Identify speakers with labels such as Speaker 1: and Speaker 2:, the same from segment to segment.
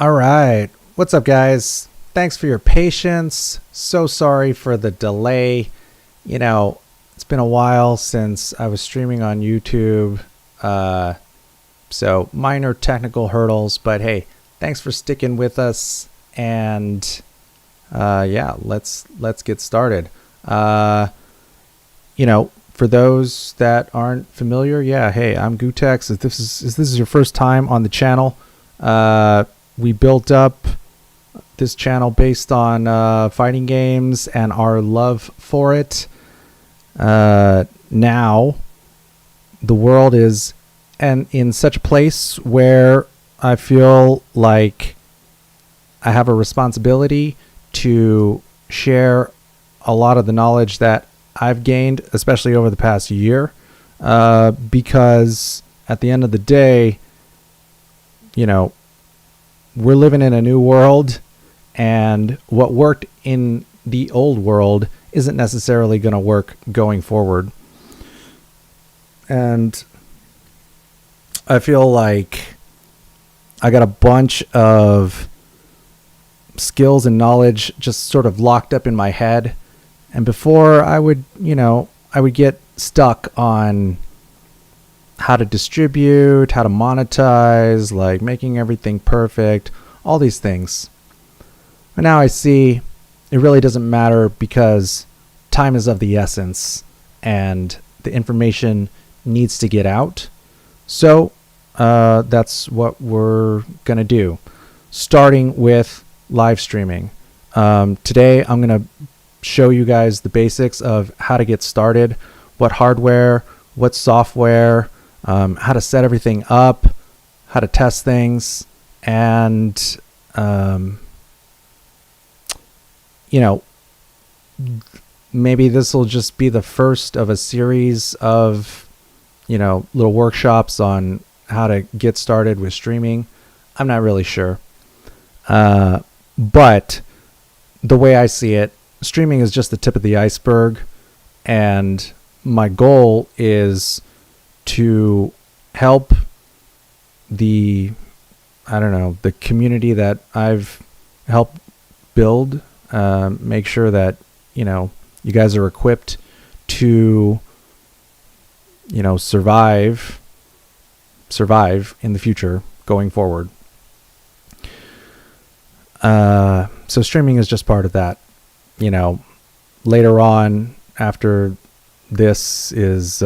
Speaker 1: All right. What's up, guys? Thanks for your patience. So sorry for the delay. It's been a while since I was streaming on YouTube. Uh, so minor technical hurdles, but hey, thanks for sticking with us. And yeah, let's get started. Uh, for those that aren't familiar, yeah, hey, I'm gootecks. If this is your first time on the channel, we built up this channel based on fighting games and our love for it. Now, the world is in such a place where I feel like I have a responsibility to share a lot of the knowledge that I've gained, especially over the past year, because at the end of the day, we're living in a new world, and what worked in the old world isn't necessarily going to work going forward. And I feel like I got a bunch of skills and knowledge just sort of locked up in my head. And before I would get stuck on how to distribute, how to monetize, like making everything perfect, all these things. But now I see it really doesn't matter because time is of the essence and the information needs to get out. So that's what we're going to do, starting with live streaming. Today I'm going to show you guys the basics of how to get started, what hardware, what software, how to set everything up, how to test things, and maybe this will just be the first of a series of little workshops on how to get started with streaming. I'm not really sure, but the way I see it, streaming is just the tip of the iceberg, and my goal is to help the community that I've helped build, make sure that you guys are equipped to survive in the future going forward. So streaming is just part of that. Later on, after this is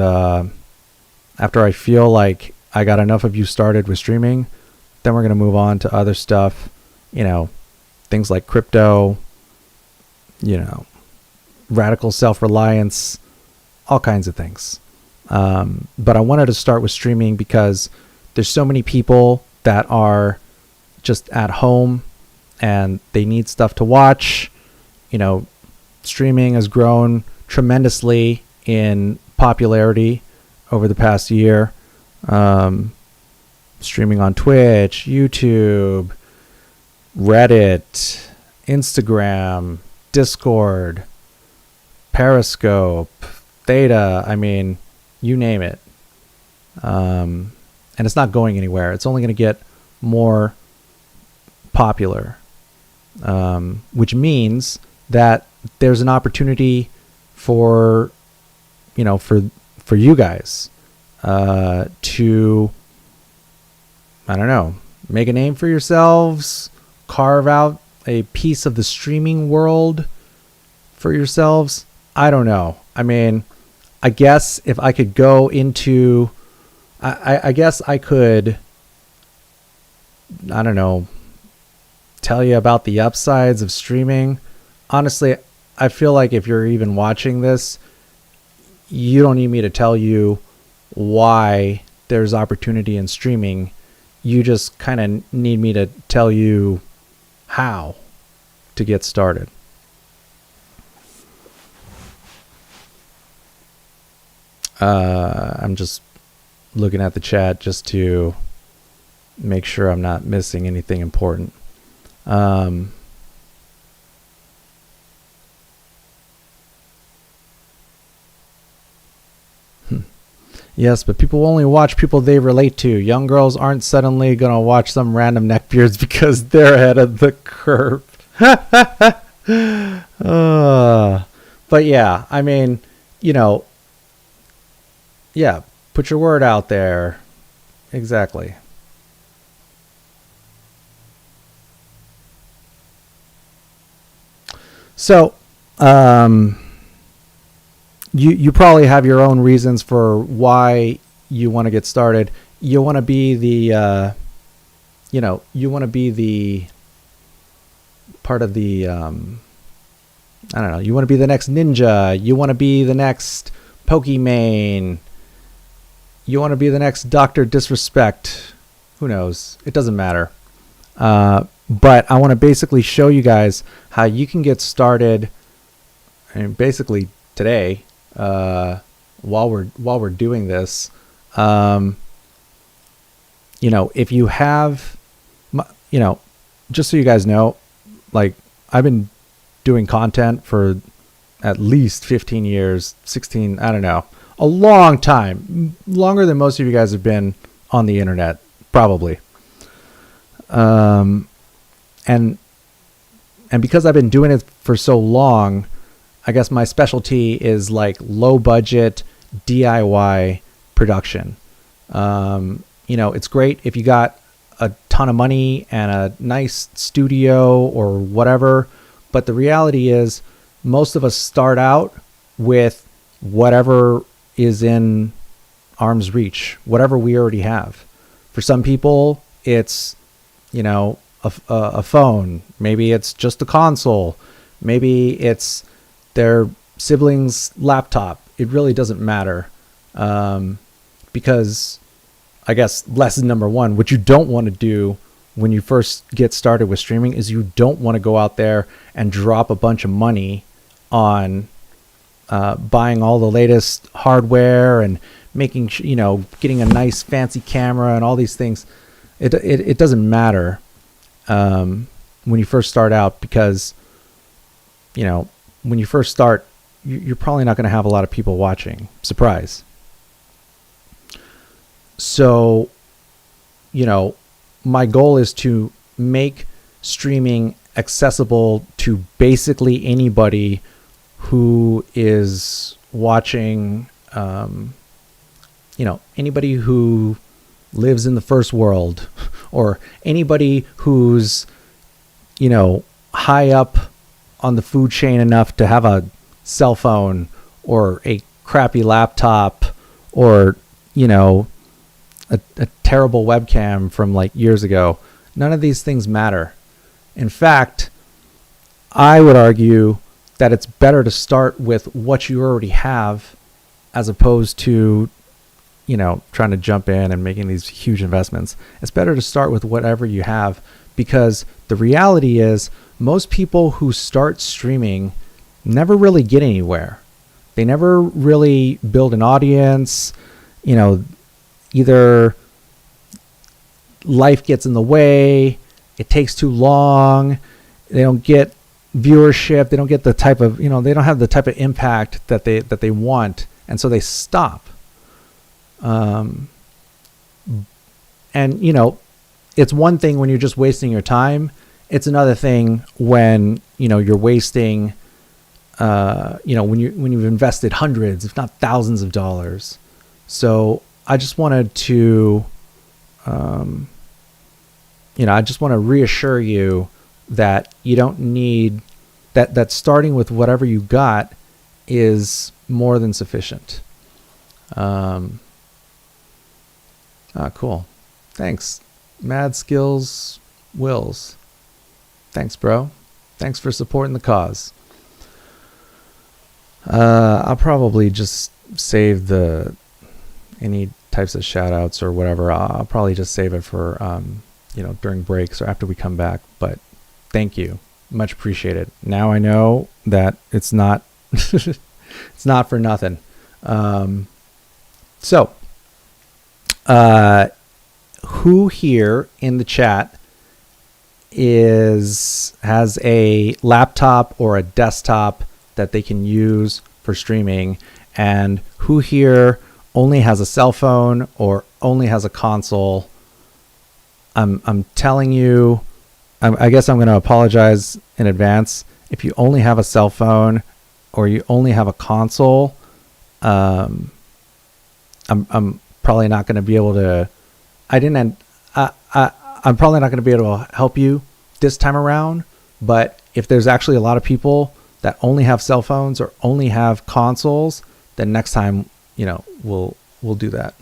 Speaker 1: after I feel like I got enough of you started with streaming, then we're going to move on to other stuff, things like crypto, radical self-reliance, all kinds of things. But I wanted to start with streaming because there's so many people that are just at home and they need stuff to watch. Streaming has grown tremendously in popularity over the past year. Streaming on Twitch, YouTube, Reddit, Instagram, Discord, Periscope, Theta, you name it. And it's not going anywhere. It's only going to get more popular, which means that there's an opportunity for you guys to, make a name for yourselves, carve out a piece of the streaming world for yourselves. I don't know. I guess if I could go into, I guess I could, tell you about the upsides of streaming. Honestly, I feel like if you're even watching this, you don't need me to tell you why there's opportunity in streaming. You just kind of need me to tell you how to get started. I'm just looking at the chat just to make sure I'm not missing anything important. Yes, but people only watch people they relate to. Young girls aren't suddenly going to watch some random neckbeards because they're ahead of the curve. But yeah, I mean, you know, yeah, put your word out there. Exactly. So, you probably have your own reasons for why you want to get started. You want to be the, you want to be the part of the, I don't know, you want to be the next ninja. You want to be the next Pokimane. You want to be the next Dr. Disrespect. Who knows? It doesn't matter. But I want to basically show you guys how you can get started, and basically today, while we're doing this, if you have, just so you guys know, like I've been doing content for at least 15 years, 16, I don't know, a long time, longer than most of you guys have been on the internet, probably. And because I've been doing it for so long, I guess my specialty is like low budget DIY production. It's great if you got a ton of money and a nice studio or whatever, but the reality is most of us start out with whatever is in arm's reach, whatever we already have. For some people, it's, a phone. Maybe it's just a console. Maybe it's their sibling's laptop. It really doesn't matter. Because I guess lesson number one, what you don't want to do when you first get started with streaming is you don't want to go out there and drop a bunch of money on buying all the latest hardware and making, getting a nice fancy camera and all these things. It doesn't matter when you first start out, because when you first start, you're probably not going to have a lot of people watching. Surprise. So, my goal is to make streaming accessible to basically anybody who is watching, anybody who lives in the first world, or anybody who's, high up on the food chain enough to have a cell phone or a crappy laptop or, a terrible webcam from like years ago. None of these things matter. In fact, I would argue that it's better to start with what you already have as opposed to, trying to jump in and making these huge investments. It's better to start with whatever you have, because the reality is most people who start streaming never really get anywhere. They never really build an audience. Either life gets in the way, it takes too long, they don't get viewership, they don't get the type of, they don't have the type of impact that they want, and so they stop. And it's one thing when you're just wasting your time. It's another thing when, you're wasting, when you've invested hundreds, if not thousands of dollars. So I just wanted to, I just want to reassure you that you don't need that starting with whatever you got is more than sufficient. Cool. Thanks. Mad Skills Wills. Thanks, bro. Thanks for supporting the cause. I'll probably just save any types of shout outs or whatever. I'll probably just save it for, during breaks or after we come back. But thank you. Much appreciated. Now I know that it's not, it's not for nothing. So, who here in the chat has a laptop or a desktop that they can use for streaming, and who here only has a cell phone or only has a console, I'm telling you, I guess I'm going to apologize in advance. If you only have a cell phone or you only have a console, I'm probably not going to be able to. I'm probably not going to be able to help you this time around. But if there's actually a lot of people that only have cell phones or only have consoles, then next time, we'll do that.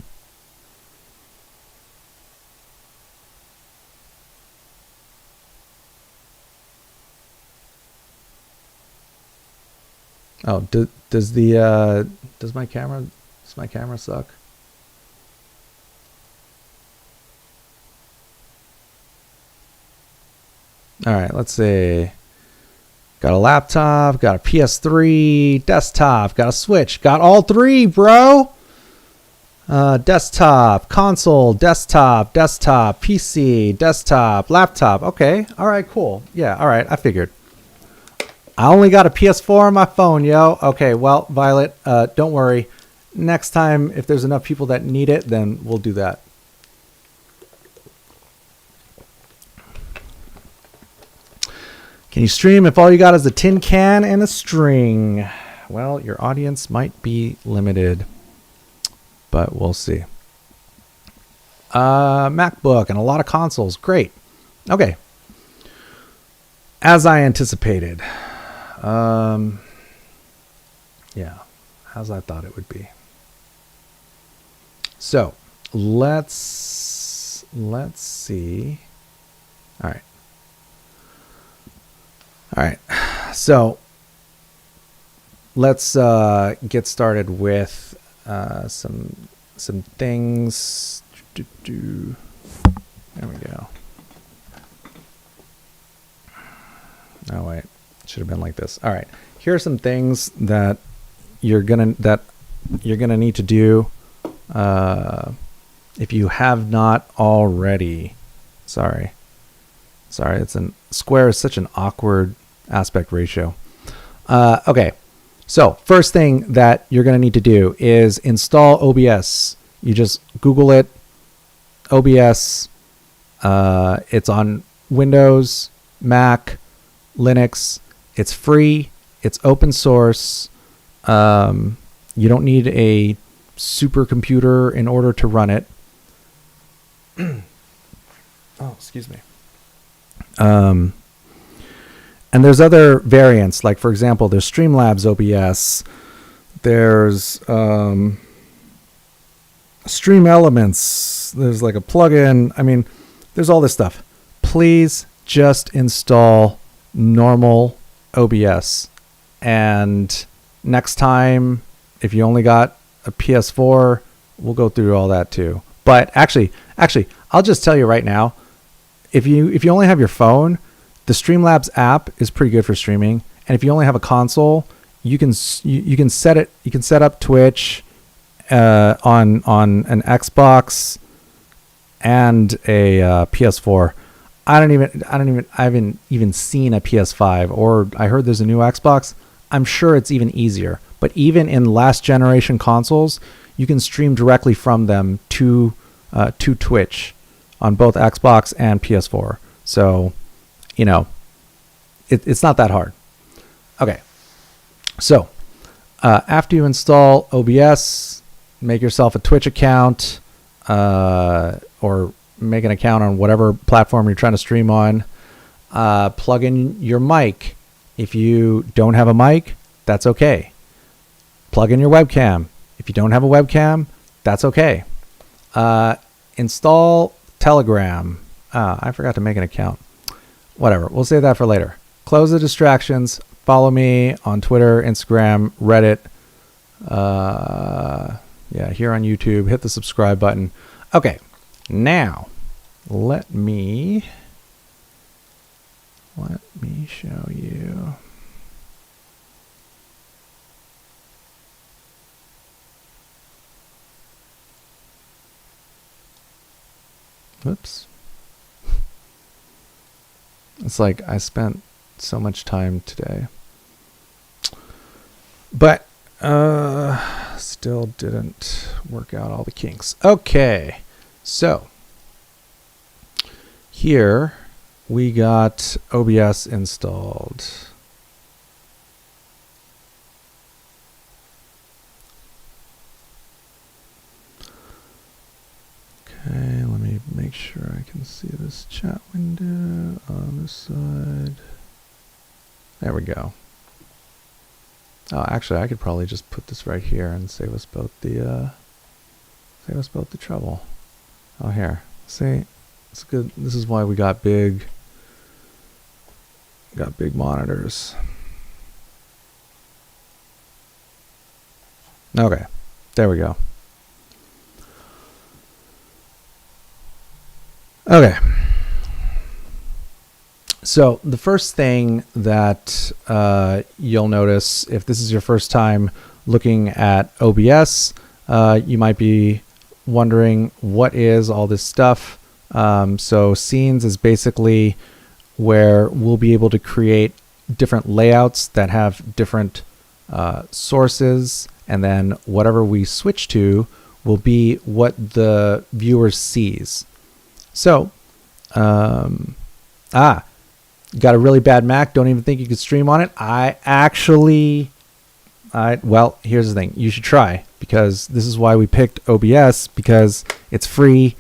Speaker 1: Oh, does my camera suck? All right, let's see. Got a laptop, got a PS3, desktop, got a Switch, got all three, bro. Desktop, console, desktop, PC, desktop, laptop. Okay, all right, cool. Yeah, all right, I figured. I only got a PS4 on my phone, yo. Okay, well, Violet, don't worry. Next time, if there's enough people that need it, then we'll do that. Can you stream if all you got is a tin can and a string? Well, your audience might be limited, but we'll see. MacBook and a lot of consoles. Great. Okay. As I anticipated. Yeah, as I thought it would be. So let's see. All right. So let's get started with some things. There we go. Oh wait, should have been like this. All right, here are some things that you're gonna need to do if you have not already. Sorry, square is such an awkward aspect ratio. Okay, so first thing that you're gonna need to do is install OBS. You just Google it, OBS. It's on Windows, Mac, Linux. It's free. It's open source. You don't need a supercomputer in order to run it. Oh, excuse me. And there's other variants, like for example, there's Streamlabs OBS. There's Stream Elements. There's like a plugin. I mean, there's all this stuff. Please just install normal OBS. And next time, if you only got a PS4, we'll go through all that too. But actually, I'll just tell you right now, if you only have your phone, the Streamlabs app is pretty good for streaming. And if you only have a console, you can set up Twitch on an Xbox and a PS4. I haven't even seen a PS5, or I heard there's a new Xbox. I'm sure it's even easier. But even in last generation consoles, you can stream directly from them to Twitch on both Xbox and PS4. So, it's not that hard. Okay. So, after you install OBS, make yourself a Twitch account, or make an account on whatever platform you're trying to stream on. Plug in your mic. If you don't have a mic, that's okay. Plug in your webcam. If you don't have a webcam, that's okay. Install Telegram. I forgot to make an account. Whatever. We'll save that for later. Close the distractions. Follow me on Twitter, Instagram, Reddit. Here on YouTube. Hit the subscribe button. Okay. Now, let me show you. Whoops. It's like I spent so much time today. But let's still didn't work out all the kinks. Okay, so here we got OBS installed. Okay, let me make sure I can see this chat window on this side. There we go. Oh, actually, I could probably just put this right here and save us both the trouble. Oh, here. See, it's good. This is why we got big monitors. Okay, there we go. Okay. So the first thing that you'll notice if this is your first time looking at OBS, you might be wondering what is all this stuff. So scenes is basically where we'll be able to create different layouts that have different sources, and then whatever we switch to will be what the viewer sees. So, got a really bad Mac, don't even think you could stream on it. Well, here's the thing. You should try, because this is why we picked OBS, because it's free,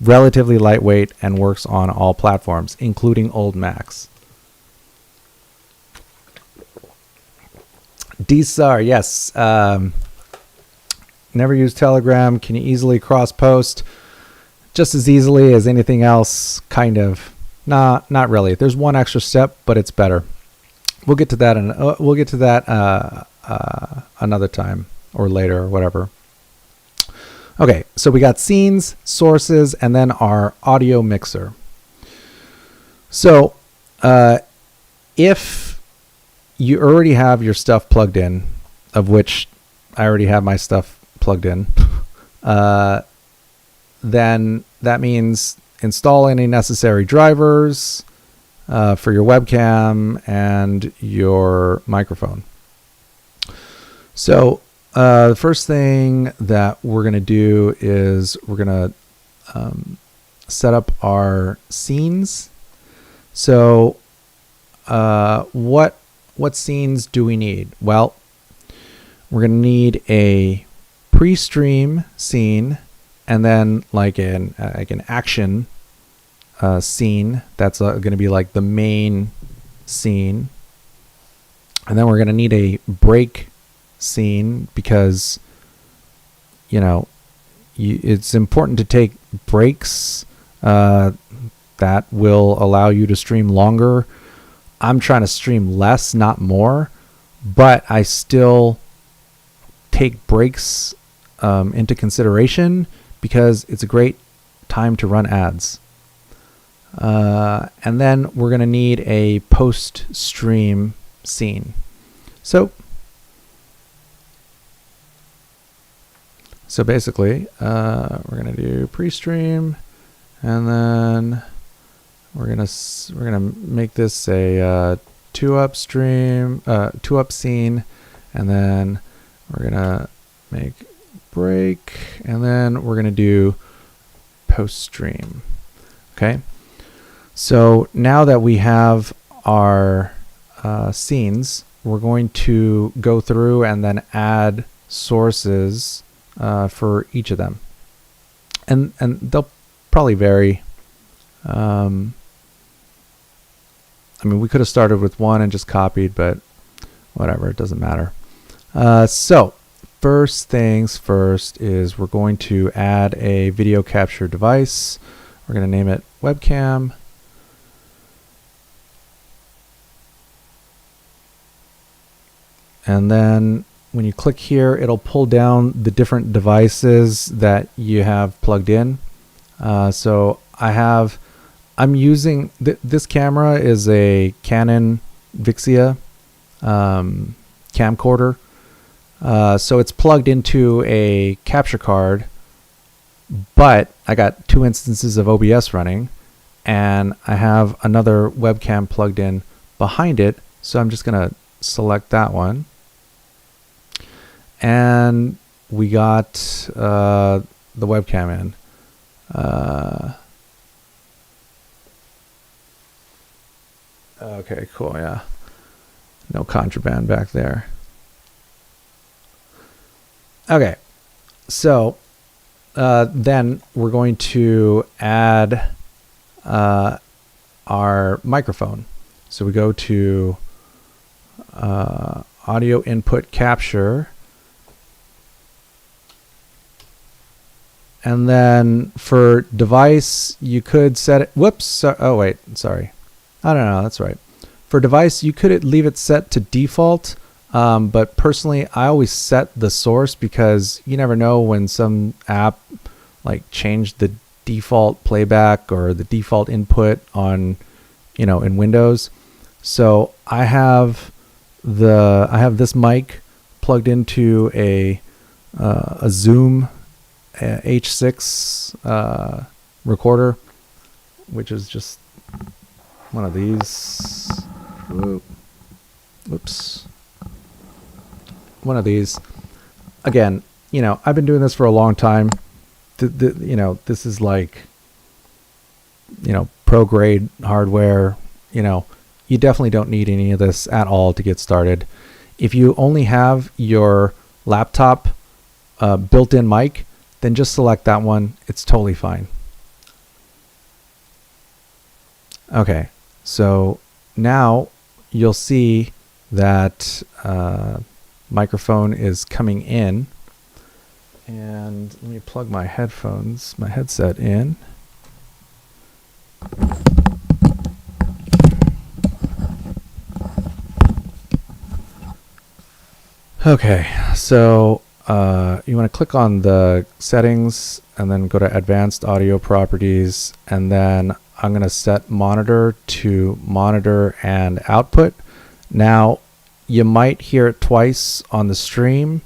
Speaker 1: relatively lightweight, and works on all platforms, including old Macs. DSAR, yes. Never use Telegram. Can you easily cross-post? Just as easily as anything else, kind of. Nah, not really. There's one extra step, but it's better. We'll get to that, and another time or later or whatever. Okay, so we got scenes, sources, and then our audio mixer. So if you already have your stuff plugged in, of which I already have my stuff plugged in, then that means install any necessary drivers for your webcam and your microphone. So the first thing that we're going to do is we're going to set up our scenes. So what scenes do we need? Well, we're going to need a pre-stream scene, and then like an action scene that's going to be like the main scene. And then we're going to need a break scene, because it's important to take breaks that will allow you to stream longer. I'm trying to stream less, not more, but I still take breaks into consideration, because it's a great time to run ads. And then we're going to need a post-stream scene. So basically, we're going to do pre-stream, and then we're gonna make this a two-up scene, and then we're gonna make break, and then we're gonna do post-stream. Okay. So now that we have our scenes, we're going to go through and then add sources for each of them, and they'll probably vary. I mean, we could have started with one and just copied, but whatever, it doesn't matter. So first things first is we're going to add a video capture device. We're going to name it webcam. And then when you click here, it'll pull down the different devices that you have plugged in. So I'm using, this camera is a Canon Vixia camcorder. So it's plugged into a capture card, but I got 2 instances of OBS running, and I have another webcam plugged in behind it. So I'm just going to select that one. And we got the webcam in. Okay, cool. Yeah, no contraband back there. Okay, so then we're going to add our microphone. So we go to audio input capture, and then for device you could set it, whoops, oh wait, sorry, I don't know, that's right. For device you could leave it set to default, but personally I always set the source, because you never know when some app like changed the default playback or the default input on, in Windows. So I have this mic plugged into a Zoom H6 recorder, which is just one of these. Whoops. One of these. Again, I've been doing this for a long time. This is like, pro grade hardware. You definitely don't need any of this at all to get started. If you only have your laptop built-in mic, then just select that one. It's totally fine. Okay, so now you'll see that microphone is coming in. And let me plug my headset in. Okay, so you want to click on the settings and then go to advanced audio properties, and then I'm going to set monitor to monitor and output. Now you might hear it twice on the stream,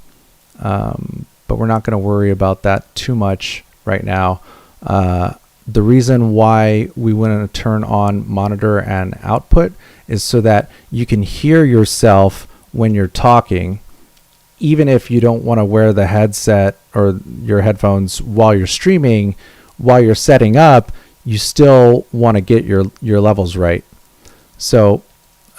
Speaker 1: but we're not going to worry about that too much right now. The reason why we want to turn on monitor and output is so that you can hear yourself when you're talking, even if you don't want to wear the headset or your headphones while you're streaming. While you're setting up, you still want to get your levels right. So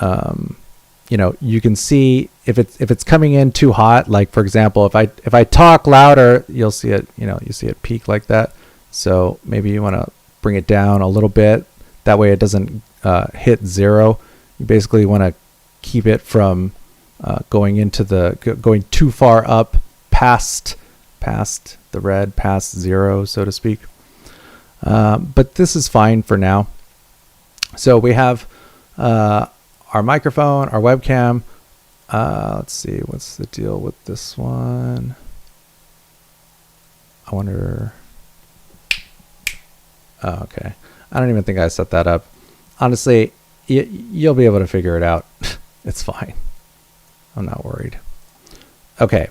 Speaker 1: you can see if it's coming in too hot. Like for example, if I talk louder, you'll see it. You see it peak like that. So maybe you want to bring it down a little bit. That way it doesn't hit 0. You basically want to keep it from going too far up past the red, past 0, so to speak. But this is fine for now. So we have our microphone, our webcam. Let's see, what's the deal with this one? I wonder. Oh, okay. I don't even think I set that up. Honestly, you'll be able to figure it out. It's fine. I'm not worried. Okay.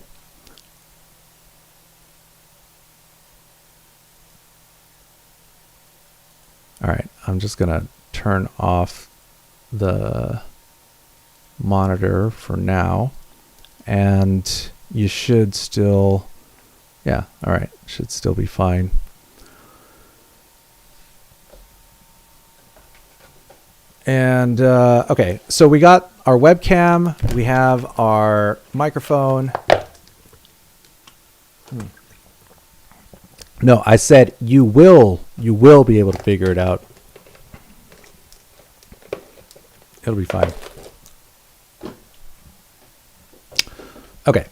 Speaker 1: All right. I'm just going to turn off the monitor for now, and you should still, yeah, all right, should still be fine. And okay, so we got our webcam, we have our microphone. No, I said you will be able to figure it out. It'll be fine. Okay.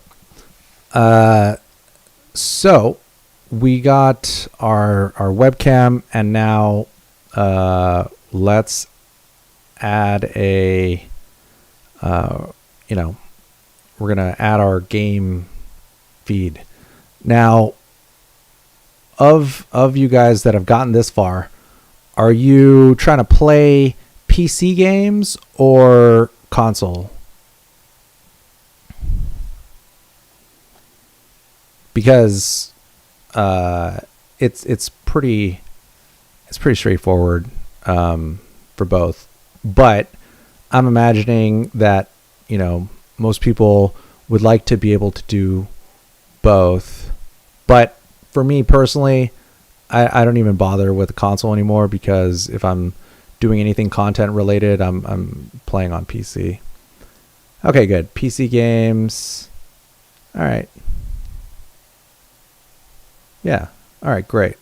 Speaker 1: So we got our webcam, and now let's add a we're gonna add our game feed. Now, of you guys that have gotten this far, are you trying to play PC games or console? Because it's pretty straightforward for both. But I'm imagining that most people would like to be able to do both. But for me personally, I don't even bother with the console anymore, because if I'm doing anything content related, I'm playing on PC. Okay, good. PC games. All right. Yeah. All right, great.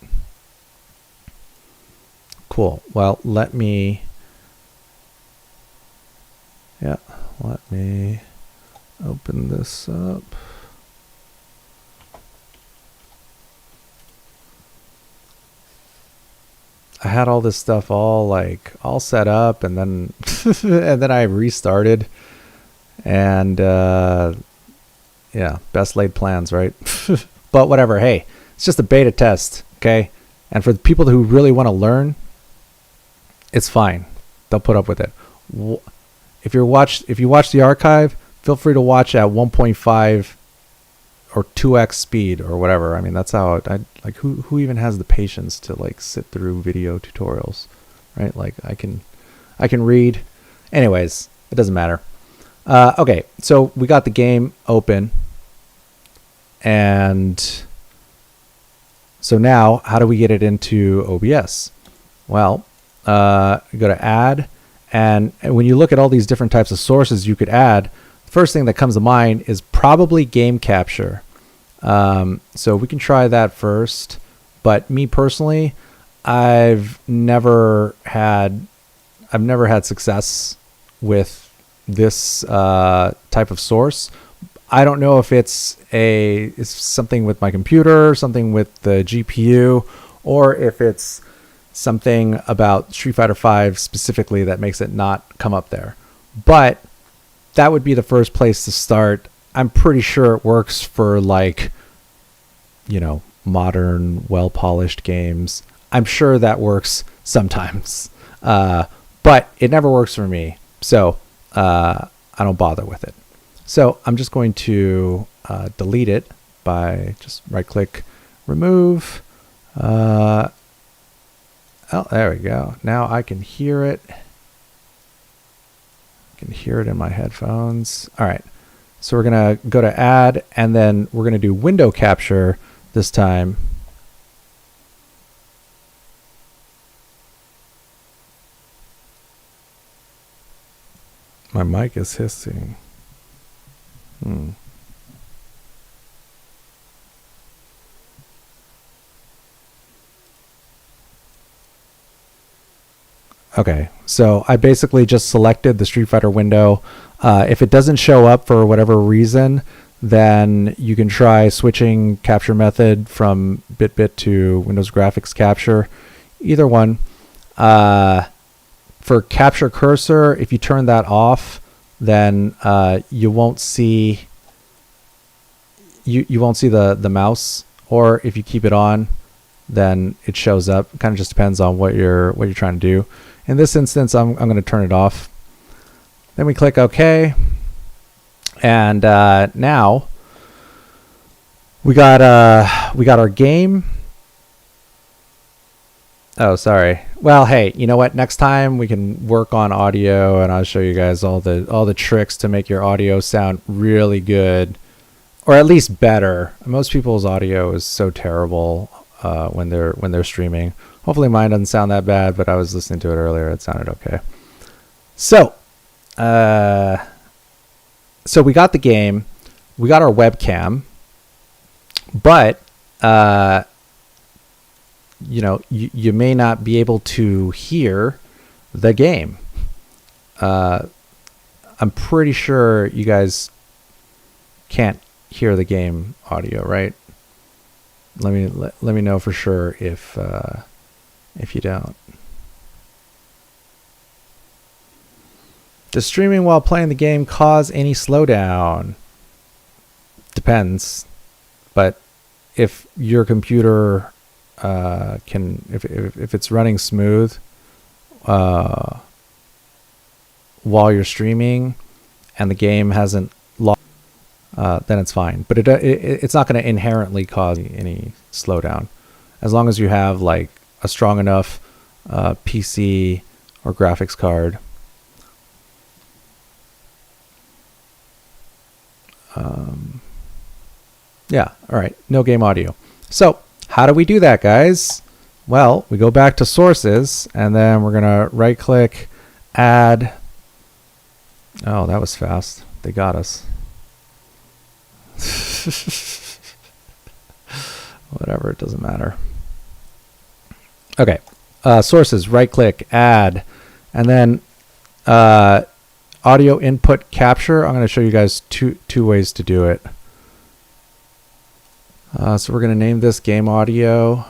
Speaker 1: Cool. Well, let me open this up. I had all this stuff all set up, and then and then I restarted, and yeah, best laid plans, right? But whatever. Hey, it's just a beta test, okay? And for the people who really want to learn, it's fine. They'll put up with it. If you watch the archive, feel free to watch at 1.5 or 2x speed or whatever. I mean, that's how I like. Who even has the patience to like sit through video tutorials, right? Like I can read. Anyways, it doesn't matter. Okay, so we got the game open, and so now how do we get it into OBS? Well, you go to add, and when you look at all these different types of sources you could add, the first thing that comes to mind is probably game capture. So we can try that first, but me personally, I've never had success with this type of source. I don't know if it's something with my computer, something with the GPU, or if it's something about Street Fighter V specifically that makes it not come up there. But that would be the first place to start. I'm pretty sure it works for like, modern, well-polished games. I'm sure that works sometimes, but it never works for me. So I don't bother with it. So I'm just going to delete it by just right-click, remove. Oh, there we go. Now I can hear it. I can hear it in my headphones. All right. So we're going to go to add, and then we're going to do window capture this time. My mic is hissing. Okay, so I basically just selected the Street Fighter window. If it doesn't show up for whatever reason, then you can try switching capture method from BitBit to Windows Graphics Capture. Either one. For capture cursor, if you turn that off, then you won't see you won't see the mouse. Or if you keep it on, then it shows up. It kind of just depends on what you're trying to do. In this instance, I'm going to turn it off. Then we click OK, and now we got our game. Oh, sorry. Well, hey, you know what? Next time we can work on audio, and I'll show you guys all the tricks to make your audio sound really good, or at least better. Most people's audio is so terrible when they're streaming. Hopefully mine doesn't sound that bad, but I was listening to it earlier. It sounded okay. So, so we got the game, we got our webcam, but you may not be able to hear the game. I'm pretty sure you guys can't hear the game audio, right? Let me know for sure if you don't. Does streaming while playing the game cause any slowdown? Depends, but if your computer if it's running smooth while you're streaming and the game hasn't lost, then it's fine. But it's not going to inherently cause any slowdown, as long as you have like a strong enough PC or graphics card. Yeah, all right, no game audio. So how do we do that, guys? Well, we go back to sources, and then we're gonna right click, add. Oh, that was fast. They got us. Whatever, it doesn't matter. Okay, sources, right click, add, and then audio input capture. I'm going to show you guys two ways to do it. So we're going to name this game audio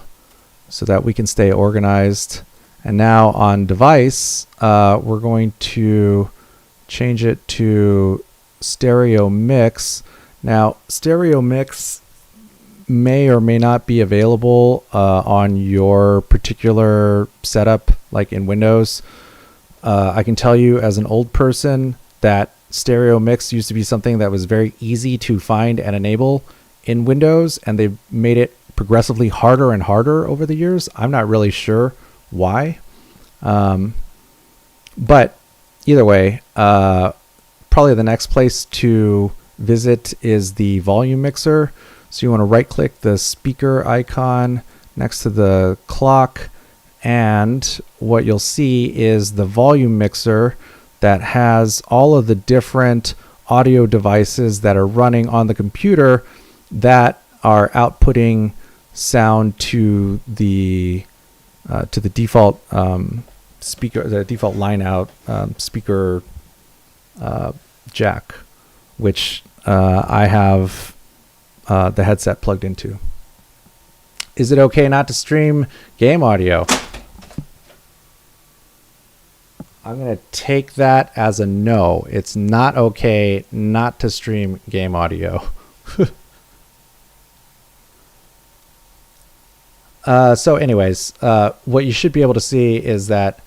Speaker 1: so that we can stay organized. And now on device, we're going to change it to stereo mix. Now, stereo mix may or may not be available on your particular setup, like in Windows. I can tell you as an old person that stereo mix used to be something that was very easy to find and enable in Windows, and they've made it progressively harder and harder over the years. I'm not really sure why. But either way, probably the next place to visit is the volume mixer. So you want to right click the speaker icon next to the clock, and what you'll see is the volume mixer that has all of the different audio devices that are running on the computer that are outputting sound to the default speaker, the default line out speaker jack, which I have the headset plugged into. Is it okay not to stream game audio? I'm going to take that as a no. It's not okay not to stream game audio. So anyways, what you should be able to see is that,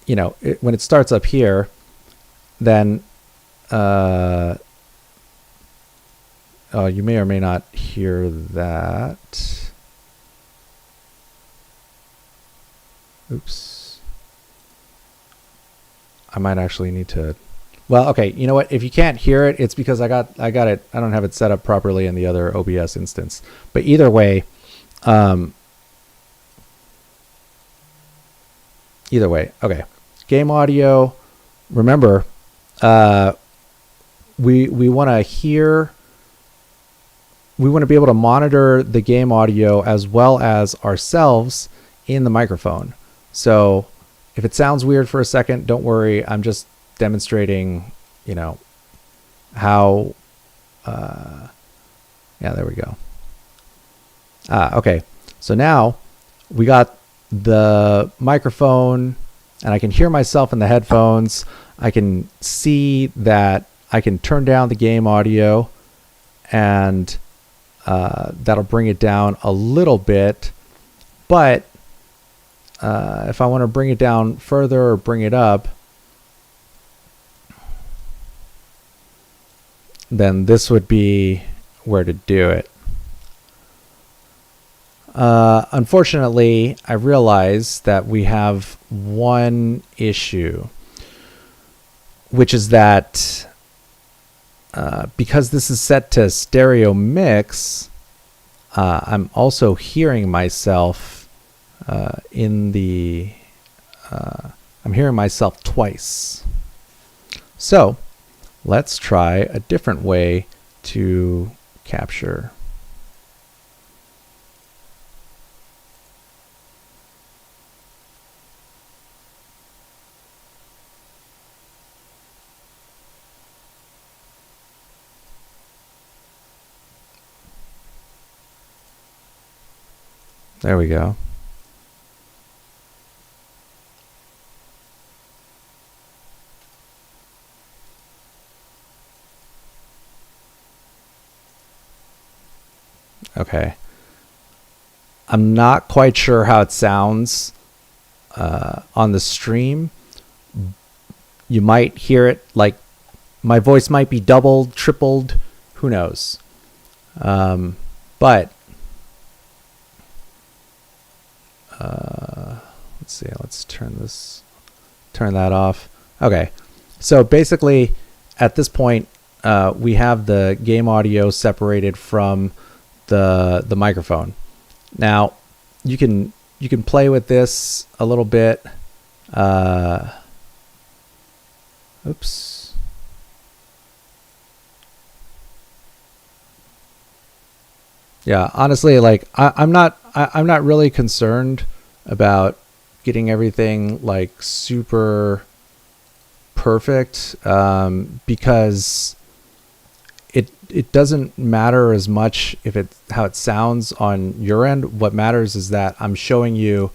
Speaker 1: you know, when it starts up here, then you may or may not hear that. Oops. I might actually need to. Well, okay. You know what? If you can't hear it, it's because I got it. I don't have it set up properly in the other OBS instance. But either way, okay. Game audio. Remember, we want to hear. We want to be able to monitor the game audio as well as ourselves in the microphone. So if it sounds weird for a second, don't worry. I'm just demonstrating, you know, how, yeah, there we go. Okay. So now we got the microphone and I can hear myself in the headphones. I can see that I can turn down the game audio, and that'll bring it down a little bit. But if I want to bring it down further or bring it up, then this would be where to do it. Unfortunately, I realize that we have one issue, which is that because this is set to stereo mix, I'm also hearing myself in the I'm hearing myself twice. So let's try a different way to capture. There we go. Okay. I'm not quite sure how it sounds on the stream. You might hear it like my voice might be doubled, tripled, who knows. But let's see, let's turn that off. Okay. So basically at this point, we have the game audio separated from the microphone. Now you can play with this a little bit. Oops. Yeah, honestly, like I'm not really concerned about getting everything like super perfect, because it doesn't matter as much if it how it sounds on your end. What matters is that I'm showing you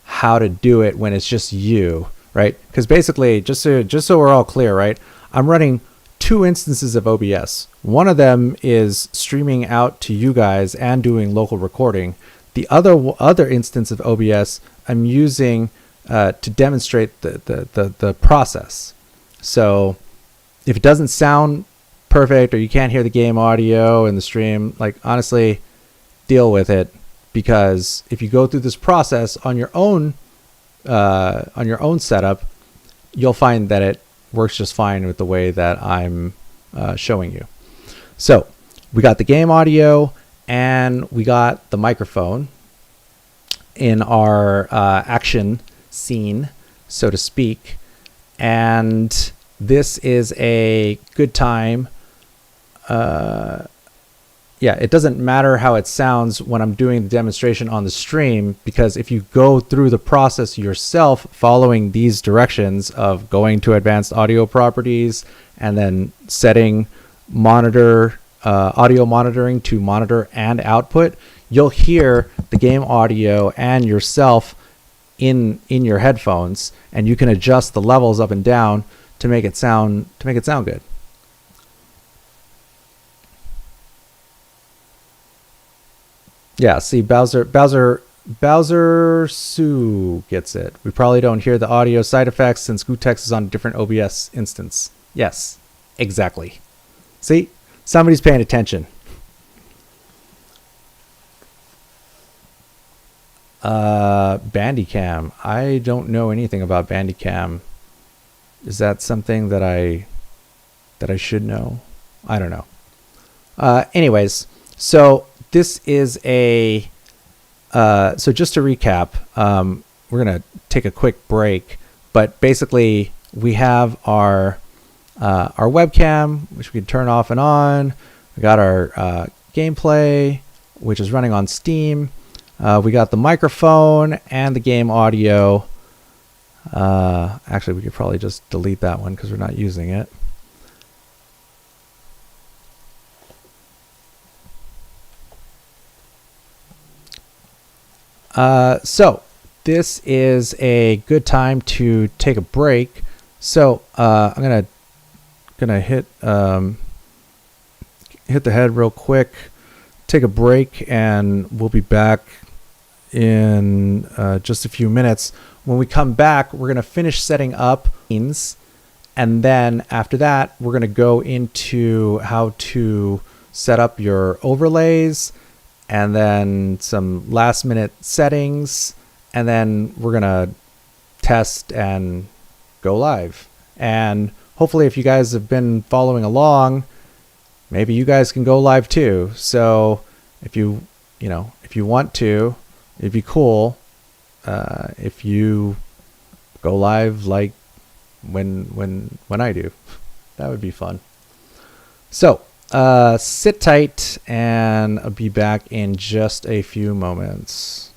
Speaker 1: how to do it when it's just you, right? Because basically, just so we're all clear, right? I'm running two instances of OBS. One of them is streaming out to you guys and doing local recording. The other instance of OBS I'm using to demonstrate the process. So if it doesn't sound perfect or you can't hear the game audio in the stream, like honestly, deal with it, because if you go through this process on your own setup, you'll find that it works just fine with the way that I'm showing you. So we got the game audio and we got the microphone in our action scene, so to speak, and this is a good time. Yeah, it doesn't matter how it sounds when I'm doing the demonstration on the stream, because if you go through the process yourself following these directions of going to advanced audio properties and then setting audio monitoring to monitor and output, you'll hear the game audio and yourself in your headphones, and you can adjust the levels up and down to make it sound good. Yeah, see, Bowser Sue gets it. We probably don't hear the audio side effects since gootecks is on a different OBS instance. Yes, exactly. See, somebody's paying attention. Bandicam. I don't know anything about Bandicam. Is that something that I should know? I don't know. Anyways, so this is a so just to recap, we're gonna take a quick break, but basically we have our webcam, which we can turn off and on. We got our gameplay, which is running on Steam. We got the microphone and the game audio. Actually, we could probably just delete that one because we're not using it. So this is a good time to take a break. So I'm gonna hit the head real quick, take a break, and we'll be back in just a few minutes. When we come back, we're gonna finish setting up scenes, and then after that, we're gonna go into how to set up your overlays, and then some last minute settings, and then we're gonna test and go live. And hopefully, if you guys have been following along, maybe you guys can go live too. So if you want to, it'd be cool if you go live like when I do. That would be fun. So sit tight, and I'll be back in just a few moments.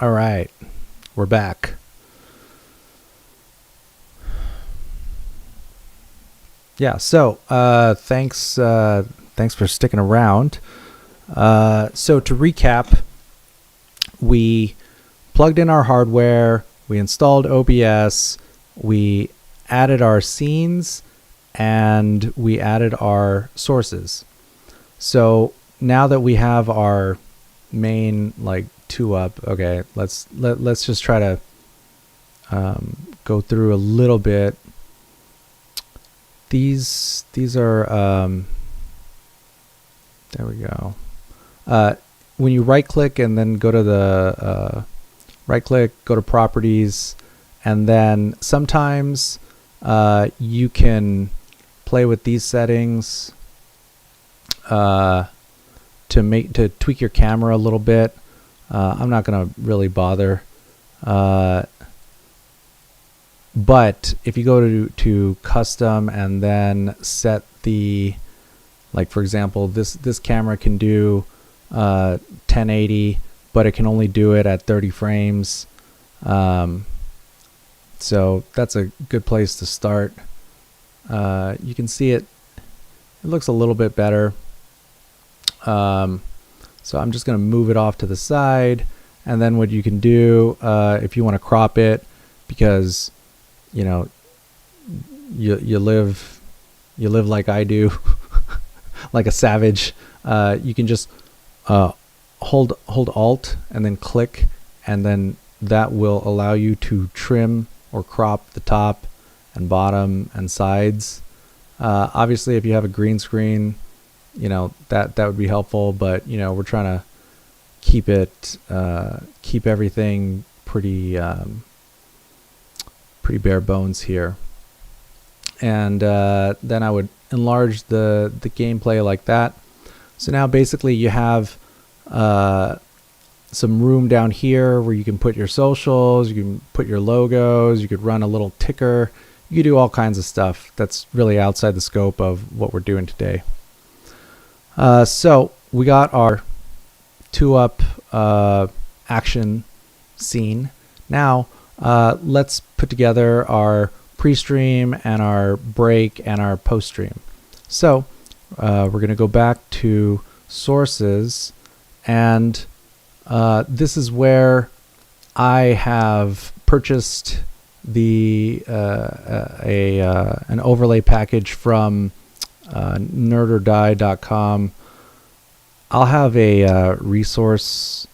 Speaker 1: All right, we're back. Yeah, so thanks for sticking around. So to recap, we plugged in our hardware, we installed OBS, we added our scenes, and we added our sources. So now that we have our main like 2-up, okay, let's just try to go through a little bit. These are there we go. When you right click and then go to the right click, go to properties, and then sometimes you can play with these settings to tweak your camera a little bit. I'm not gonna really bother. But if you go to custom and then set the, like for example, this camera can do 1080, but it can only do it at 30 frames. So that's a good place to start. You can see it looks a little bit better. So I'm just going to move it off to the side, and then what you can do if you want to crop it, because you know you live like I do, like a savage. You can just hold Alt and then click, and then that will allow you to trim or crop the top and bottom and sides. Obviously, if you have a green screen, you know that would be helpful, but you know we're trying to keep everything pretty bare bones here. And then I would enlarge the gameplay like that. So now basically you have some room down here where you can put your socials, you can put your logos, you could run a little ticker, you could do all kinds of stuff that's really outside the scope of what we're doing today. So we got our 2-up action scene. Now let's put together our pre-stream and our break and our post-stream. So we're going to go back to sources, and this is where I have purchased the an overlay package from nerdordie.com. I'll have a resource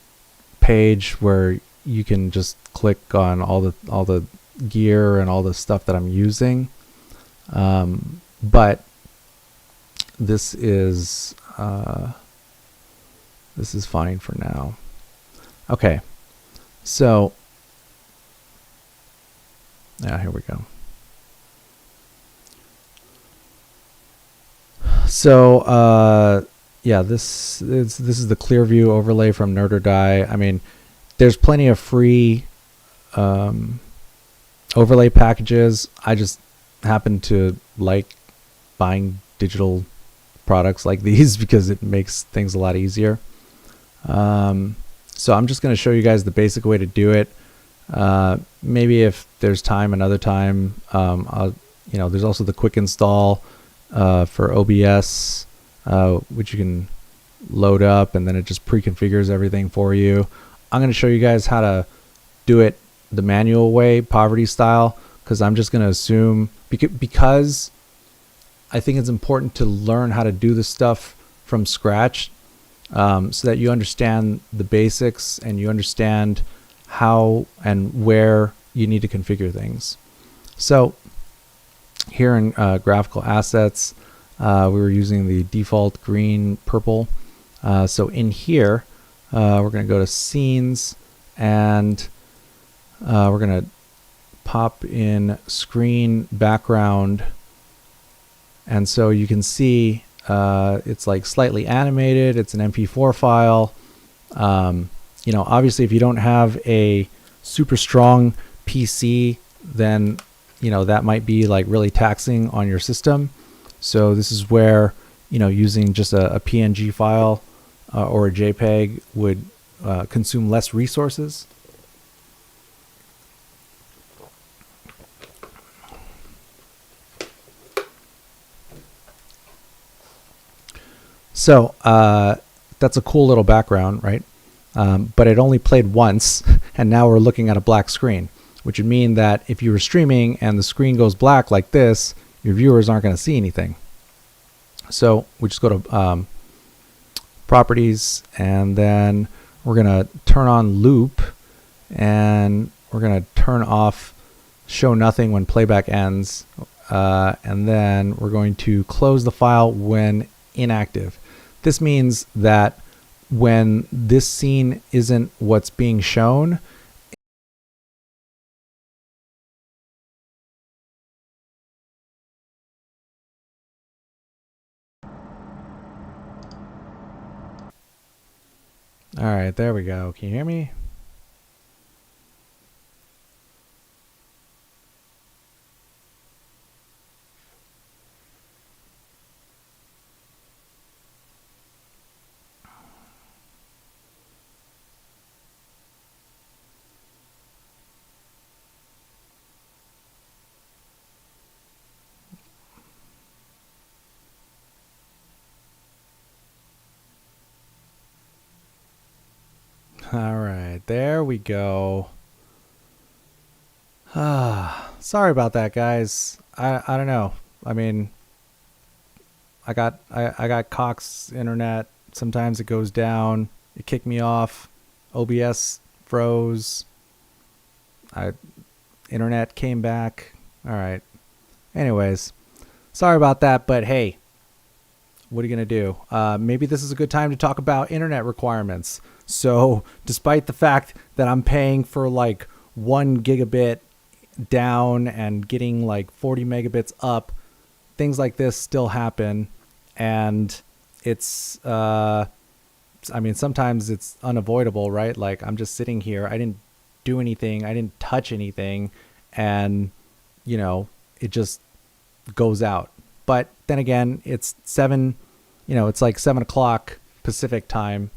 Speaker 1: page where you can just click on all the gear and all the stuff that I'm using, but this is fine for now. Okay, so yeah, here we go. So yeah, this is the clear view overlay from Nerd or Die. I mean, there's plenty of free overlay packages. I just happen to like buying digital products like these because it makes things a lot easier. So I'm just going to show you guys the basic way to do it. Maybe if there's time another time, there's also the quick install for OBS, which you can load up, and then it just pre-configures everything for you. I'm going to show you guys how to do it the manual way, poverty style, because I'm just going to assume, because I think it's important to learn how to do this stuff from scratch, so that you understand the basics and you understand how and where you need to configure things. So here in graphical assets, we were using the default green purple. So in here, we're going to go to scenes, and we're going to pop in screen background. And so you can see it's like slightly animated. It's an MP4 file. Obviously if you don't have a super strong PC, then that might be like really taxing on your system. So this is where using just a PNG file or a JPEG would consume less resources. So that's a cool little background, right? But it only played once, and now we're looking at a black screen, which would mean that if you were streaming and the screen goes black like this, your viewers aren't going to see anything. So we just go to properties, and then we're going to turn on loop, and we're going to turn off show nothing when playback ends, and then we're going to close the file when inactive. This means that when this scene isn't what's being shown, all right, there we go. Can you hear me? All right, there we go. Sorry about that, guys. I don't know. I mean, I got Cox internet. Sometimes it goes down. It kicked me off. OBS froze. Internet came back. All right. Anyways, sorry about that, but hey, what are you going to do? Maybe this is a good time to talk about internet requirements. So despite the fact that I'm paying for like 1 gigabit down and getting like 40 megabits up, things like this still happen. And it's, I mean, sometimes it's unavoidable, right? Like I'm just sitting here. I didn't do anything. I didn't touch anything. And, you know, it just goes out. But then again, it's it's like 7 o'clock Pacific time.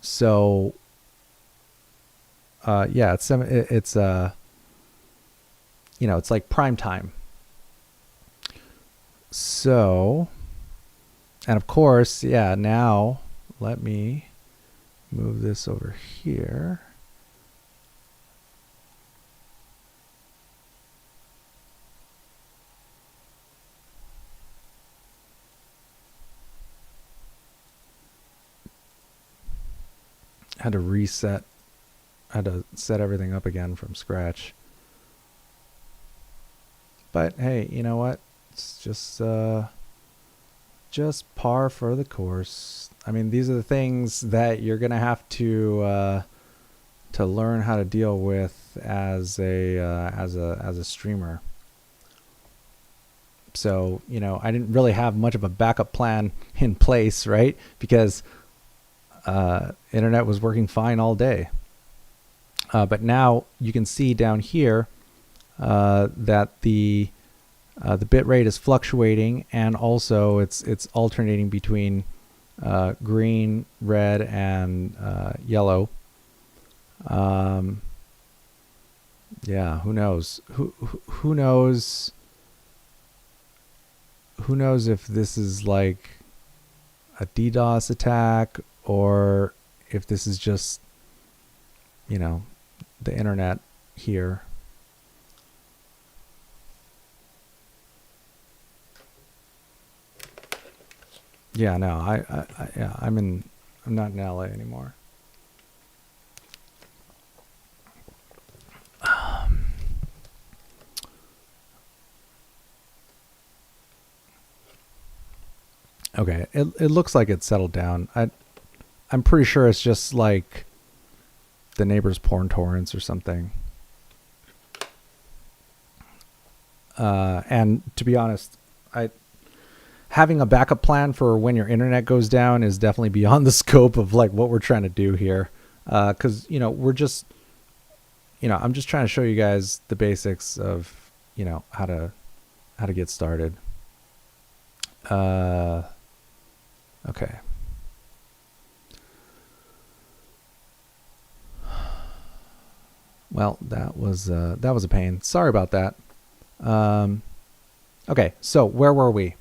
Speaker 1: So, yeah, it's it's like prime time. So, and of course, yeah, now let me move this over here. Had to reset. Had to set everything up again from scratch. But hey, you know what? It's just par for the course. I mean, these are the things that you're gonna have to learn how to deal with as a streamer. So, you know, I didn't really have much of a backup plan in place, right? Because internet was working fine all day. But now you can see down here that the bit rate is fluctuating, and also it's alternating between green, red, and yellow. Yeah, who knows? Who knows? Who knows if this is like a DDoS attack, or if this is just, you know, the internet here. Yeah, no, I'm not in LA anymore. Okay, it looks like it's settled down. I'm pretty sure it's just like the neighbor's porn torrents or something. And to be honest, having a backup plan for when your internet goes down is definitely beyond the scope of like what we're trying to do here. Cause you know, we're just, you know, I'm just trying to show you guys the basics of, you know, how to get started. Okay. Well, that was a pain. Sorry about that. Okay, so where were we?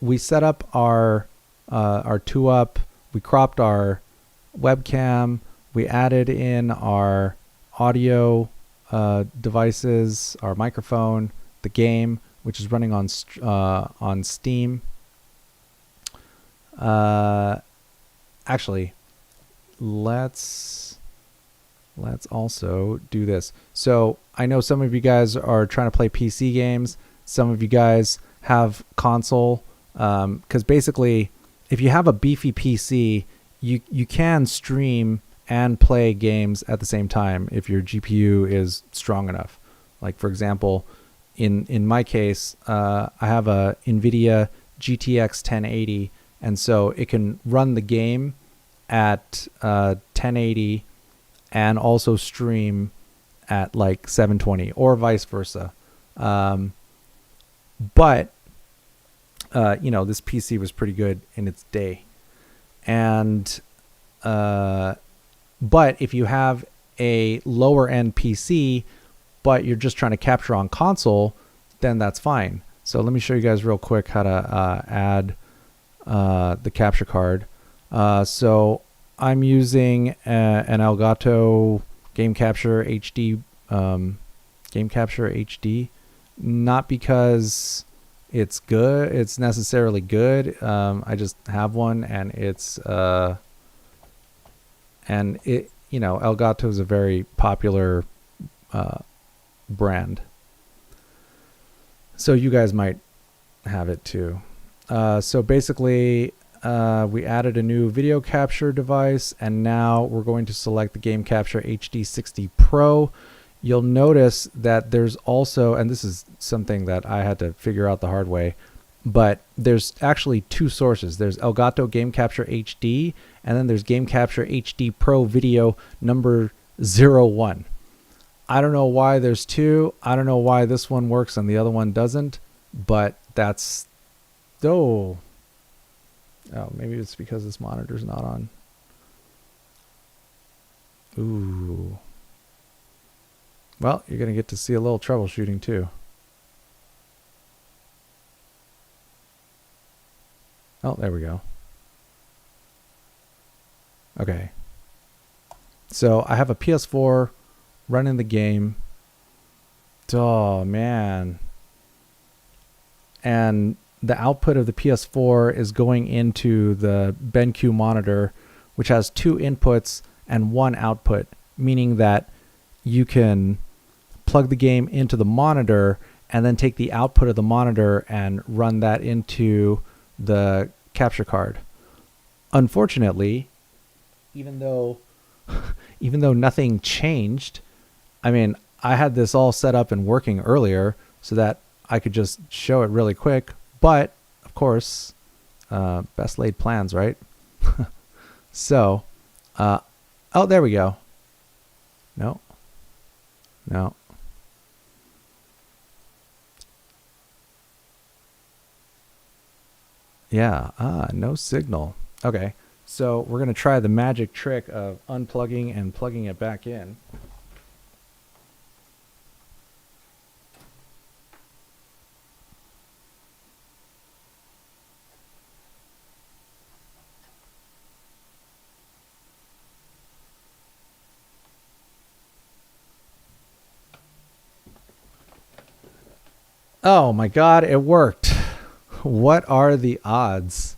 Speaker 1: we set up our 2-up. We cropped our webcam. We added in our audio devices, our microphone, the game, which is running on Steam. Actually, let's also do this. So I know some of you guys are trying to play PC games. Some of you guys have console, because basically, if you have a beefy PC, you can stream and play games at the same time if your GPU is strong enough. Like, for example, in my case, I have a NVIDIA GTX 1080, and so it can run the game at 1080 and also stream at like 720 or vice versa. But this PC was pretty good in its day. And but if you have a lower end PC, but you're just trying to capture on console, then that's fine. So let me show you guys real quick how to add the capture card. So I'm using an Elgato Game Capture HD, not because it's good, it's necessarily good. I just have one, and it's Elgato is a very popular brand, so you guys might have it too. So basically, we added a new video capture device, and now we're going to select the Game Capture HD60 Pro. You'll notice that there's also, and this is something that I had to figure out the hard way, but there's actually two sources. There's Elgato Game Capture HD, and then there's Game Capture HD Pro Video number 01. I don't know why there's two. I don't know why this one works and the other one doesn't, but that's... Oh, maybe it's because this monitor's not on. Ooh. Well, you're going to get to see a little troubleshooting too. Oh, there we go. Okay. So I have a PS4 running the game. Oh, man. And the output of the PS4 is going into the BenQ monitor, which has two inputs and one output, meaning that you can plug the game into the monitor and then take the output of the monitor and run that into the capture card. Unfortunately, even though nothing changed, I mean, I had this all set up and working earlier so that I could just show it really quick, but of course, best laid plans, right? So, oh, there we go. No. Yeah, no signal. Okay, so we're going to try the magic trick of unplugging and plugging it back in. Oh my God, it worked. What are the odds?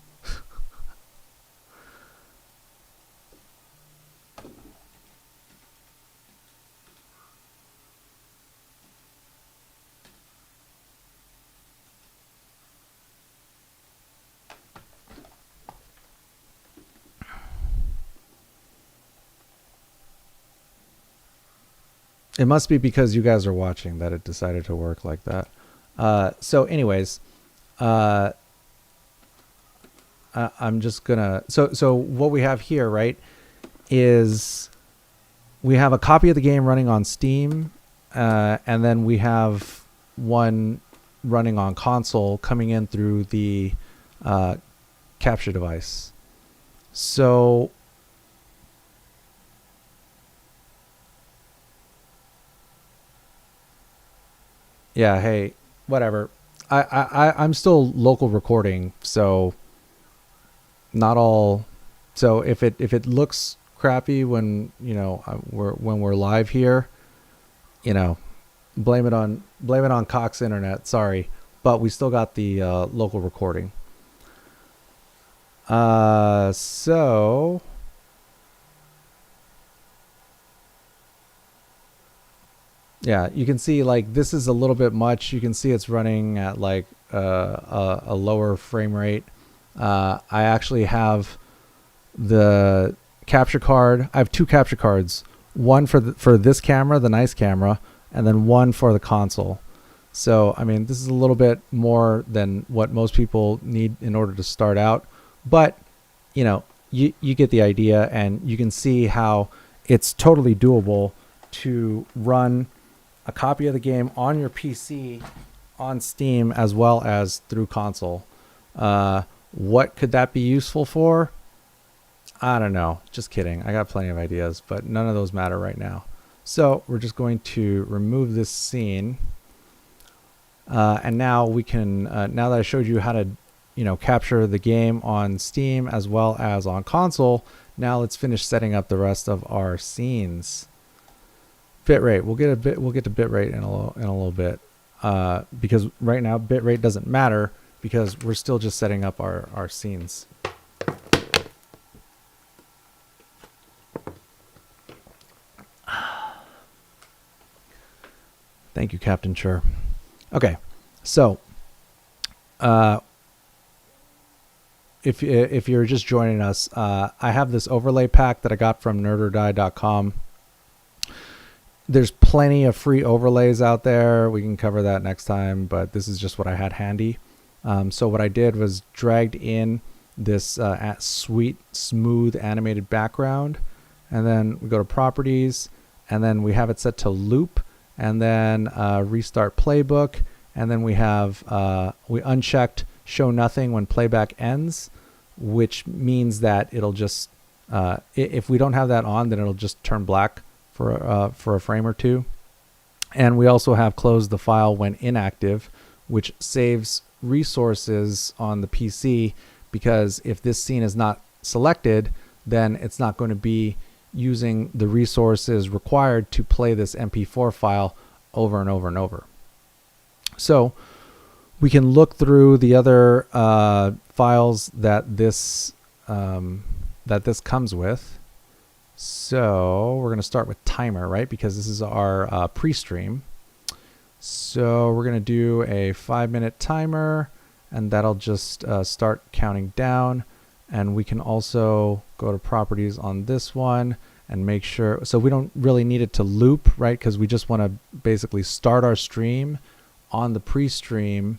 Speaker 1: It must be because you guys are watching that it decided to work like that. So anyways, I'm just gonna, so what we have here, right, is we have a copy of the game running on Steam, and then we have one running on console coming in through the capture device. So yeah, hey, whatever. I'm still local recording, so not all. So if it looks crappy when when we're live here, you know, blame it on Cox Internet. Sorry, but we still got the local recording. So yeah, you can see like this is a little bit much. You can see it's running at like a lower frame rate. I actually have the capture card. I have two capture cards. One for this camera, the nice camera, and then one for the console. So I mean, this is a little bit more than what most people need in order to start out, but you get the idea, and you can see how it's totally doable to run a copy of the game on your PC on Steam as well as through console. What could that be useful for? I don't know. Just kidding. I got plenty of ideas, but none of those matter right now. So we're just going to remove this scene. And now we can, now that I showed you how to, capture the game on Steam as well as on console, now let's finish setting up the rest of our scenes. Bitrate. We'll get to bitrate in a little bit, because right now bitrate doesn't matter because we're still just setting up our scenes. Thank you, Captain Chur. Okay, so if you're just joining us, I have this overlay pack that I got from nerdordie.com. There's plenty of free overlays out there. We can cover that next time, but this is just what I had handy. So what I did was dragged in this sweet, smooth animated background, and then we go to properties, and then we have it set to loop, and then restart playbook, and then we have we unchecked show nothing when playback ends, which means that it'll just if we don't have that on, then it'll just turn black for a frame or two. And we also have closed the file when inactive, which saves resources on the PC, because if this scene is not selected, then it's not going to be using the resources required to play this MP4 file over and over and over. So we can look through the other files that this comes with. So we're going to start with timer, right? Because this is our pre-stream. So we're going to do a 5-minute timer, and that'll just start counting down. And we can also go to properties on this one and make sure, so we don't really need it to loop, right? Because we just want to basically start our stream on the pre-stream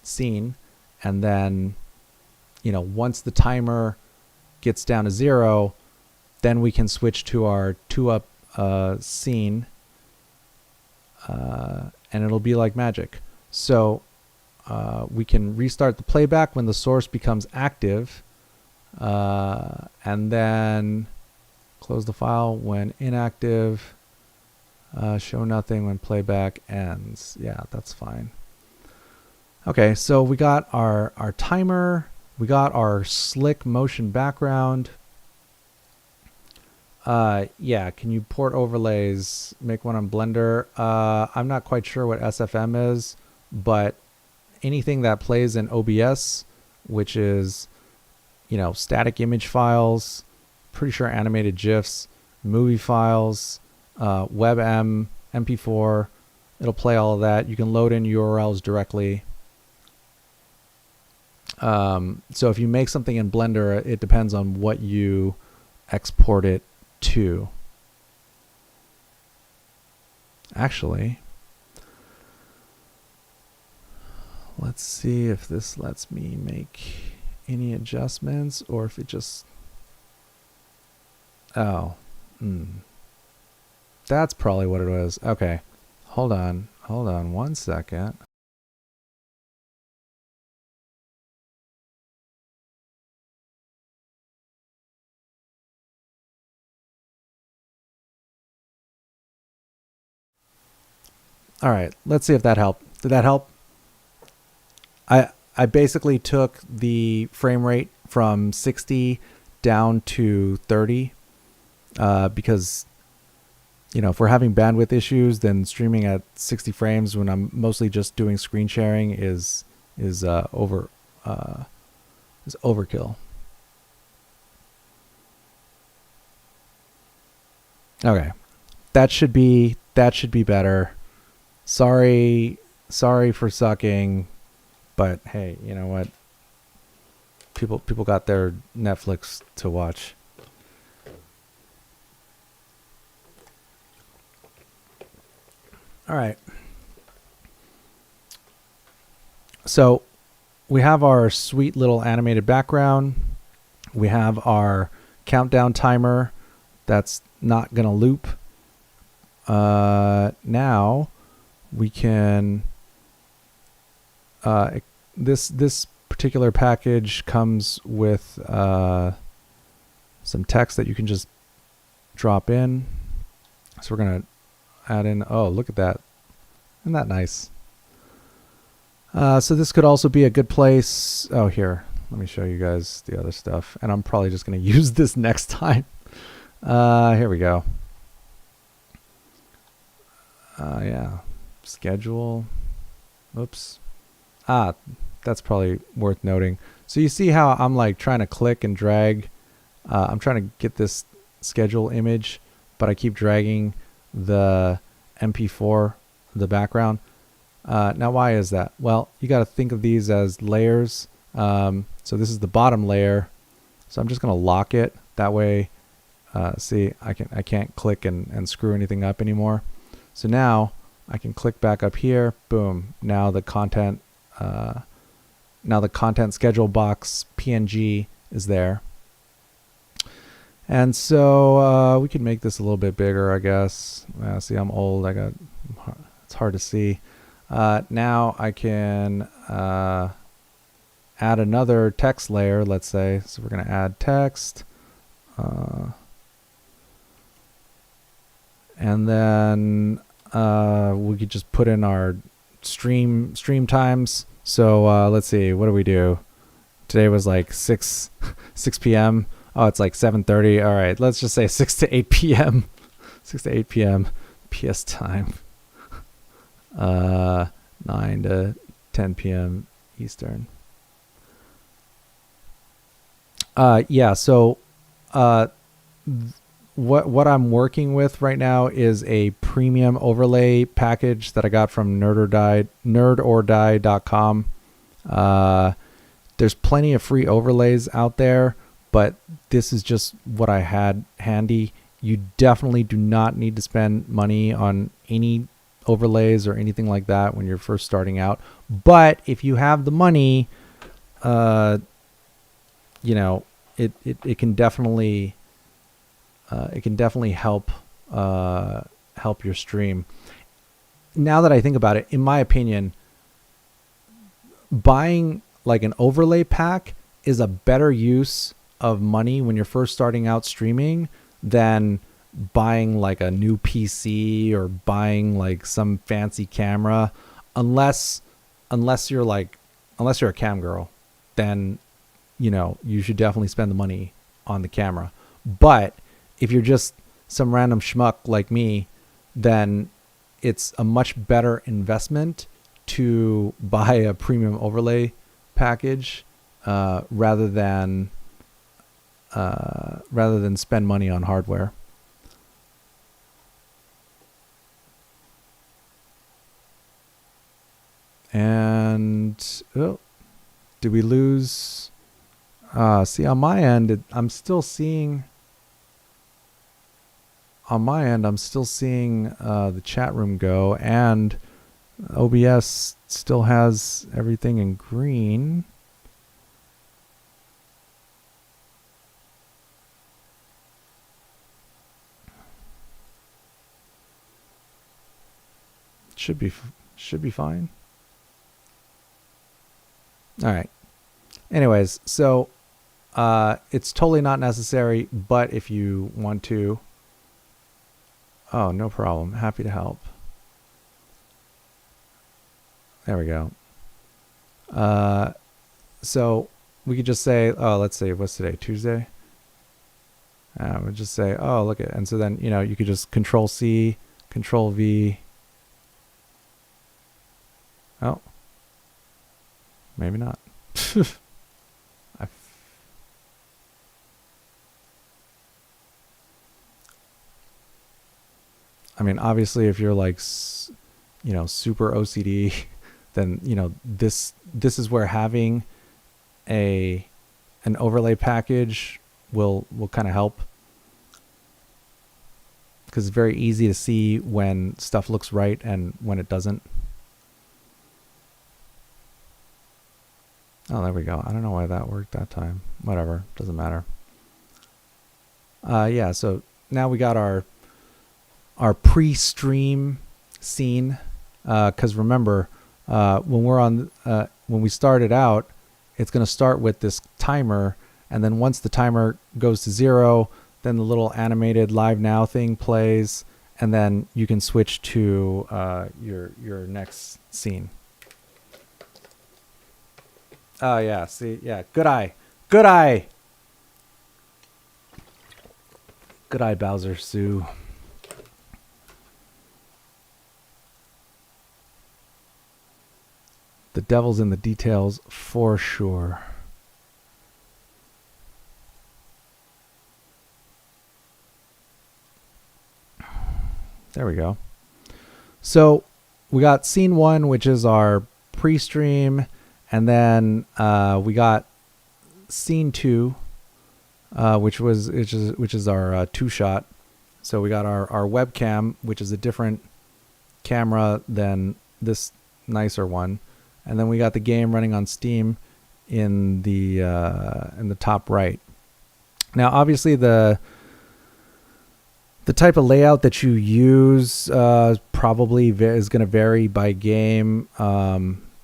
Speaker 1: scene, and then once the timer gets down to 0, then we can switch to our 2-up scene, and it'll be like magic. So we can restart the playback when the source becomes active, and then close the file when inactive, show nothing when playback ends. Yeah, that's fine. Okay, so we got our timer, we got our slick motion background. Yeah, can you port overlays, make one on Blender? I'm not quite sure what SFM is, but anything that plays in OBS, which is, static image files, pretty sure animated GIFs, movie files, WebM, MP4, it'll play all of that. You can load in URLs directly. So if you make something in Blender, it depends on what you export it to. Actually, let's see if this lets me make any adjustments, or if it just, that's probably what it was. Okay, hold on 1 second. All right, let's see if that helped. Did that help? I basically took the frame rate from 60 down to 30 because, you know, if we're having bandwidth issues, then streaming at 60 frames when I'm mostly just doing screen sharing is overkill. Okay, that should be better. Sorry for sucking, but hey, you know what? People got their Netflix to watch. All right. So we have our sweet little animated background. We have our countdown timer that's not going to loop. Now we can, this particular package comes with some text that you can just drop in. So we're going to add in, oh, look at that. Isn't that nice? So this could also be a good place. Oh, here, let me show you guys the other stuff. And I'm probably just going to use this next time. Here we go. Yeah, schedule. Oops. That's probably worth noting. So you see how I'm like trying to click and drag. I'm trying to get this schedule image, but I keep dragging the MP4, the background. Now, why is that? Well, you got to think of these as layers. So this is the bottom layer. So I'm just going to lock it. That way, see, I can't click and screw anything up anymore. So now I can click back up here. Boom. Now the content schedule box PNG is there. And so we can make this a little bit bigger, I guess. See, I'm old. It's hard to see. Now I can add another text layer, let's say. So we're going to add text. And then we could just put in our stream times. So let's see, what do we do? Today was like 6 p.m. Oh, it's like 7:30. All right, let's just say 6 to 8 p.m. 6 to 8 p.m. PS time. 9 to 10 p.m. Eastern. Yeah, so what I'm working with right now is a premium overlay package that I got from nerdordie.com. There's plenty of free overlays out there, but this is just what I had handy. You definitely do not need to spend money on any overlays or anything like that when you're first starting out. But if you have the money, you know, it can definitely help your stream. Now that I think about it, in my opinion, buying like an overlay pack is a better use of money when you're first starting out streaming than buying like a new PC or buying like some fancy camera, unless you're a cam girl, then you know you should definitely spend the money on the camera. But if you're just some random schmuck like me, then it's a much better investment to buy a premium overlay package rather than spend money on hardware. And did we lose? See, on my end, I'm still seeing. On my end, I'm still seeing the chat room go, and OBS still has everything in green. Should be fine. All right. Anyways, so it's totally not necessary, but if you want to, oh, no problem. Happy to help. There we go. So we could just say, oh, let's say, what's today? Tuesday? We'll just say, oh, look at, and so then, you could just Control C, Control V. Oh, maybe not. I mean, obviously, if you're like, super OCD, then this is where having an overlay package will kind of help, because it's very easy to see when stuff looks right and when it doesn't. Oh, there we go. I don't know why that worked that time. Whatever, doesn't matter. Yeah, so now we got our pre-stream scene, because remember, when we started out, it's going to start with this timer, and then once the timer goes to 0, then the little animated live now thing plays, and then you can switch to your next scene. Oh yeah, see, yeah, good eye, Bowser Sue. The devil's in the details for sure. There we go. So we got scene 1, which is our pre-stream, and then we got scene 2, which is our 2-shot. So we got our webcam, which is a different camera than this nicer one, and then we got the game running on Steam in the top right. Now, obviously, the type of layout that you use probably is going to vary by game.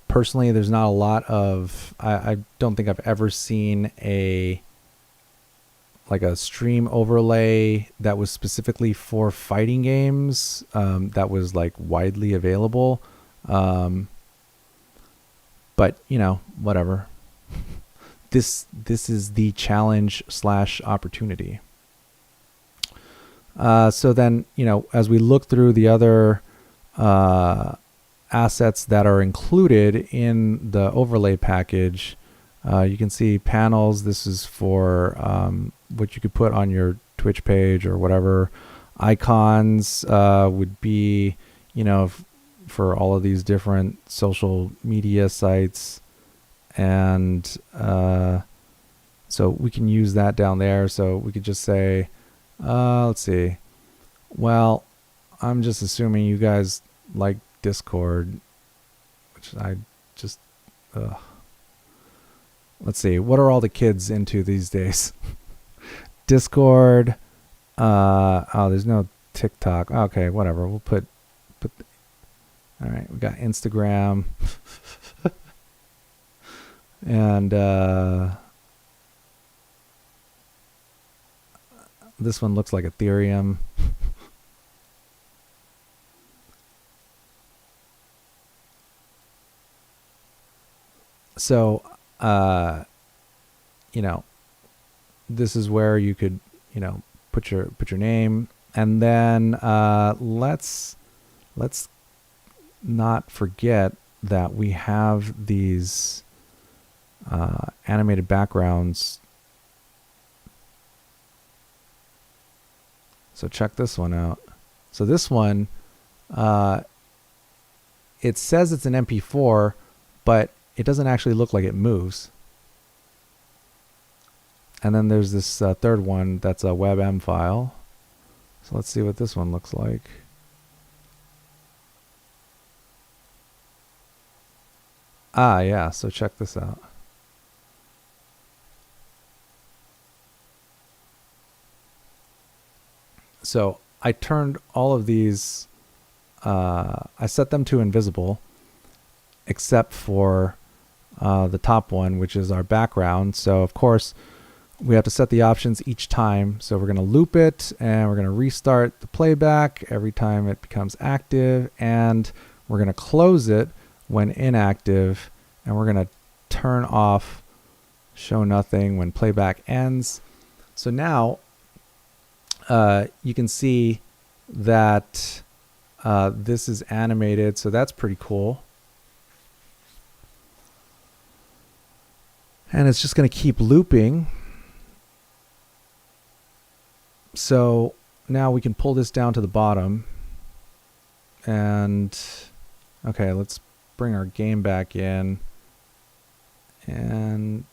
Speaker 1: Personally, there's not a lot of. I don't think I've ever seen a stream overlay that was specifically for fighting games that was like widely available. But whatever. This is the challenge / opportunity. So then, as we look through the other assets that are included in the overlay package, you can see panels. This is for what you could put on your Twitch page or whatever. Icons would be, for all of these different social media sites. And so we can use that down there. So we could just say, let's see. Well, I'm just assuming you guys like Discord, which I just, let's see. What are all the kids into these days? Discord. Oh, there's no TikTok. Okay, whatever. We'll put. All right, we got Instagram. And this one looks like Ethereum. So, this is where you could, put your name, and then let's not forget that we have these animated backgrounds. So check this one out. So this one, it says it's an MP4, but it doesn't actually look like it moves. And then there's this third one that's a WebM file. So let's see what this one looks like. Ah, yeah, so check this out. So I turned all of these, I set them to invisible, except for the top one, which is our background. So of course, we have to set the options each time. So we're going to loop it, and we're going to restart the playback every time it becomes active, and we're going to close it when inactive, and we're going to turn off show nothing when playback ends. So now you can see that this is animated, so that's pretty cool. And it's just going to keep looping. So now we can pull this down to the bottom. And okay, let's bring our game back in. And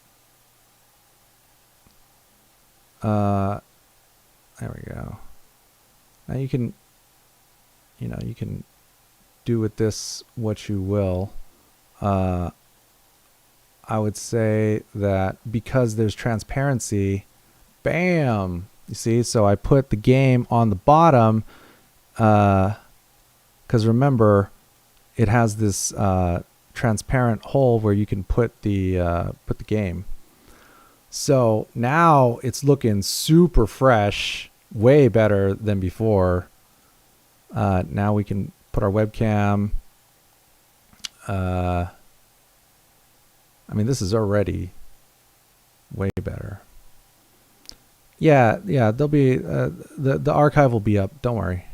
Speaker 1: there we go. Now you can, you can do with this what you will. I would say that because there's transparency, bam, you see, so I put the game on the bottom, because remember, it has this transparent hole where you can put the game. So now it's looking super fresh, way better than before. Now we can put our webcam. I mean, this is already way better. Yeah, there'll be the archive will be up. Don't worry.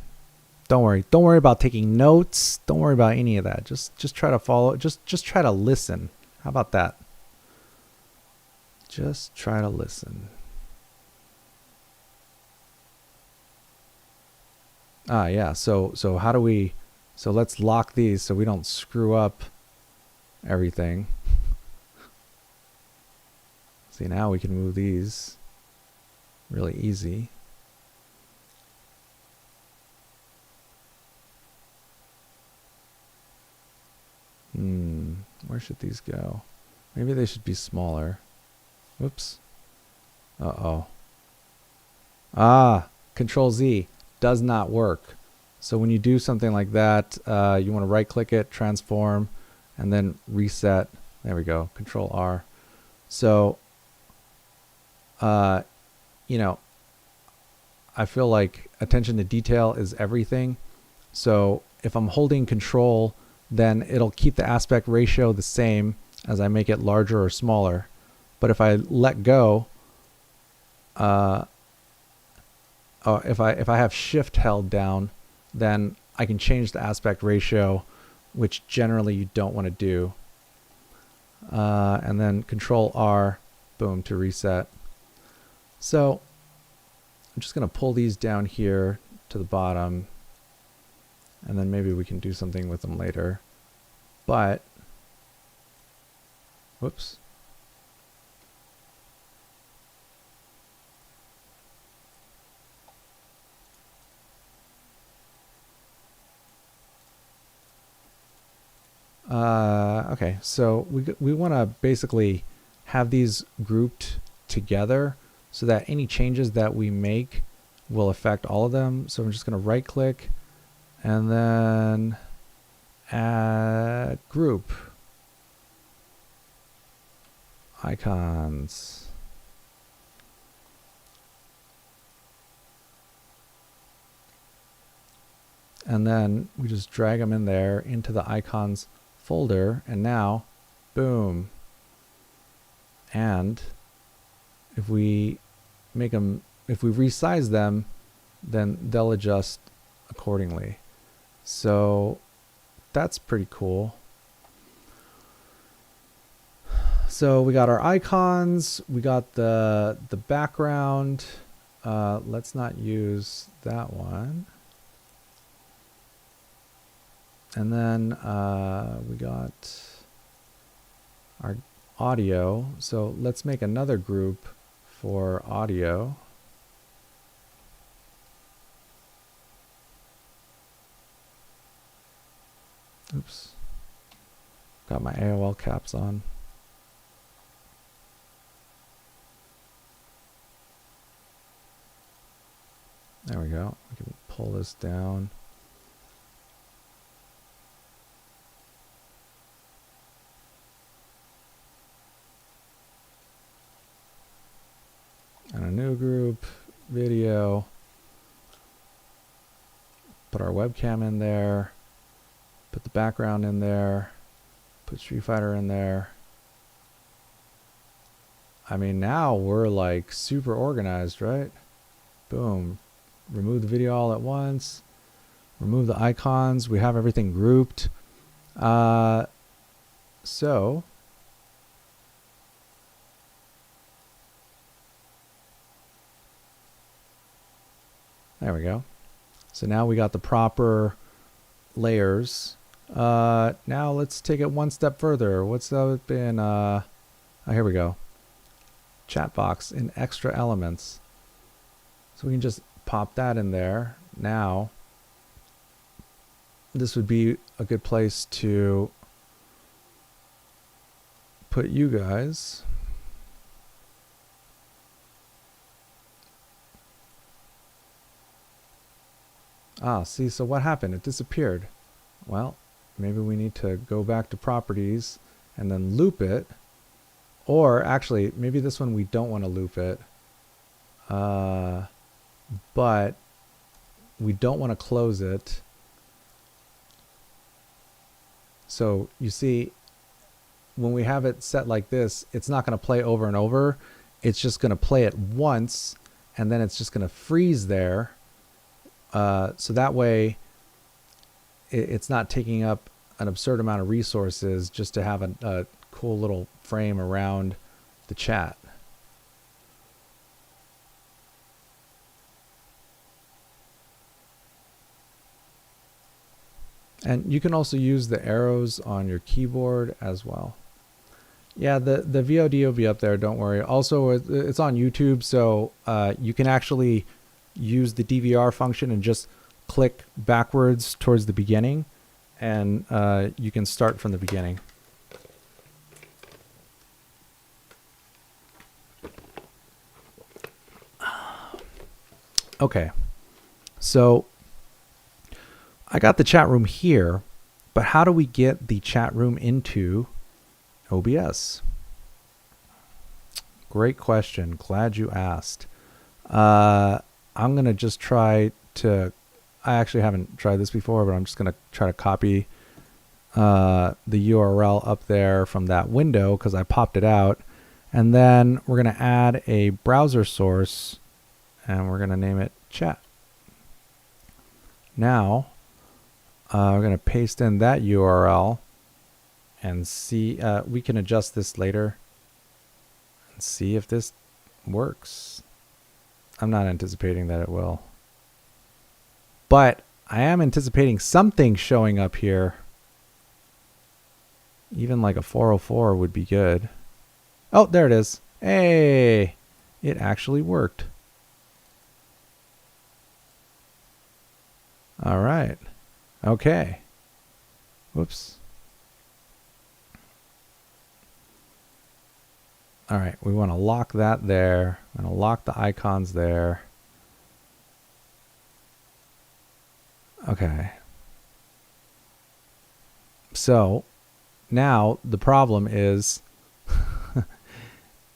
Speaker 1: Don't worry about taking notes. Don't worry about any of that. Just try to follow. Just try to listen. How about that? Just try to listen. Yeah. So how do we? So let's lock these so we don't screw up everything. See, now we can move these really easy. Where should these go? Maybe they should be smaller. Whoops. Uh-oh. Control Z does not work. So when you do something like that, you want to right click it, transform, and then reset. There we go. Control R. So I feel like attention to detail is everything. So if I'm holding control, then it'll keep the aspect ratio the same as I make it larger or smaller. But if I let go, if I have shift held down, then I can change the aspect ratio, which generally you don't want to do. And then control R, boom, to reset. So I'm just going to pull these down here to the bottom, and then maybe we can do something with them later. But, whoops. Okay, so we want to basically have these grouped together so that any changes that we make will affect all of them. So I'm just going to right click and then add group icons. And then we just drag them in there into the icons folder, and now boom. And if we make them, if we resize them, then they'll adjust accordingly. So that's pretty cool. So we got our icons, we got the background. Let's not use that one. And then we got our audio. So let's make another group for audio. Oops. Got my AOL caps on. There we go. We can pull this down. And a new group, video. Put our webcam in there. Put the background in there. Put Street Fighter in there. I mean, now we're like super organized, right? Boom. Remove the video all at once. Remove the icons. We have everything grouped. So there we go. So now we got the proper layers. Now let's take it one step further. What's that been? Oh, here we go. Chat box in extra elements. So we can just pop that in there. Now, this would be a good place to put you guys. Ah, see, so what happened? It disappeared. Well, maybe we need to go back to properties and then loop it. Or actually, maybe this one we don't want to loop it. But we don't want to close it. So you see, when we have it set like this, it's not going to play over and over. It's just going to play it once, and then it's just going to freeze there. So that way, it's not taking up an absurd amount of resources just to have a cool little frame around the chat. And you can also use the arrows on your keyboard as well. Yeah, the VOD will be up there, don't worry. Also, it's on YouTube, so you can actually use the DVR function and just click backwards towards the beginning, and you can start from the beginning. Okay, so I got the chat room here, but how do we get the chat room into OBS? Great question. Glad you asked. I'm going to just try to, I actually haven't tried this before, but I'm just going to try to copy the URL up there from that window because I popped it out. And then we're going to add a browser source and we're going to name it chat. Now, we're going to paste in that URL and see, we can adjust this later and see if this works. I'm not anticipating that it will, but I am anticipating something showing up here. Even like a 404 would be good. Oh, there it is. Hey, it actually worked. All right. Okay. Whoops. All right, we want to lock that there. I'm going to lock the icons there. Okay. So now the problem is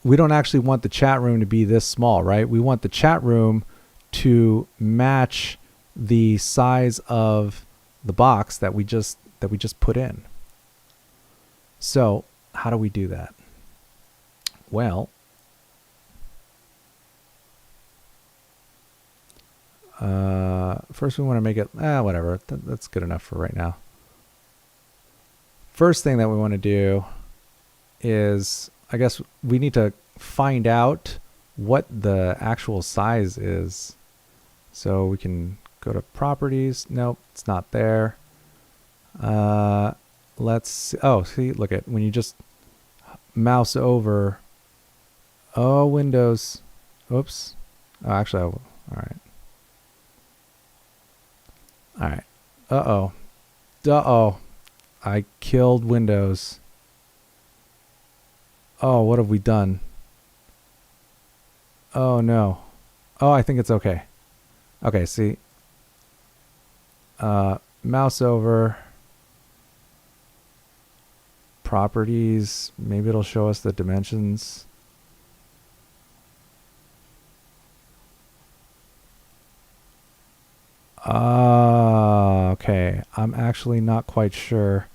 Speaker 1: we don't actually want the chat room to be this small, right? We want the chat room to match the size of the box that we just put in. So how do we do that? Well, first we want to make it, whatever, that's good enough for right now. First thing that we want to do is, I guess we need to find out what the actual size is. So we can go to properties. Nope, it's not there. Let's see. Oh, see, look at when you just mouse over. Oh, Windows. Oops. Oh, actually, all right. All right. Uh-oh. Uh-oh. I killed Windows. Oh, what have we done? Oh, no. Oh, I think it's okay. Okay, see. Mouse over. Properties. Maybe it'll show us the dimensions. Okay. I'm actually not quite sure.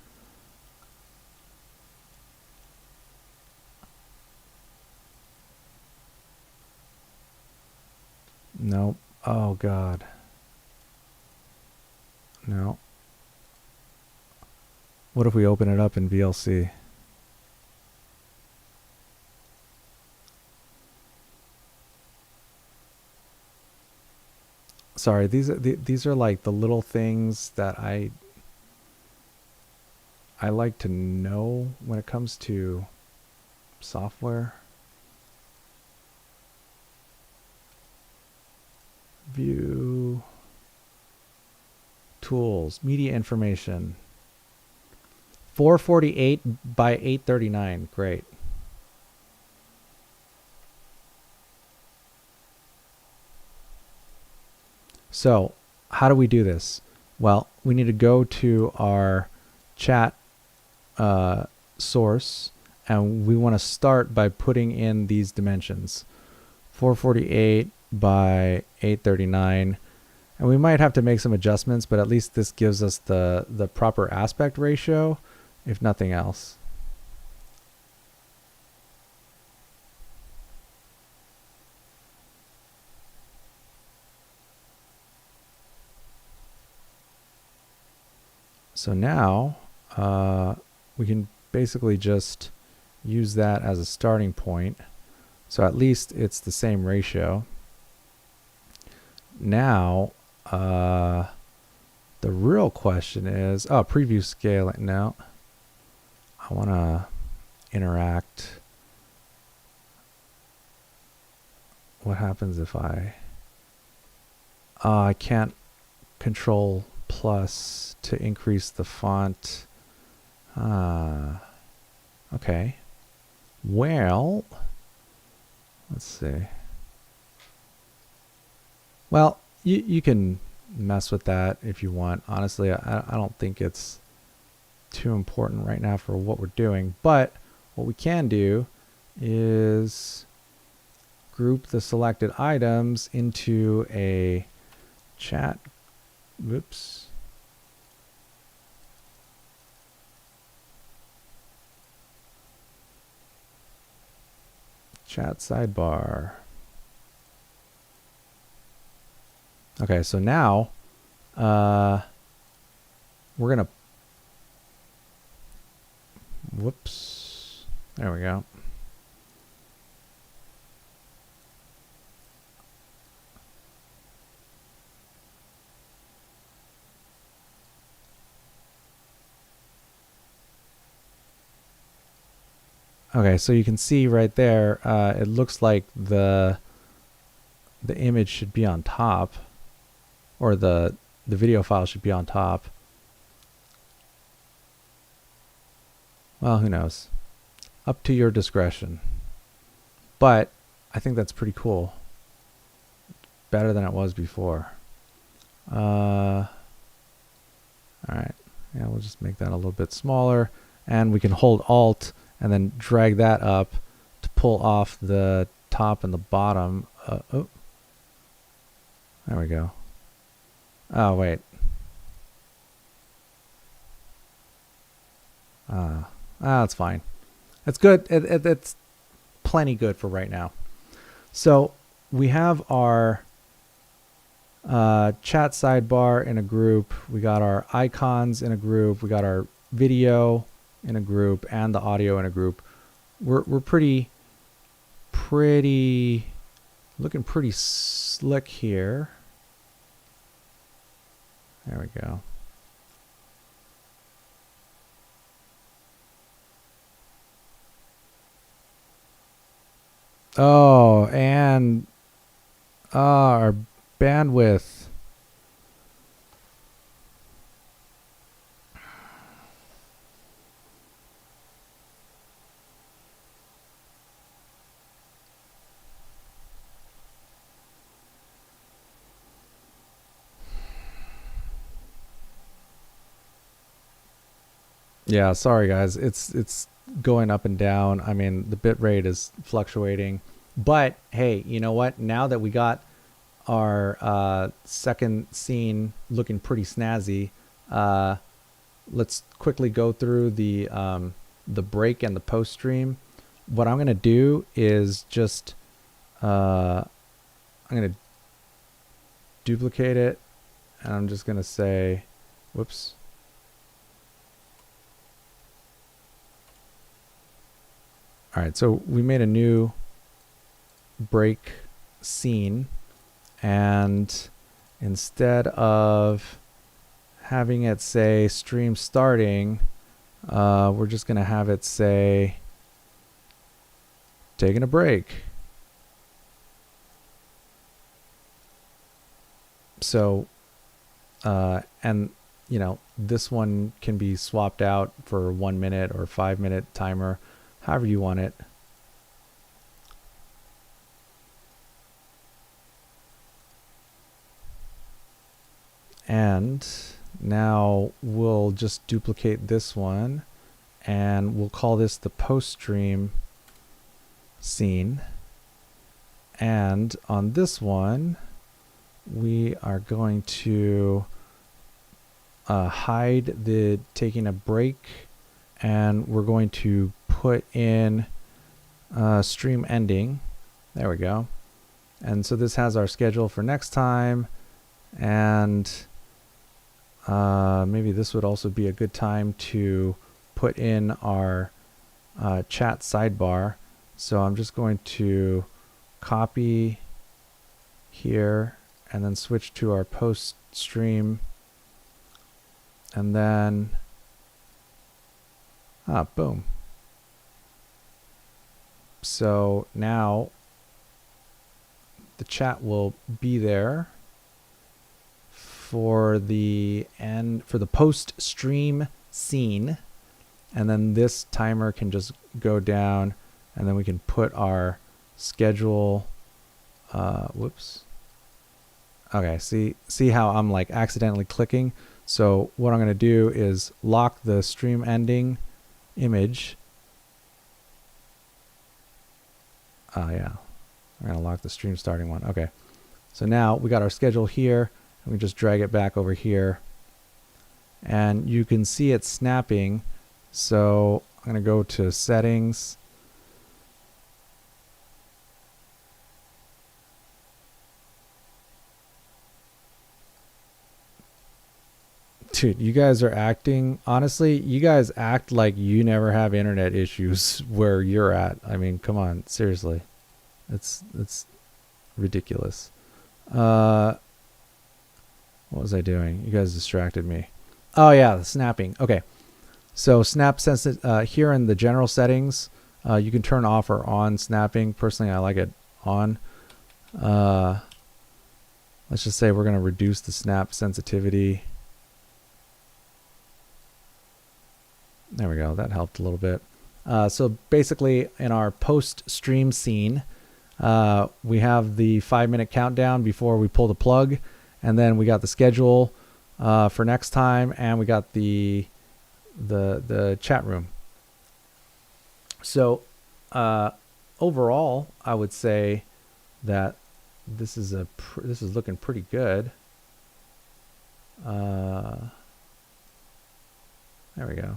Speaker 1: Nope. Oh God. No. What if we open it up in VLC? Sorry, these are like the little things that I like to know when it comes to software. View tools, media information. 448 by 839. Great. So, how do we do this? Well, we need to go to our chat source, and we want to start by putting in these dimensions. 448 by 839. And we might have to make some adjustments, but at least this gives us the proper aspect ratio, if nothing else. So now we can basically just use that as a starting point. So at least it's the same ratio. Now, the real question is, preview scaling. Now, I want to interact. What happens if I can't control plus to increase the font. Okay. Well, let's see. Well, you can mess with that if you want. Honestly, I don't think it's too important right now for what we're doing. But what we can do is group the selected items into a chat. Whoops. Chat sidebar. Okay, so now we're gonna, whoops, there we go. Okay, so you can see right there, it looks like the image should be on top, or the video file should be on top. Well, who knows? Up to your discretion. But I think that's pretty cool. Better than it was before. All right. Yeah, we'll just make that a little bit smaller, and we can hold Alt and then drag that up to pull off the top and the bottom. Oh, there we go. Oh, wait. That's fine. It's good. It's plenty good for right now. So we have our chat sidebar in a group. We got our icons in a group. We got our video in a group and the audio in a group. We're pretty looking pretty slick here. There we go. Oh, and our bandwidth. Yeah, sorry guys. It's going up and down. I mean, the bit rate is fluctuating. But hey, you know what? Now that we got our second scene looking pretty snazzy, let's quickly go through the break and the post stream. What I'm gonna do is just I'm gonna duplicate it, and I'm just gonna say, whoops. All right, so we made a new break scene, and instead of having it say stream starting, we're just gonna have it say taking a break. So, and you know, this one can be swapped out for 1 minute or 5 minute timer, however you want it. And now we'll just duplicate this one, and we'll call this the post stream scene. And on this one, we are going to hide the taking a break, and we're going to put in stream ending. There we go. And so this has our schedule for next time, and maybe this would also be a good time to put in our chat sidebar. So I'm just going to copy here and then switch to our post stream, and then boom. So now the chat will be there for the post stream scene, and then this timer can just go down, and then we can put our schedule. Whoops. Okay, see how I'm like accidentally clicking? So what I'm going to do is lock the stream ending image. Oh yeah, I'm going to lock the stream starting one. Okay, so now we got our schedule here, and we just drag it back over here, and you can see it snapping. So I'm going to go to settings. Dude, you guys are acting, honestly, you guys act like you never have internet issues where you're at. I mean, come on, seriously. It's ridiculous. What was I doing? You guys distracted me. Oh yeah, the snapping. Okay. So snap sensitive, here in the general settings, you can turn off or on snapping. Personally, I like it on. Let's just say we're going to reduce the snap sensitivity. There we go. That helped a little bit. So basically, in our post-stream scene, we have the 5-minute countdown before we pull the plug, and then we got the schedule for next time, and we got the chat room. So overall, I would say that this is looking pretty good. There we go.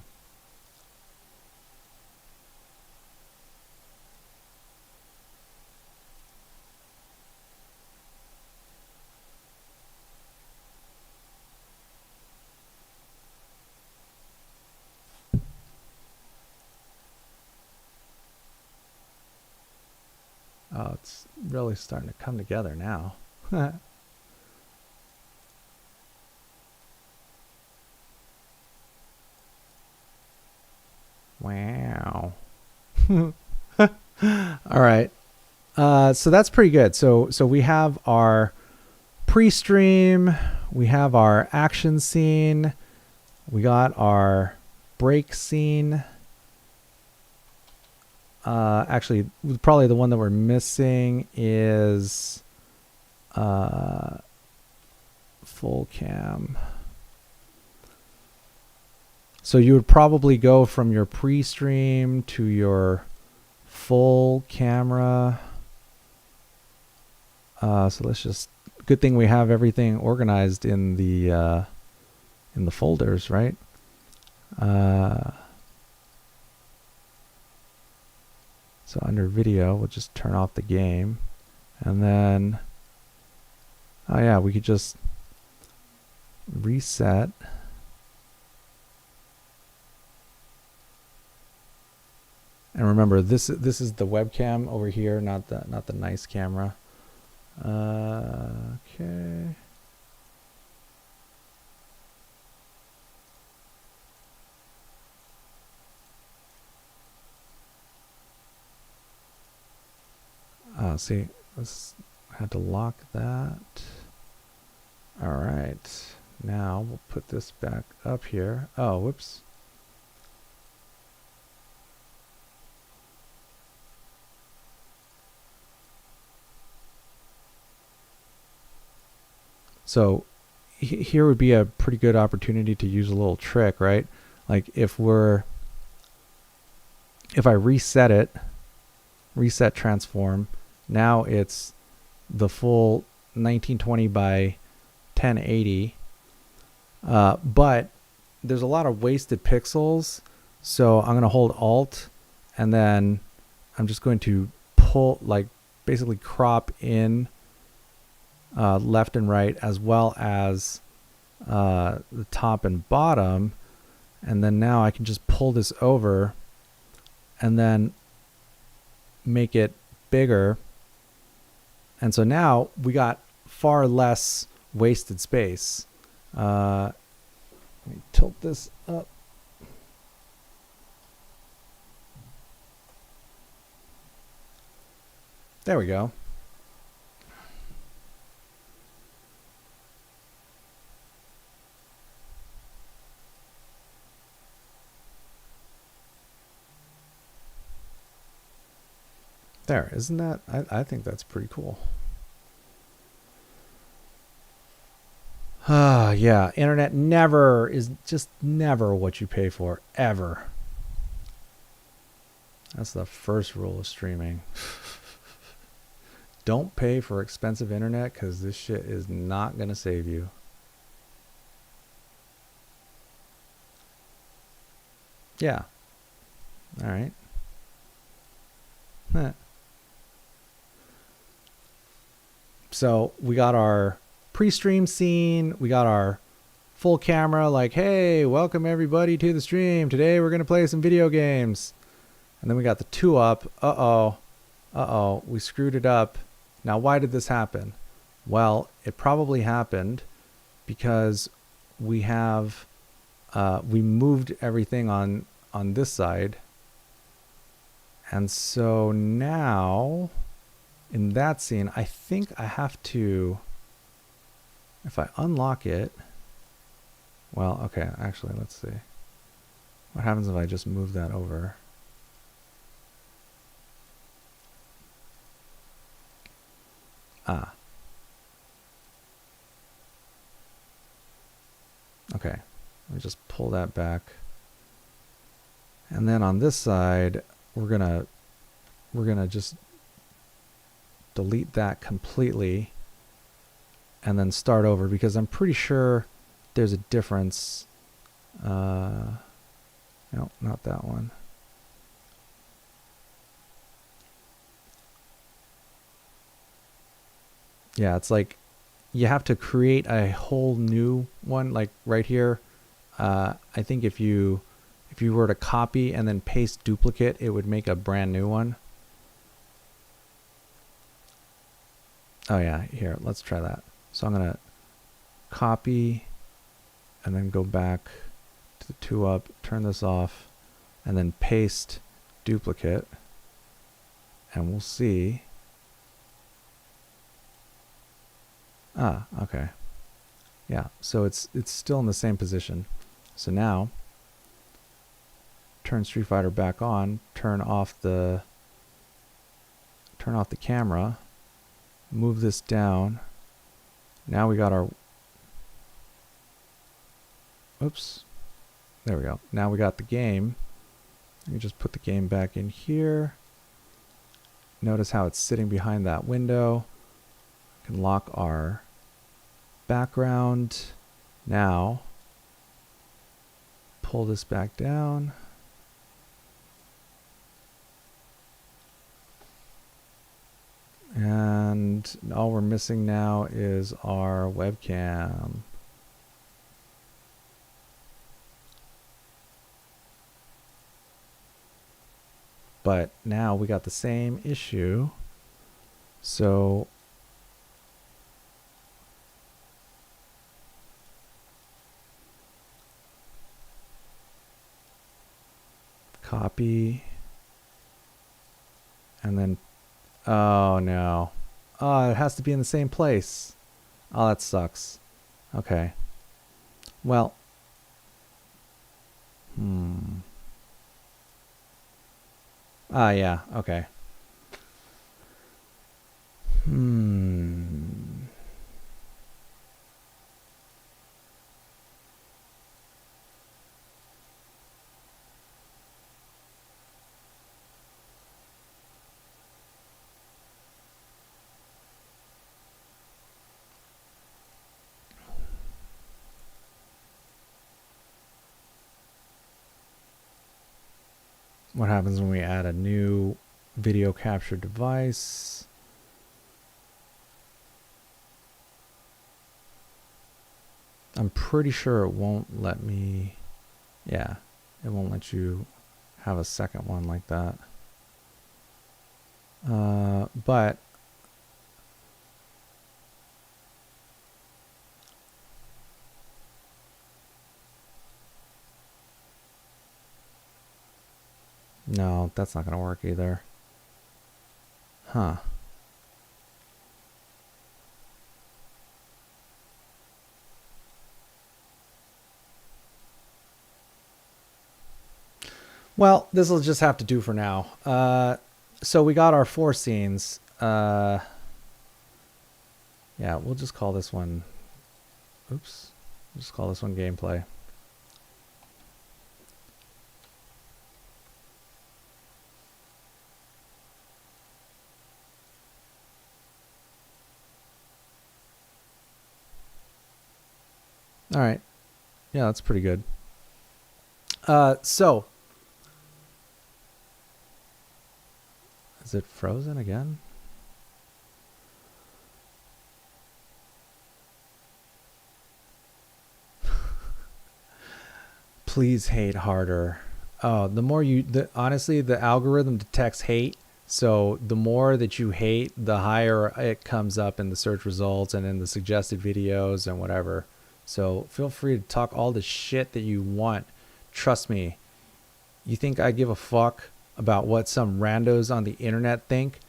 Speaker 1: Oh, it's really starting to come together now. Wow. All right. So that's pretty good. So we have our pre-stream, we have our action scene, we got our break scene. Actually, probably the one that we're missing is full cam. So you would probably go from your pre-stream to your full camera. So let's just, good thing we have everything organized in the folders, right? So under video, we'll just turn off the game, and then Oh yeah, we could just reset. And remember, this is the webcam over here, not the nice camera. Okay. See, I had to lock that. All right. Now we'll put this back up here. Oh, whoops. So here would be a pretty good opportunity to use a little trick, right? Like if I reset it, reset transform, now it's the full 1920 by 1080, but there's a lot of wasted pixels, so I'm going to hold Alt, and then I'm just going to pull, like basically crop in left and right, as well as the top and bottom, and then now I can just pull this over and then make it bigger. And so now we got far less wasted space. Let me tilt this up. There we go. There, isn't that? I think that's pretty cool. Yeah, internet never is just never what you pay for, ever. That's the first rule of streaming. Don't pay for expensive internet, because this shit is not going to save you. Yeah. All right. So we got our pre-stream scene. We got our full camera, like, hey, welcome everybody to the stream. Today we're going to play some video games. And then we got the 2-up. Uh-oh, we screwed it up. Now, why did this happen? Well, it probably happened because we have, we moved everything on this side. And so now, in that scene, I think I have to, if I unlock it, well, okay, actually, let's see. What happens if I just move that over? Okay, let me just pull that back. And then on this side, we're gonna just delete that completely and then start over, because I'm pretty sure there's a difference. No, not that one. Yeah, it's like you have to create a whole new one, like right here. I think if you were to copy and then paste duplicate, it would make a brand new one. Oh yeah, here, let's try that. So I'm gonna copy and then go back to the 2-up, turn this off, and then paste duplicate, and we'll see. Okay. Yeah, so it's still in the same position. So now, turn Street Fighter back on, turn off the camera, move this down. Now we got our, oops, there we go. Now we got the game. You just put the game back in here. Notice how it's sitting behind that window. We can lock our background. Now, pull this back down. And And all we're missing now is our webcam. But now we got the same issue. So copy. And then, oh no. Oh, it has to be in the same place. Oh, that sucks. Okay. Well. Ah, yeah. Okay. What happens when we add a new video capture device? I'm pretty sure it won't let me. Yeah, it won't let you have a second one like that. But no, that's not going to work either. Huh. Well, this will just have to do for now. So we got our 4 scenes. Yeah, we'll just call this one. Oops. We'll just call this one gameplay. All right. Yeah, that's pretty good. So is it frozen again? Please hate harder. Oh, the more you, honestly, the algorithm detects hate. So the more that you hate, the higher it comes up in the search results and in the suggested videos and whatever. So feel free to talk all the shit that you want. Trust me. You think I give a fuck about what some randos on the internet think?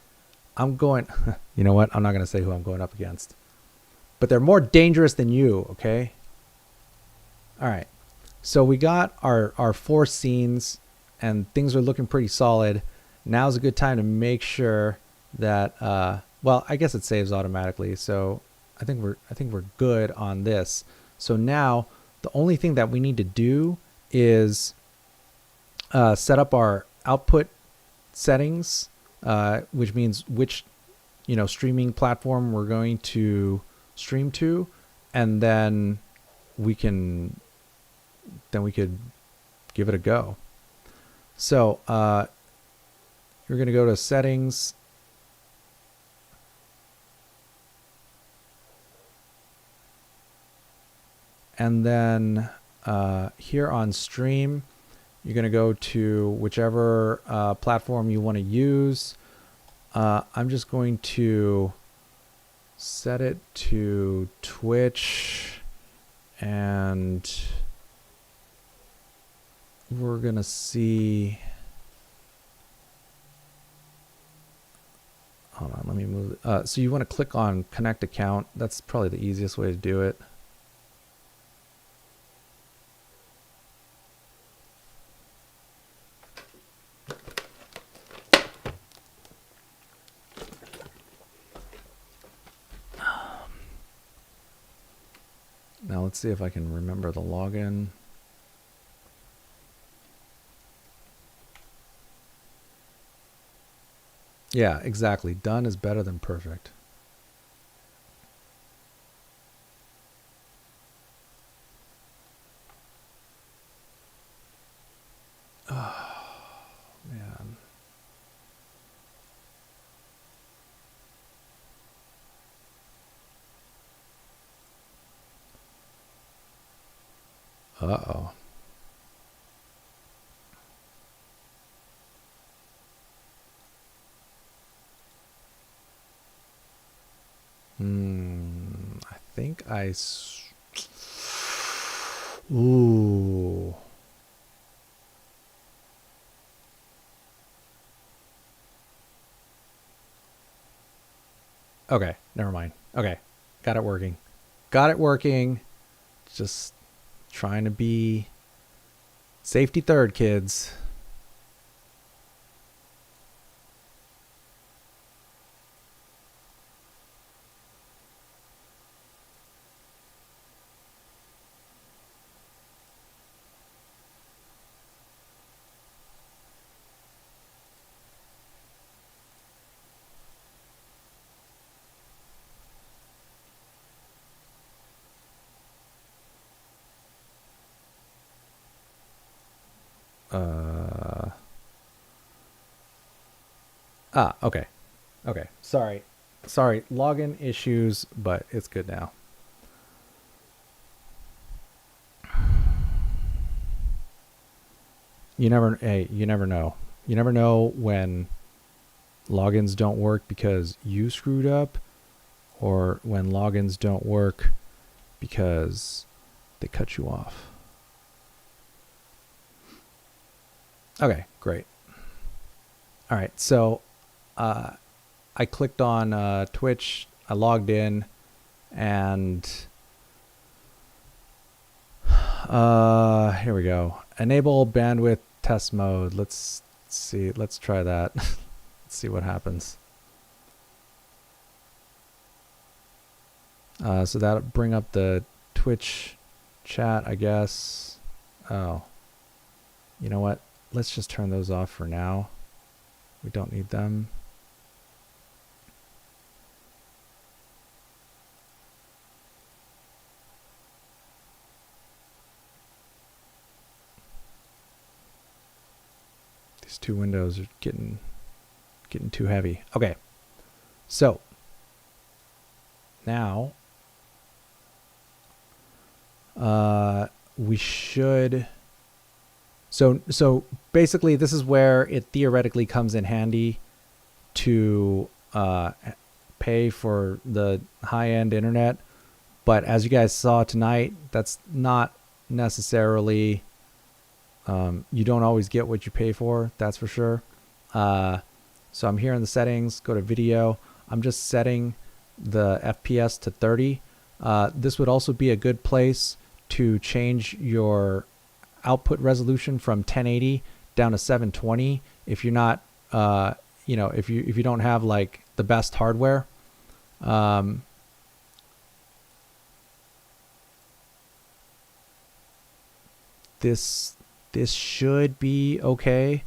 Speaker 1: I'm going, you know what? I'm not going to say who I'm going up against. But they're more dangerous than you, okay? All right. So we got our 4 scenes and things are looking pretty solid. Now's a good time to make sure that, well, I guess it saves automatically. So I think we're good on this. So now the only thing that we need to do is set up our output settings, which means which, streaming platform we're going to stream to, and then we could give it a go. So you're going to go to settings, and then here on stream, you're going to go to whichever platform you want to use. I'm just going to set it to Twitch, and we're going to see. Hold on, let me move. So you want to click on connect account. That's probably the easiest way to do it. Now let's see if I can remember the login. Yeah, exactly. Done is better than perfect. Oh, man. Uh-oh. I think Ooh. Okay, never mind. Okay, got it working. Got it working. Just trying to be safety third, kids. Okay. Okay. Sorry. Sorry. Login issues, but it's good now. You never know. You never know when logins don't work because you screwed up, or when logins don't work because they cut you off. Okay, great. All right, so I clicked on Twitch, I logged in, and here we go. Enable bandwidth test mode. Let's see. Let's try that. Let's see what happens. So that'll bring up the Twitch chat, I guess. Oh, you know what? Let's just turn those off for now. We don't need them. These two windows are getting too heavy. Okay. So now we should so basically this is where it theoretically comes in handy to pay for the high-end internet, but as you guys saw tonight, that's not necessarily you don't always get what you pay for, that's for sure. So I'm here in the settings, go to video. I'm just setting the FPS to 30. This would also be a good place to change your output resolution from 1080 down to 720 if you're not if you don't have like the best hardware. This should be okay.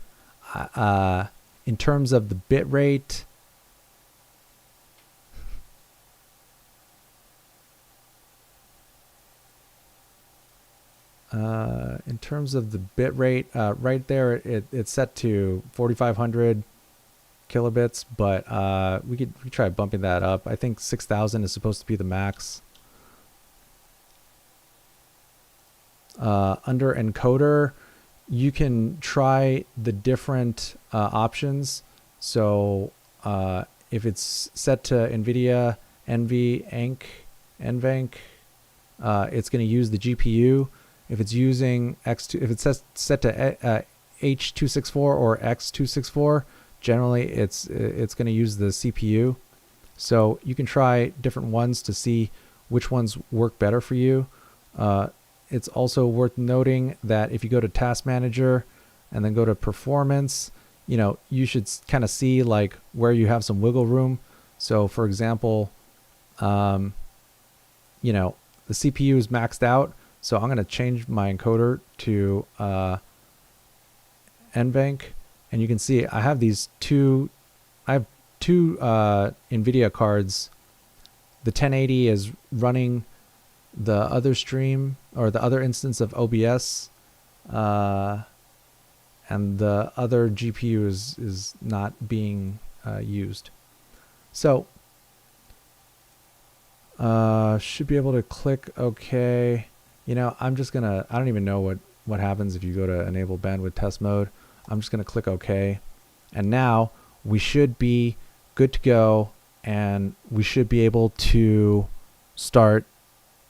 Speaker 1: In terms of the bit rate, right there, it's set to 4,500 kilobits, but we could try bumping that up. I think 6,000 is supposed to be the max. Under encoder, you can try the different options. So if it's set to NVIDIA, NVENC, it's going to use the GPU. If it's using X2, if it's set to H264 or X264, generally it's going to use the CPU. So you can try different ones to see which ones work better for you. It's also worth noting that if you go to Task Manager and then go to Performance, you should kind of see like where you have some wiggle room. So for example, the CPU is maxed out. So I'm going to change my encoder to NVENC, and you can see I have two NVIDIA cards. The 1080 is running the other stream or the other instance of OBS, and the other GPU is not being used. So should be able to click OK. You know, I'm just gonna, I don't even know what happens if you go to enable bandwidth test mode. I'm just gonna click OK. And now we should be good to go, and we should be able to start,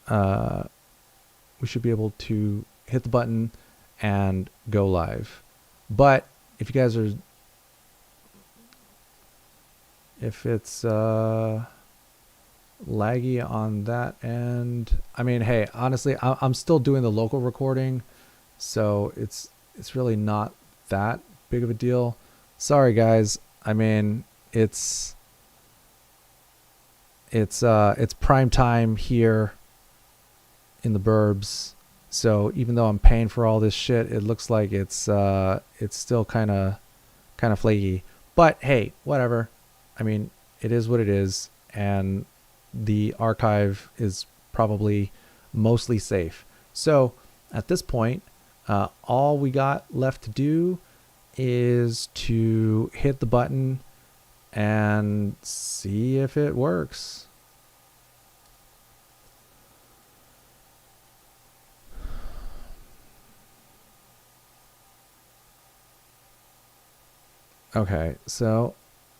Speaker 1: we should be able to hit the button and go live. But if you guys are, if it's laggy on that end, I mean, hey, honestly, I'm still doing the local recording, so it's really not that big of a deal. Sorry guys, I mean, it's prime time here in the burbs, so even though I'm paying for all this shit, it looks like it's still kind of flaky. But hey, whatever. I mean, it is what it is, and the archive is probably mostly safe. So at this point, all we got left to do is to hit the button and see if it works. Okay, so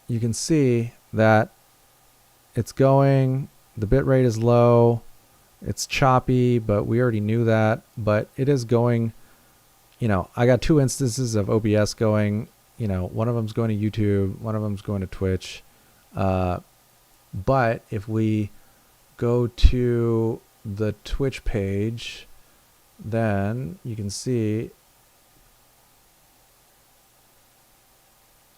Speaker 1: you can see that it's going, the bit rate is low, it's choppy, but we already knew that, but it is going. You know, I got two instances of OBS going. You know, one of them's going to YouTube, one of them's going to Twitch. But if we go to the Twitch page, then you can see,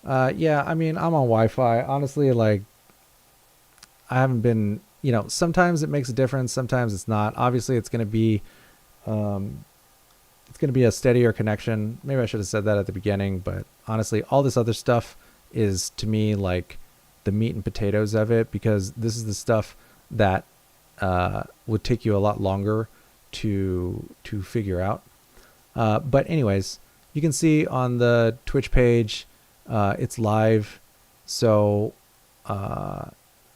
Speaker 1: yeah, I mean, I'm on Wi-Fi. Honestly, like, I haven't been, you know, sometimes it makes a difference, sometimes it's not. Obviously, it's going to be, it's going to be a steadier connection. Maybe I should have said that at the beginning, but honestly, all this other stuff is, to me, like the meat and potatoes of it, because this is the stuff that would take you a lot longer to figure out. But anyways, you can see on the Twitch page, it's live. So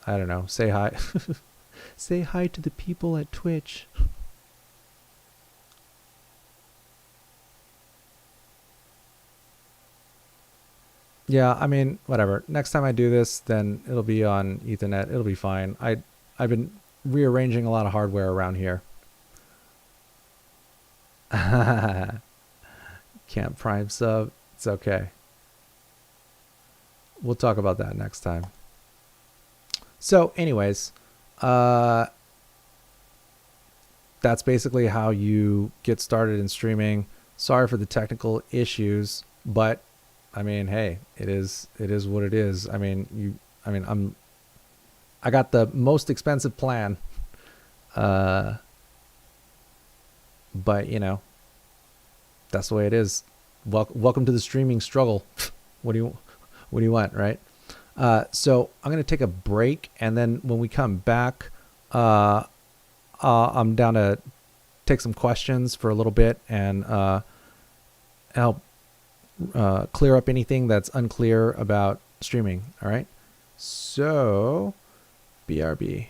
Speaker 1: I don't know, say hi. Say hi to the people at Twitch. Yeah, I mean, whatever. Next time I do this, then it'll be on Ethernet. It'll be fine. I've been rearranging a lot of hardware around here. Can't prime sub. It's okay. We'll talk about that next time. So anyways, that's basically how you get started in streaming. Sorry for the technical issues, but I mean, hey, it is what it is. I mean, I got the most expensive plan. But you know, that's the way it is. Welcome to the streaming struggle. What do you want, right? So I'm going to take a break, and then when we come back, I'm down to take some questions for a little bit and help clear up anything that's unclear about streaming. All right. So BRB.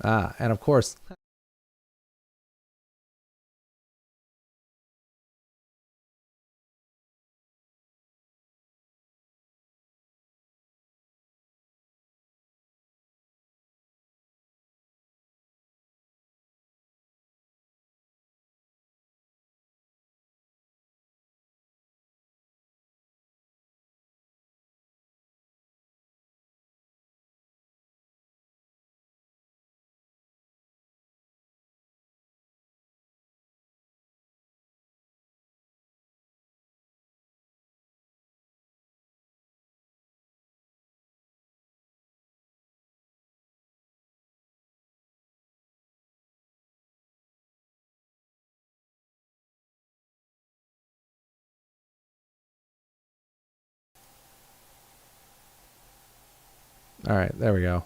Speaker 1: And of course, all right, there we go.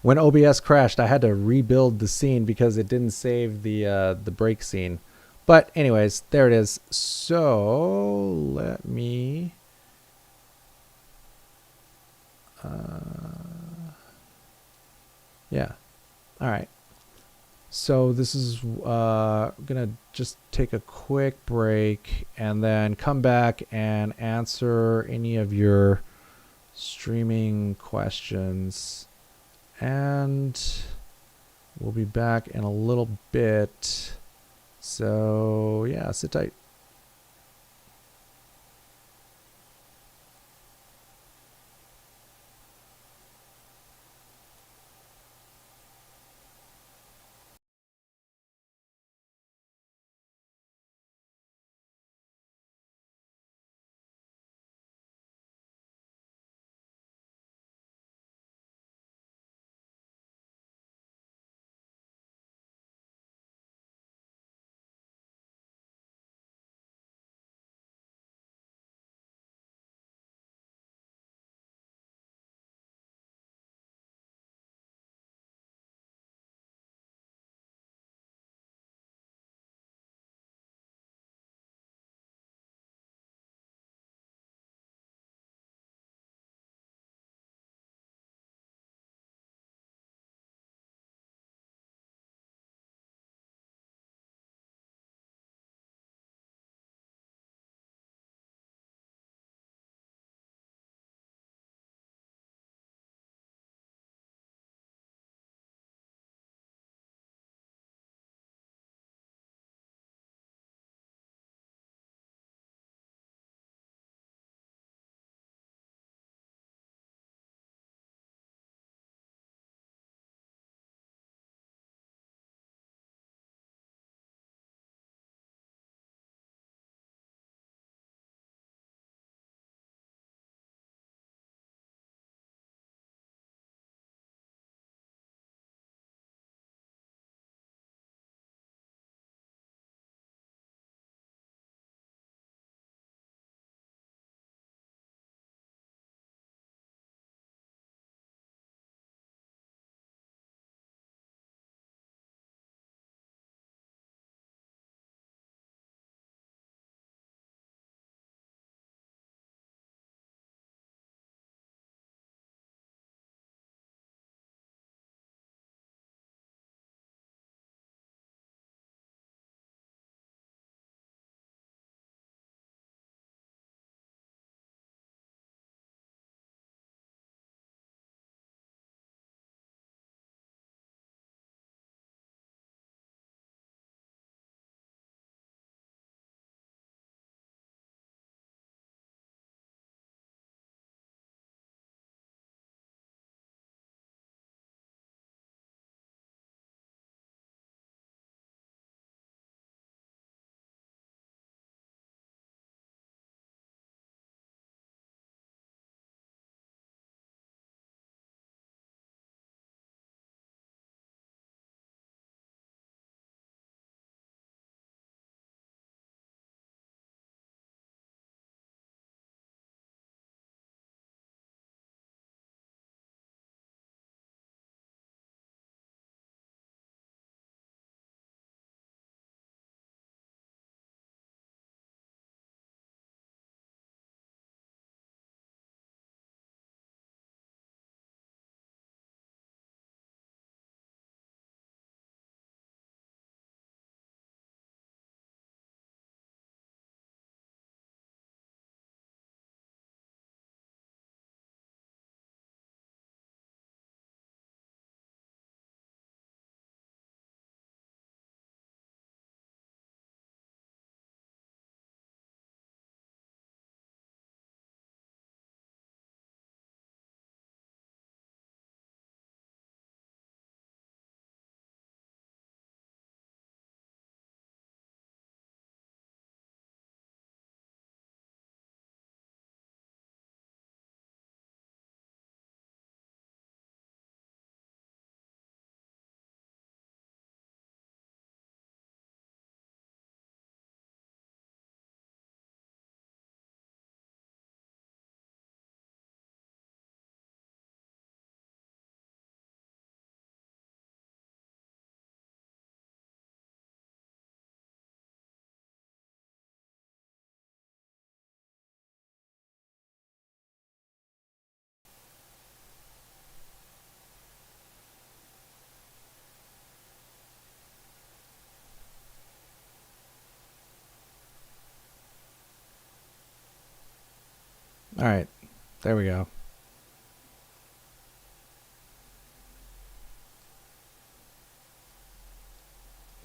Speaker 1: When OBS crashed, I had to rebuild the scene because it didn't save the break scene. But anyways, there it is. So let me yeah. All right. So this is gonna just take a quick break and then come back and answer any of your streaming questions. And we'll be back in a little bit. So yeah, sit tight. All right. There we go.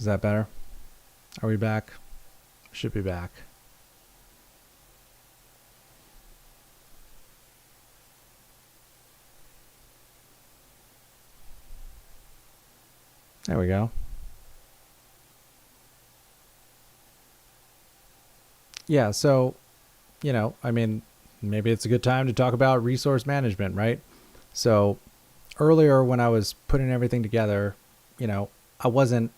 Speaker 1: Is that better? Are we back? Should be back. There we go. Yeah, so, I mean, maybe it's a good time to talk about resource management, right? So earlier when I was putting everything together, I wasn't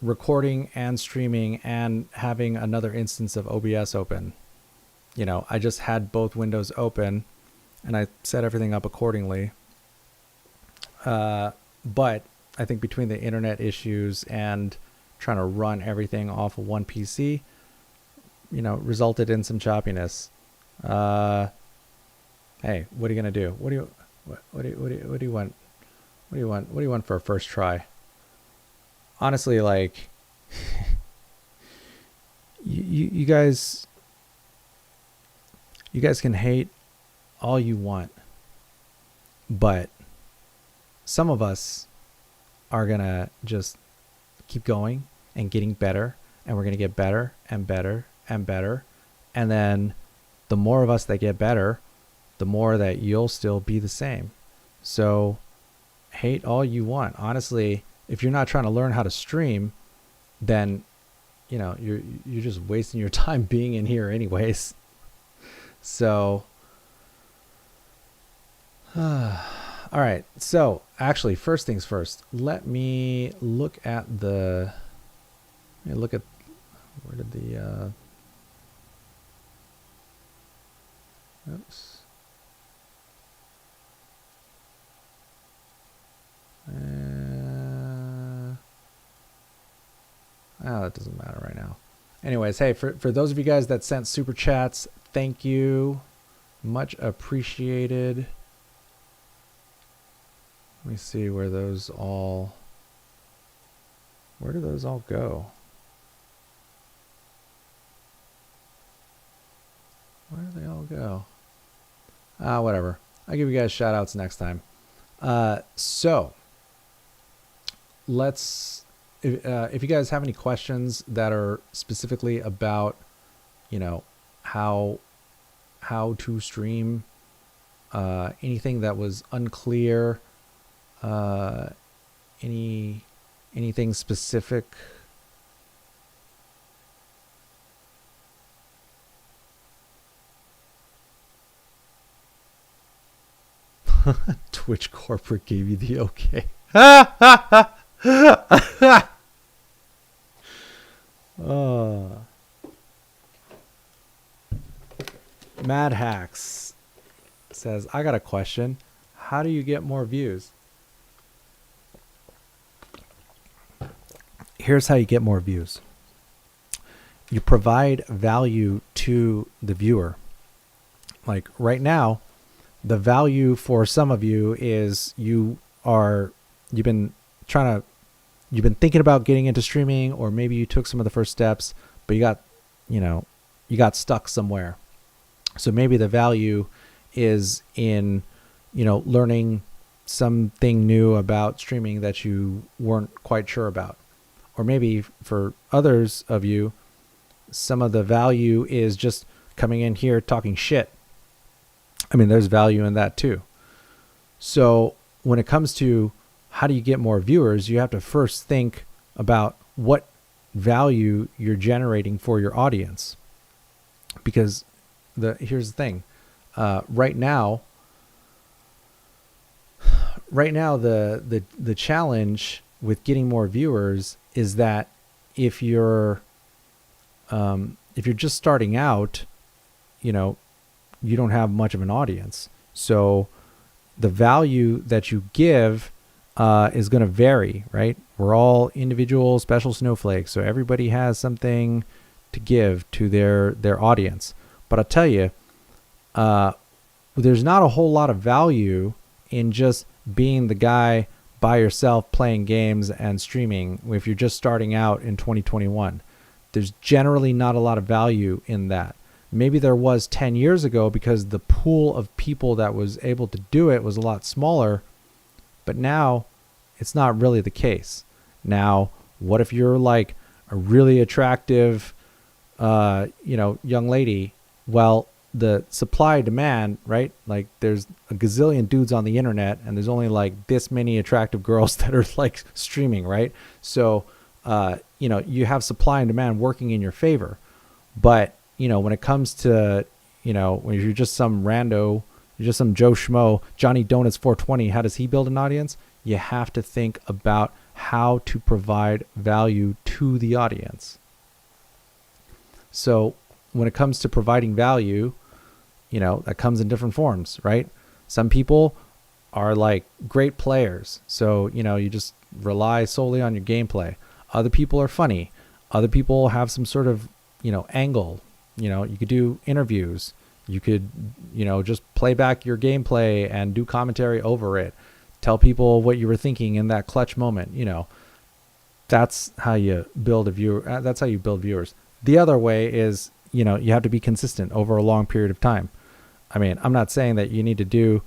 Speaker 1: recording and streaming and having another instance of OBS open. I just had both windows open and I set everything up accordingly. But I think between the internet issues and trying to run everything off of one PC, resulted in some choppiness. Hey, what are you gonna do? What do you want? What do you want for a first try? Honestly, like, you guys can hate all you want, but some of us are gonna just keep going and getting better, and we're gonna get better and better and better, and then the more of us that get better, the more that you'll still be the same. So hate all you want. Honestly, if you're not trying to learn how to stream, then you're just wasting your time being in here anyways. So all right, so actually, first things first, let me look at where did the oops. That doesn't matter right now. Anyways, hey, for those of you guys that sent super chats, thank you. Much appreciated. Let me see where do those all go? Where do they all go? Whatever. I'll give you guys shout outs next time. So let's, if you guys have any questions that are specifically about, how to stream, anything that was unclear, anything specific, Twitch corporate gave you the okay. Mad Hacks says, I got a question. How do you get more views? Here's how you get more views. You provide value to the viewer. Like right now, the value for some of you is you've been thinking about getting into streaming, or maybe you took some of the first steps, but you got stuck somewhere. So maybe the value is in, learning something new about streaming that you weren't quite sure about. Or maybe for others of you, some of the value is just coming in here talking shit. I mean, there's value in that too. So when it comes to how do you get more viewers, you have to first think about what value you're generating for your audience. Because here's the thing. Right now the challenge with getting more viewers is that if you're just starting out, you don't have much of an audience. So the value that you give is going to vary, right? We're all individual special snowflakes. So everybody has something to give to their audience. But I'll tell you, there's not a whole lot of value in just being the guy by yourself playing games and streaming if you're just starting out in 2021. There's generally not a lot of value in that. Maybe there was 10 years ago because the pool of people that was able to do it was a lot smaller, but now it's not really the case. Now, what if you're like a really attractive, young lady? Well, the supply demand, right? Like there's a gazillion dudes on the internet and there's only like this many attractive girls that are like streaming, right? So, you have supply and demand working in your favor. But, when it comes to, when you're just some rando, you're just some Joe Schmo, Johnny Donuts 420, how does he build an audience? You have to think about how to provide value to the audience. So when it comes to providing value, that comes in different forms, right? Some people are like great players. So, you just rely solely on your gameplay. Other people are funny. Other people have some sort of, angle. You could do interviews. You could, just play back your gameplay and do commentary over it. Tell people what you were thinking in that clutch moment. That's how you build a viewer. That's how you build viewers. The other way is, you have to be consistent over a long period of time. I mean, I'm not saying that you need to do,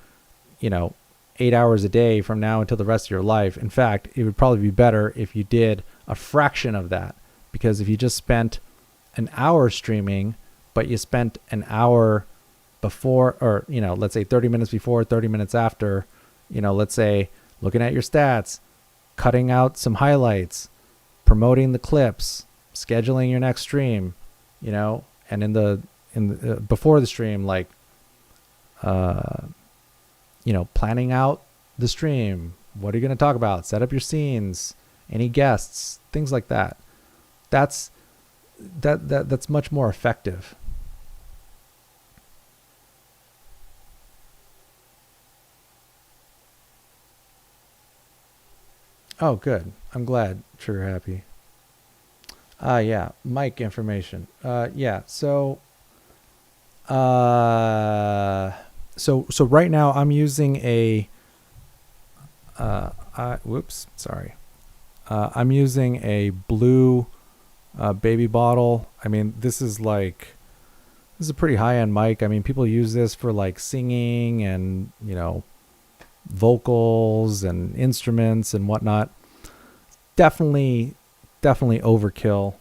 Speaker 1: 8 hours a day from now until the rest of your life. In fact, it would probably be better if you did a fraction of that, because if you just spent an hour streaming, but you spent an hour before, or, let's say 30 minutes before, 30 minutes after, let's say looking at your stats, cutting out some highlights, promoting the clips, scheduling your next stream, and in the before the stream, like, planning out the stream. What are you going to talk about? Set up your scenes, any guests, things like that. That's much more effective. Oh, good. I'm glad you're happy. Yeah, mic information. Yeah. So right now I'm using I'm using a blue baby bottle. I mean, this is a pretty high-end mic. I mean, people use this for like singing and, vocals and instruments and whatnot. Definitely overkill.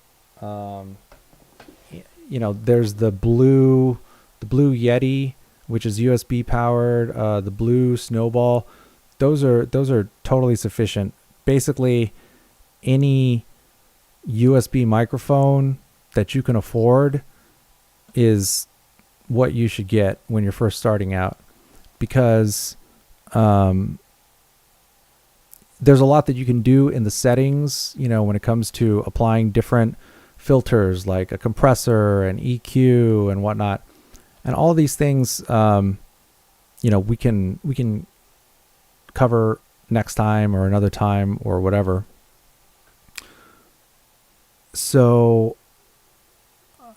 Speaker 1: There's the blue Yeti, which is USB powered, the blue Snowball. Those are totally sufficient. Basically, any USB microphone that you can afford is what you should get when you're first starting out, because there's a lot that you can do in the settings, when it comes to applying different filters like a compressor and EQ and whatnot. And all these things, we can cover next time or another time or whatever. So,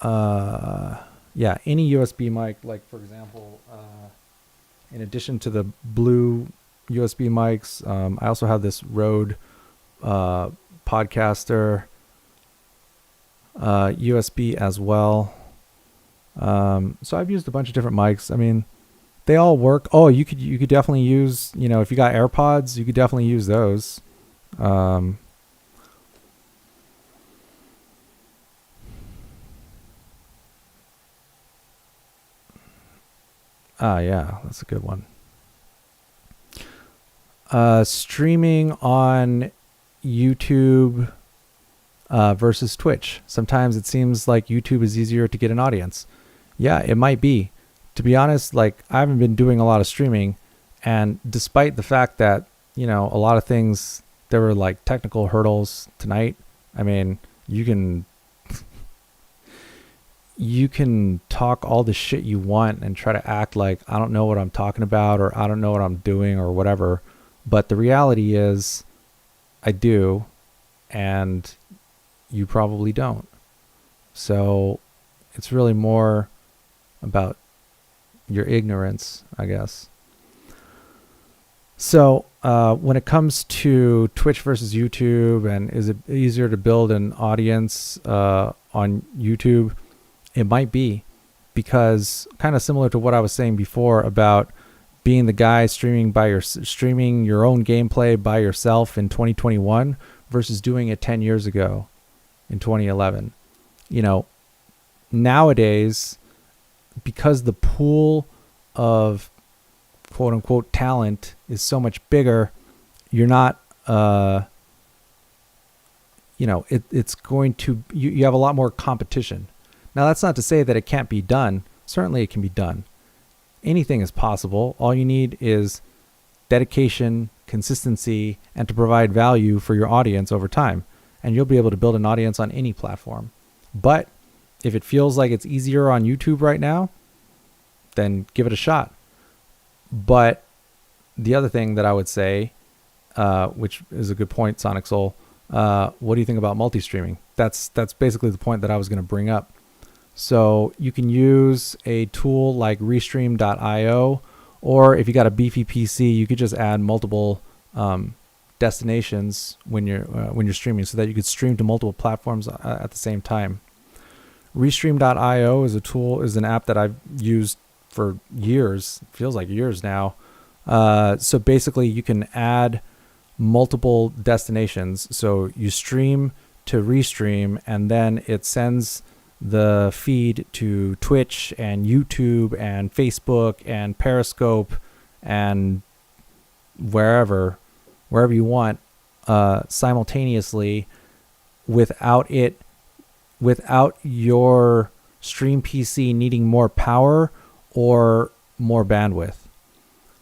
Speaker 1: any USB mic, like for example, in addition to the blue USB mics, I also have this Rode Podcaster USB as well. So I've used a bunch of different mics. I mean, they all work. Oh, you could definitely use, if you got AirPods, you could definitely use those. Yeah, that's a good one. Streaming on YouTube versus Twitch. Sometimes it seems like YouTube is easier to get an audience. Yeah, it might be. To be honest, like, I haven't been doing a lot of streaming, and despite the fact that, a lot of things, there were like technical hurdles tonight. I mean, you can talk all the shit you want and try to act like I don't know what I'm talking about, or I don't know what I'm doing, or whatever. But the reality is I do, and you probably don't. So it's really more about your ignorance, I guess. So when it comes to Twitch versus YouTube, and is it easier to build an audience on YouTube? It might be, because kind of similar to what I was saying before about being the guy streaming your own gameplay by yourself in 2021 versus doing it 10 years ago in 2011. Nowadays, because the pool of quote unquote talent is so much bigger, you're not it's going to you have a lot more competition. Now, that's not to say that it can't be done. Certainly it can be done. Anything is possible. All you need is dedication, consistency, and to provide value for your audience over time. And you'll be able to build an audience on any platform. But if it feels like it's easier on YouTube right now, then give it a shot. But the other thing that I would say, which is a good point, Sonic Soul, what do you think about multi-streaming? That's basically the point that I was going to bring up. So you can use a tool like restream.io, or if you got a beefy PC, you could just add multiple destinations when you're streaming, so that you could stream to multiple platforms at the same time. Restream.io is an app that I've used for years. It feels like years now. So basically, you can add multiple destinations. So you stream to Restream, and then it sends the feed to Twitch and YouTube and Facebook and Periscope and wherever you want, simultaneously, without your stream PC needing more power or more bandwidth.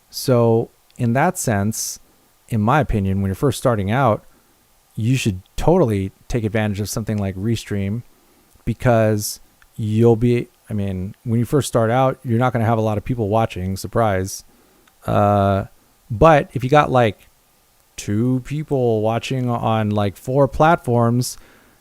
Speaker 1: So in that sense, in my opinion, when you're first starting out, you should totally take advantage of something like Restream, because when you first start out, you're not going to have a lot of people watching, surprise. But if you got like 2 people watching on like 4 platforms,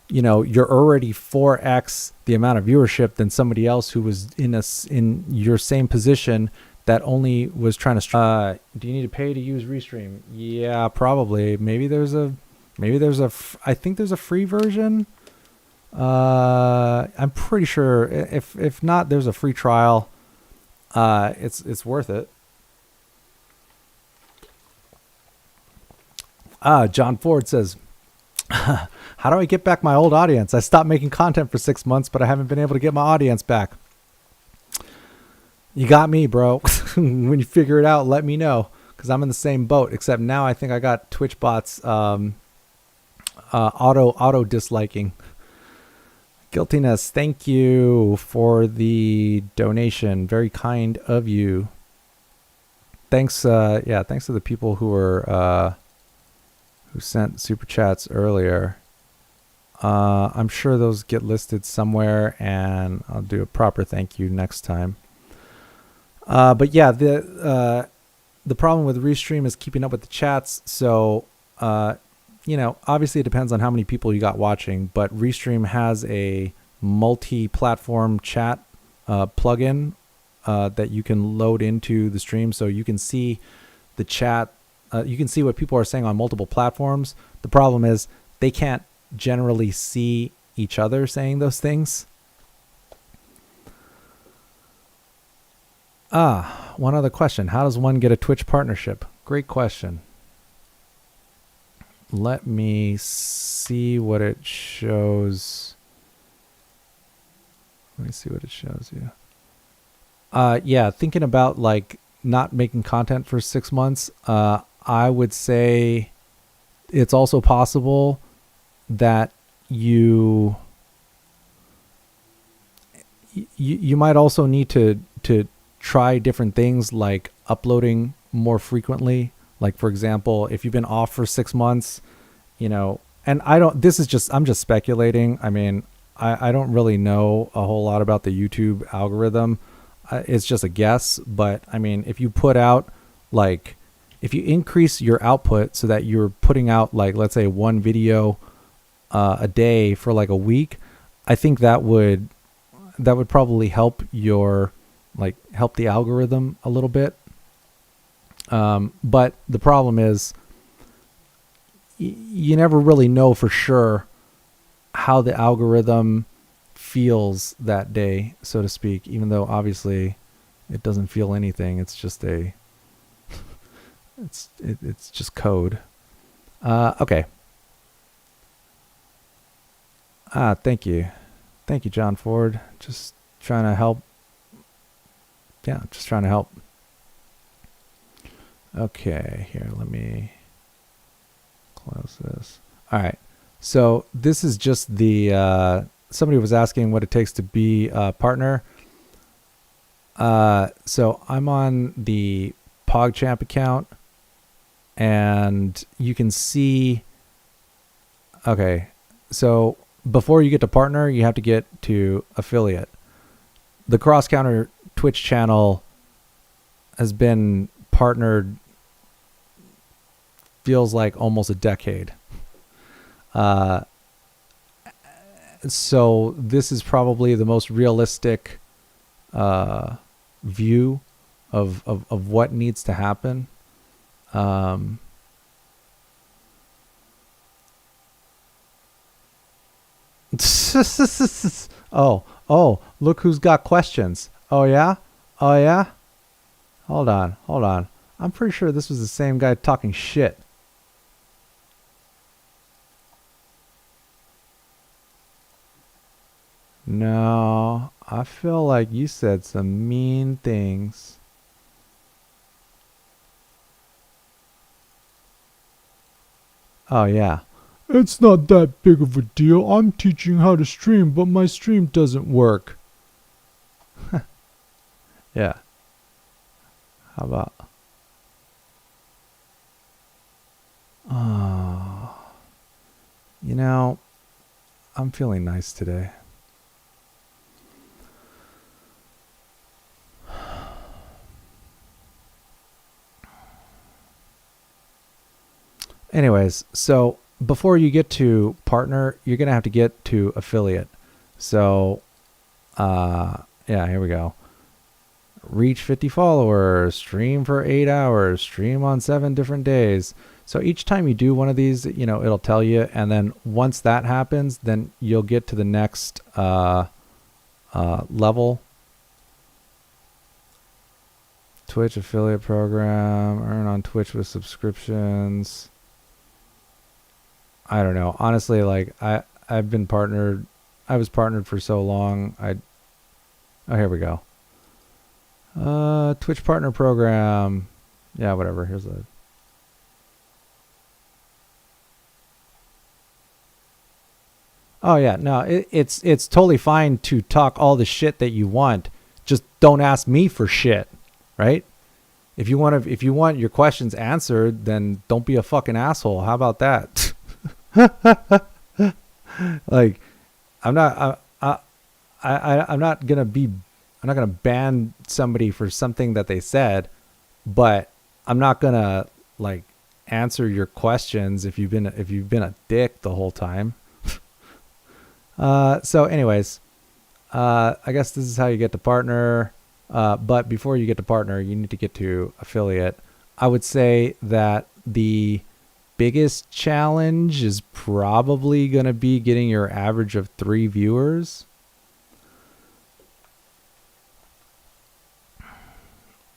Speaker 1: you're already 4x the amount of viewership than somebody else who was in your same position that only was trying to do you need to pay to use Restream? Yeah, probably. Maybe there's a I think there's a free version. I'm pretty sure if not, there's a free trial. It's worth it. John Ford says, how do I get back my old audience? I stopped making content for 6 months, but I haven't been able to get my audience back. You got me, bro. When you figure it out, let me know, because I'm in the same boat, except now I think I got Twitch bots auto disliking. Guiltiness, thank you for the donation. Very kind of you. Thanks, thanks to the people who sent super chats earlier. I'm sure those get listed somewhere, and I'll do a proper thank you next time. But yeah, the problem with Restream is keeping up with the chats. So, obviously it depends on how many people you got watching, but Restream has a multi-platform chat plugin that you can load into the stream, so you can see the chat. You can see what people are saying on multiple platforms. The problem is they can't generally see each other saying those things. One other question. How does one get a Twitch partnership? Great question. Let me see what it shows. Let me see what it shows you. Yeah, thinking about like not making content for 6 months, I would say it's also possible that you might also need to try different things, like uploading more frequently. Like, for example, if you've been off for 6 months, and I'm just speculating. I mean, I don't really know a whole lot about the YouTube algorithm. It's just a guess. But I mean, if you put out, like, if you increase your output so that you're putting out, like, let's say 1 video a day for like a week, I think that would probably help help the algorithm a little bit. But the problem is you never really know for sure how the algorithm feels that day, so to speak, even though obviously it doesn't feel anything. It's just it's just code. Okay. Thank you, John Ford. Just trying to help. Yeah, just trying to help. Okay, here, let me close this. All right. So this is just the, somebody was asking what it takes to be a partner. So I'm on the PogChamp account, and you can see, okay, so before you get to partner, you have to get to affiliate. The Cross Counter Twitch channel has been partnered, feels like almost a decade. So this is probably the most realistic view of what needs to happen. Oh, look who's got questions. Oh yeah? Hold on. I'm pretty sure this was the same guy talking shit. No, I feel like you said some mean things. Oh yeah. It's not that big of a deal. I'm teaching how to stream, but my stream doesn't work. Yeah. How about? Oh, you know, I'm feeling nice today. Anyways, so before you get to partner, you're going to have to get to affiliate. So, yeah, here we go. Reach 50 followers, stream for 8 hours, stream on 7 different days. So each time you do one of these, you know, it'll tell you. And then once that happens, then you'll get to the next level. Twitch affiliate program, earn on Twitch with subscriptions. I don't know. Honestly, like I've been partnered. I was partnered for so long. Oh, here we go. Twitch partner program. Yeah, whatever. Here's the. Oh yeah, no, it's totally fine to talk all the shit that you want. Just don't ask me for shit, right? If you want your questions answered, then don't be a fucking asshole. How about that? Like, I'm not gonna ban somebody for something that they said, but I'm not gonna like answer your questions if you've been a dick the whole time. So anyways, I guess this is how you get to partner. But before you get to partner, you need to get to affiliate. I would say that the biggest challenge is probably going to be getting your average of 3 viewers.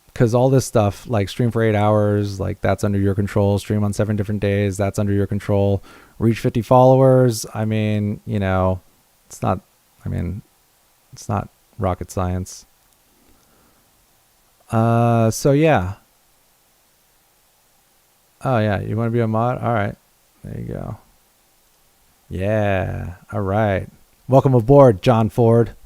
Speaker 1: Because all this stuff, like stream for 8 hours, like that's under your control. Stream on 7 different days, that's under your control. Reach 50 followers. I mean, you know, it's not rocket science. So yeah. Oh yeah, you want to be a mod? All right, there you go. Yeah, all right. Welcome aboard, John Ford.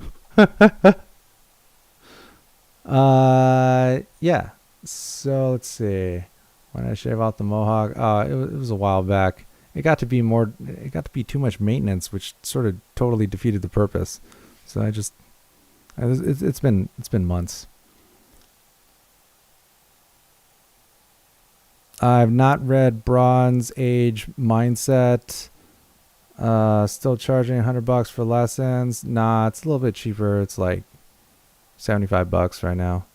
Speaker 1: Yeah. So let's see. When did I shave out the mohawk? It was a while back. It got to be too much maintenance, which sort of totally defeated the purpose. So it's been months. I've not read Bronze Age Mindset. Still charging $100 for lessons. Nah, it's a little bit cheaper. It's like $75 right now.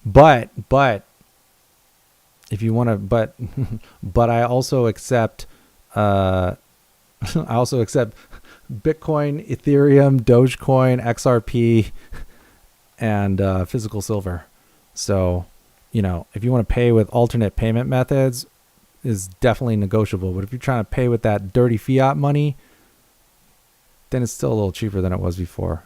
Speaker 1: But if you want to, but I also accept Bitcoin, Ethereum, Dogecoin, XRP, and physical silver. So, if you want to pay with alternate payment methods, is definitely negotiable. But if you're trying to pay with that dirty fiat money, then it's still a little cheaper than it was before.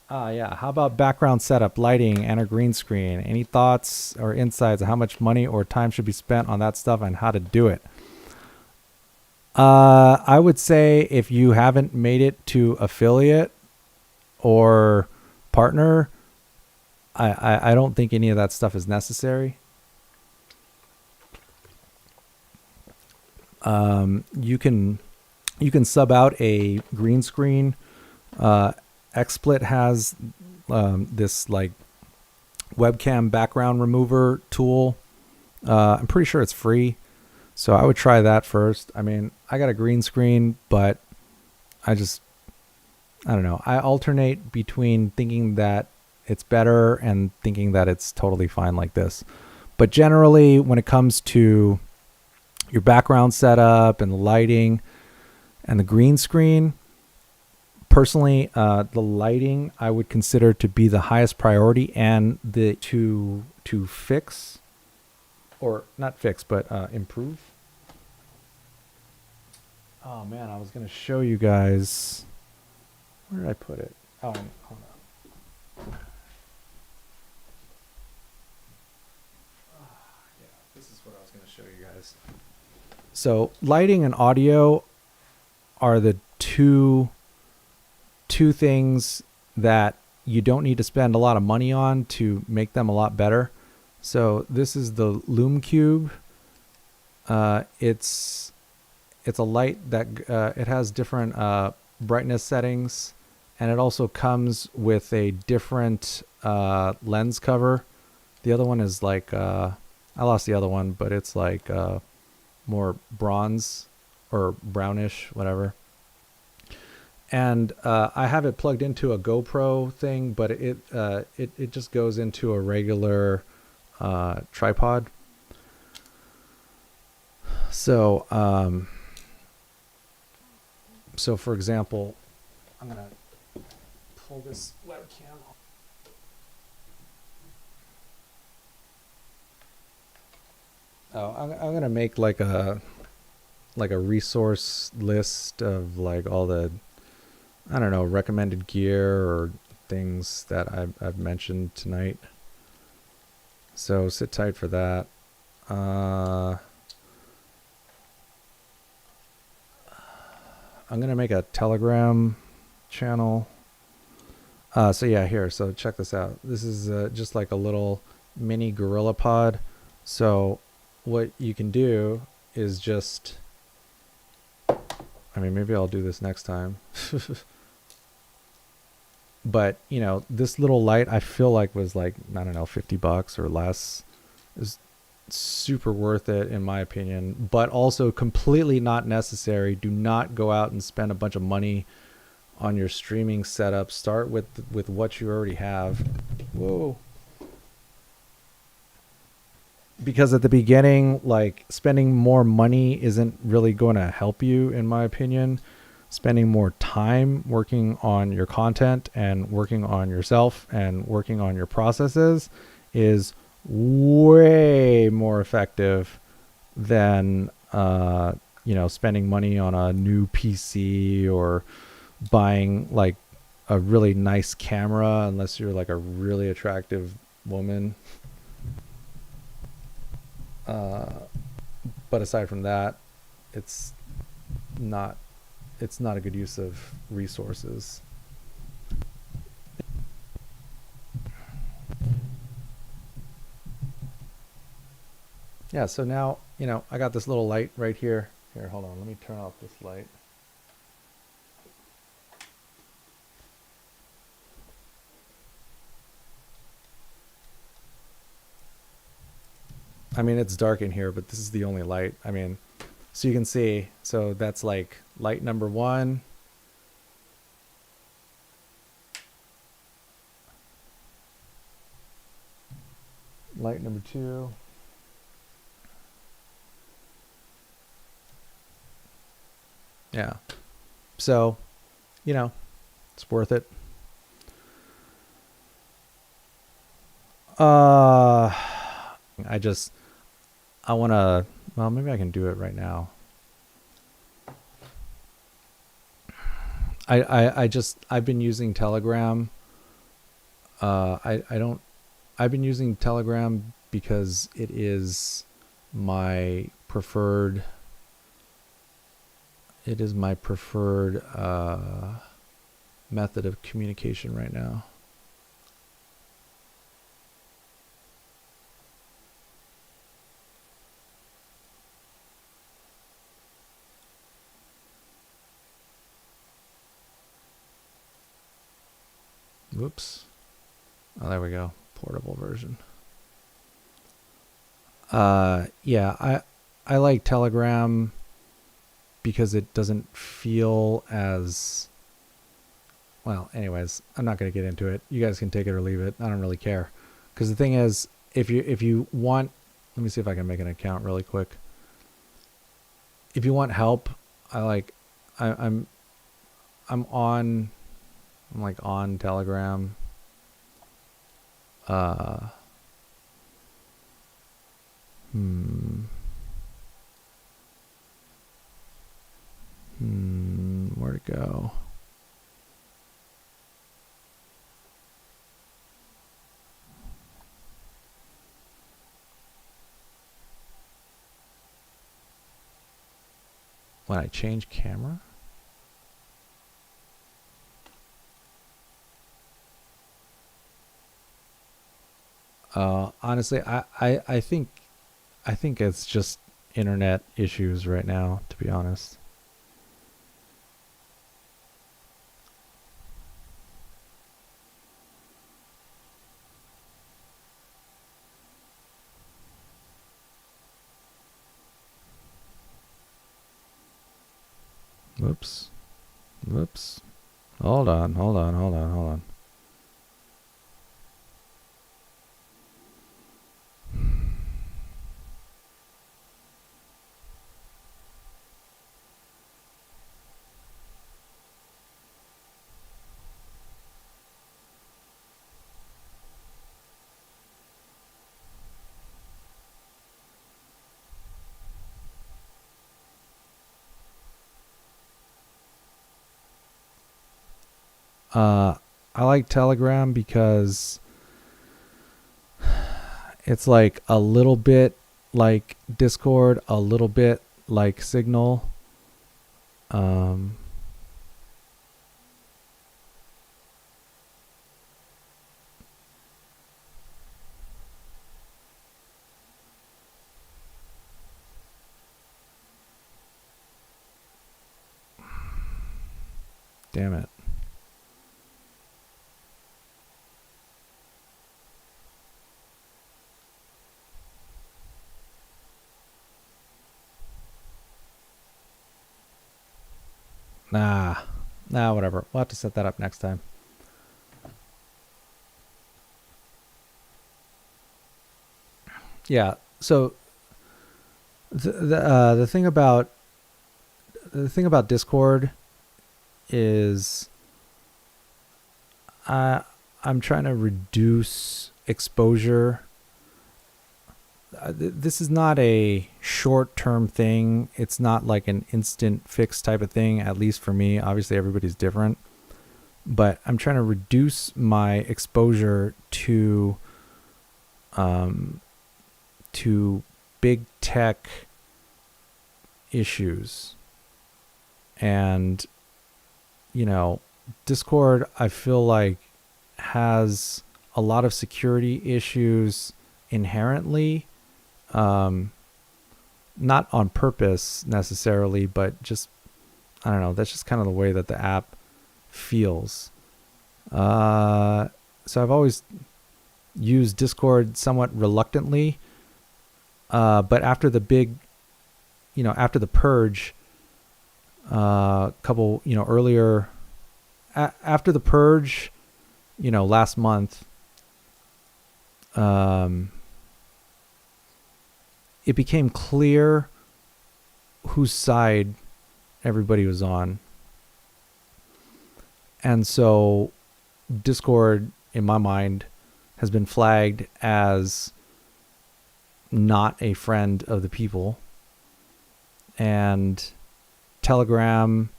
Speaker 1: Yeah. How about background setup, lighting, and a green screen? Any thoughts or insights on how much money or time should be spent on that stuff and how to do it? I would say if you haven't made it to affiliate or partner, I don't think any of that stuff is necessary. You can sub out a green screen. XSplit has this like webcam background remover tool. I'm pretty sure it's free, so I would try that first. I mean, I got a green screen, but I don't know. I alternate between thinking that it's better and thinking that it's totally fine like this. But generally, when it comes to your background setup and the lighting and the green screen, personally, the lighting I would consider to be the highest priority, and to fix, or not fix, but improve. Oh man, I was gonna show you guys. Where did I put it? Oh, hold on. Yeah, this is what I was gonna show you guys. So lighting and audio are the two things that you don't need to spend a lot of money on to make them a lot better. So this is the Lume Cube. It's a light that it has different brightness settings, and it also comes with a different lens cover. The other one is like I lost the other one, but it's like more bronze or brownish, whatever. And I have it plugged into a GoPro thing, but it just goes into a regular tripod. So so for example, I'm gonna pull this webcam off. Oh, I'm gonna make like a resource list of like all the, I don't know, recommended gear or things that I've mentioned tonight. So sit tight for that. I'm gonna make a Telegram channel. So yeah, here. So check this out. This is just like a little mini Gorilla Pod. So what you can do is just, I mean, maybe I'll do this next time. But this little light I feel like was like, I don't know, $50 or less. Is super worth it in my opinion, but also completely not necessary. Do not go out and spend a bunch of money on your streaming setup. Start with what you already have. Whoa. Because at the beginning, like, spending more money isn't really going to help you, in my opinion. Spending more time working on your content and working on yourself and working on your processes is way more effective than spending money on a new PC or buying like a really nice camera, unless you're like a really attractive woman. But aside from that, it's not a good use of resources. Yeah, so now, I got this little light right here. Here, hold on, let me turn off this light. I mean, it's dark in here, but this is the only light. I mean, so you can see, so that's like light number 1. Light number 2. Yeah. So, it's worth it. I want to, well, maybe I can do it right now. I've been using Telegram. I've been using Telegram because it is my preferred, method of communication right now. Whoops. Oh, there we go. Portable version. Yeah, I like Telegram because it doesn't feel as, well, anyways, I'm not going to get into it. You guys can take it or leave it. I don't really care. Because the thing is, if you want, let me see if I can make an account really quick. If you want help, I'm on Telegram. Where'd it go? When I change camera? Honestly, I think it's just internet issues right now, to be honest. Whoops. Hold on. I like Telegram because it's like a little bit like Discord, a little bit like Signal. Damn it. Nah, whatever. We'll have to set that up next time. Yeah. So the thing about Discord is I'm trying to reduce exposure. This is not a short-term thing. It's not like an instant fix type of thing, at least for me. Obviously, everybody's different. But I'm trying to reduce my exposure to big tech issues. And, Discord, I feel like, has a lot of security issues inherently. Not on purpose necessarily, but just, I don't know, that's just kind of the way that the app feels. So I've always used Discord somewhat reluctantly, but after the big, after the purge, couple, earlier, after the purge, last month, it became clear whose side everybody was on. And so Discord, in my mind, has been flagged as not a friend of the people. And Telegram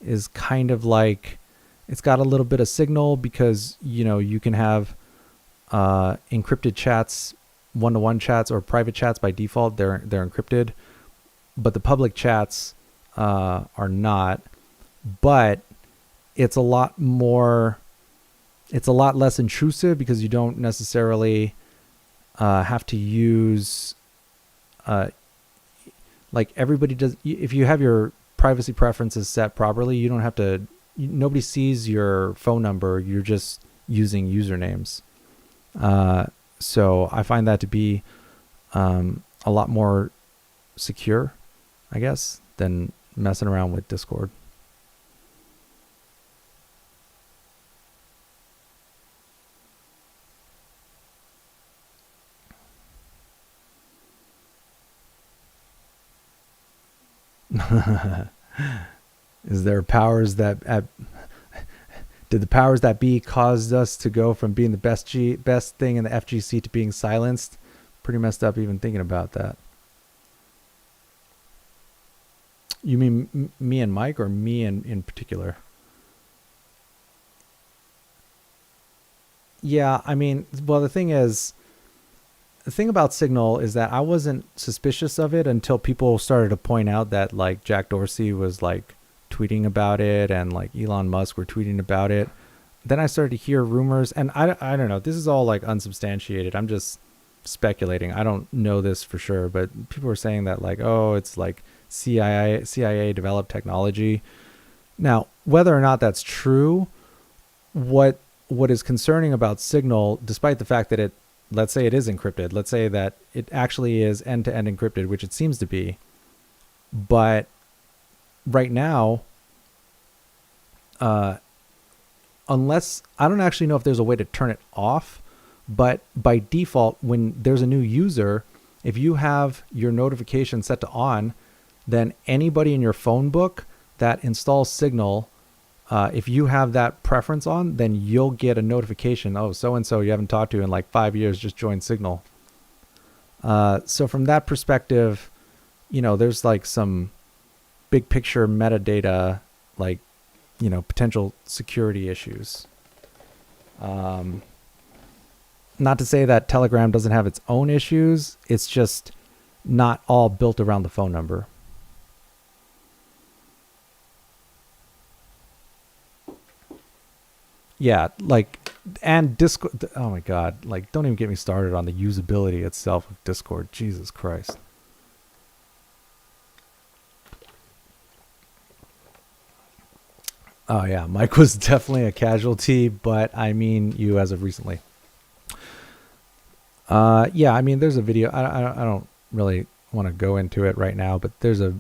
Speaker 1: is kind of like, it's got a little bit of Signal because, you can have encrypted chats, one-to-one chats or private chats by default. They're encrypted, but the public chats are not. But it's a lot less intrusive because you don't necessarily have to use like everybody does. If you have your privacy preferences set properly, you don't have to, nobody sees your phone number. You're just using usernames. So I find that to be a lot more secure, I guess, than messing around with Discord. Is there powers that did the powers that be caused us to go from being the best thing in the FGC to being silenced? Pretty messed up even thinking about that. You mean me and Mike, or me in particular? Yeah, I mean, well, the thing about Signal is that I wasn't suspicious of it until people started to point out that like Jack Dorsey was like tweeting about it and like Elon Musk were tweeting about it. Then I started to hear rumors, and I don't know. This is all like unsubstantiated. I'm just speculating. I don't know this for sure, but people were saying that like, oh, it's like CIA developed technology. Now, whether or not that's true, what is concerning about Signal, despite the fact that let's say it is encrypted, let's say that it actually is end-to-end encrypted, which it seems to be, but right now, unless, I don't actually know if there's a way to turn it off, but by default, when there's a new user, if you have your notification set to on, then anybody in your phone book that installs Signal, if you have that preference on, then you'll get a notification. Oh, so-and-so you haven't talked to in like 5 years just joined Signal. So from that perspective, there's like some big picture metadata, like, potential security issues. Not to say that Telegram doesn't have its own issues. It's just not all built around the phone number. Yeah, like, and Discord, oh my God, like, don't even get me started on the usability itself of Discord. Jesus Christ. Oh yeah, Mike was definitely a casualty, but I mean you as of recently. Yeah, I mean, there's a video. I don't really want to go into it right now, but there's a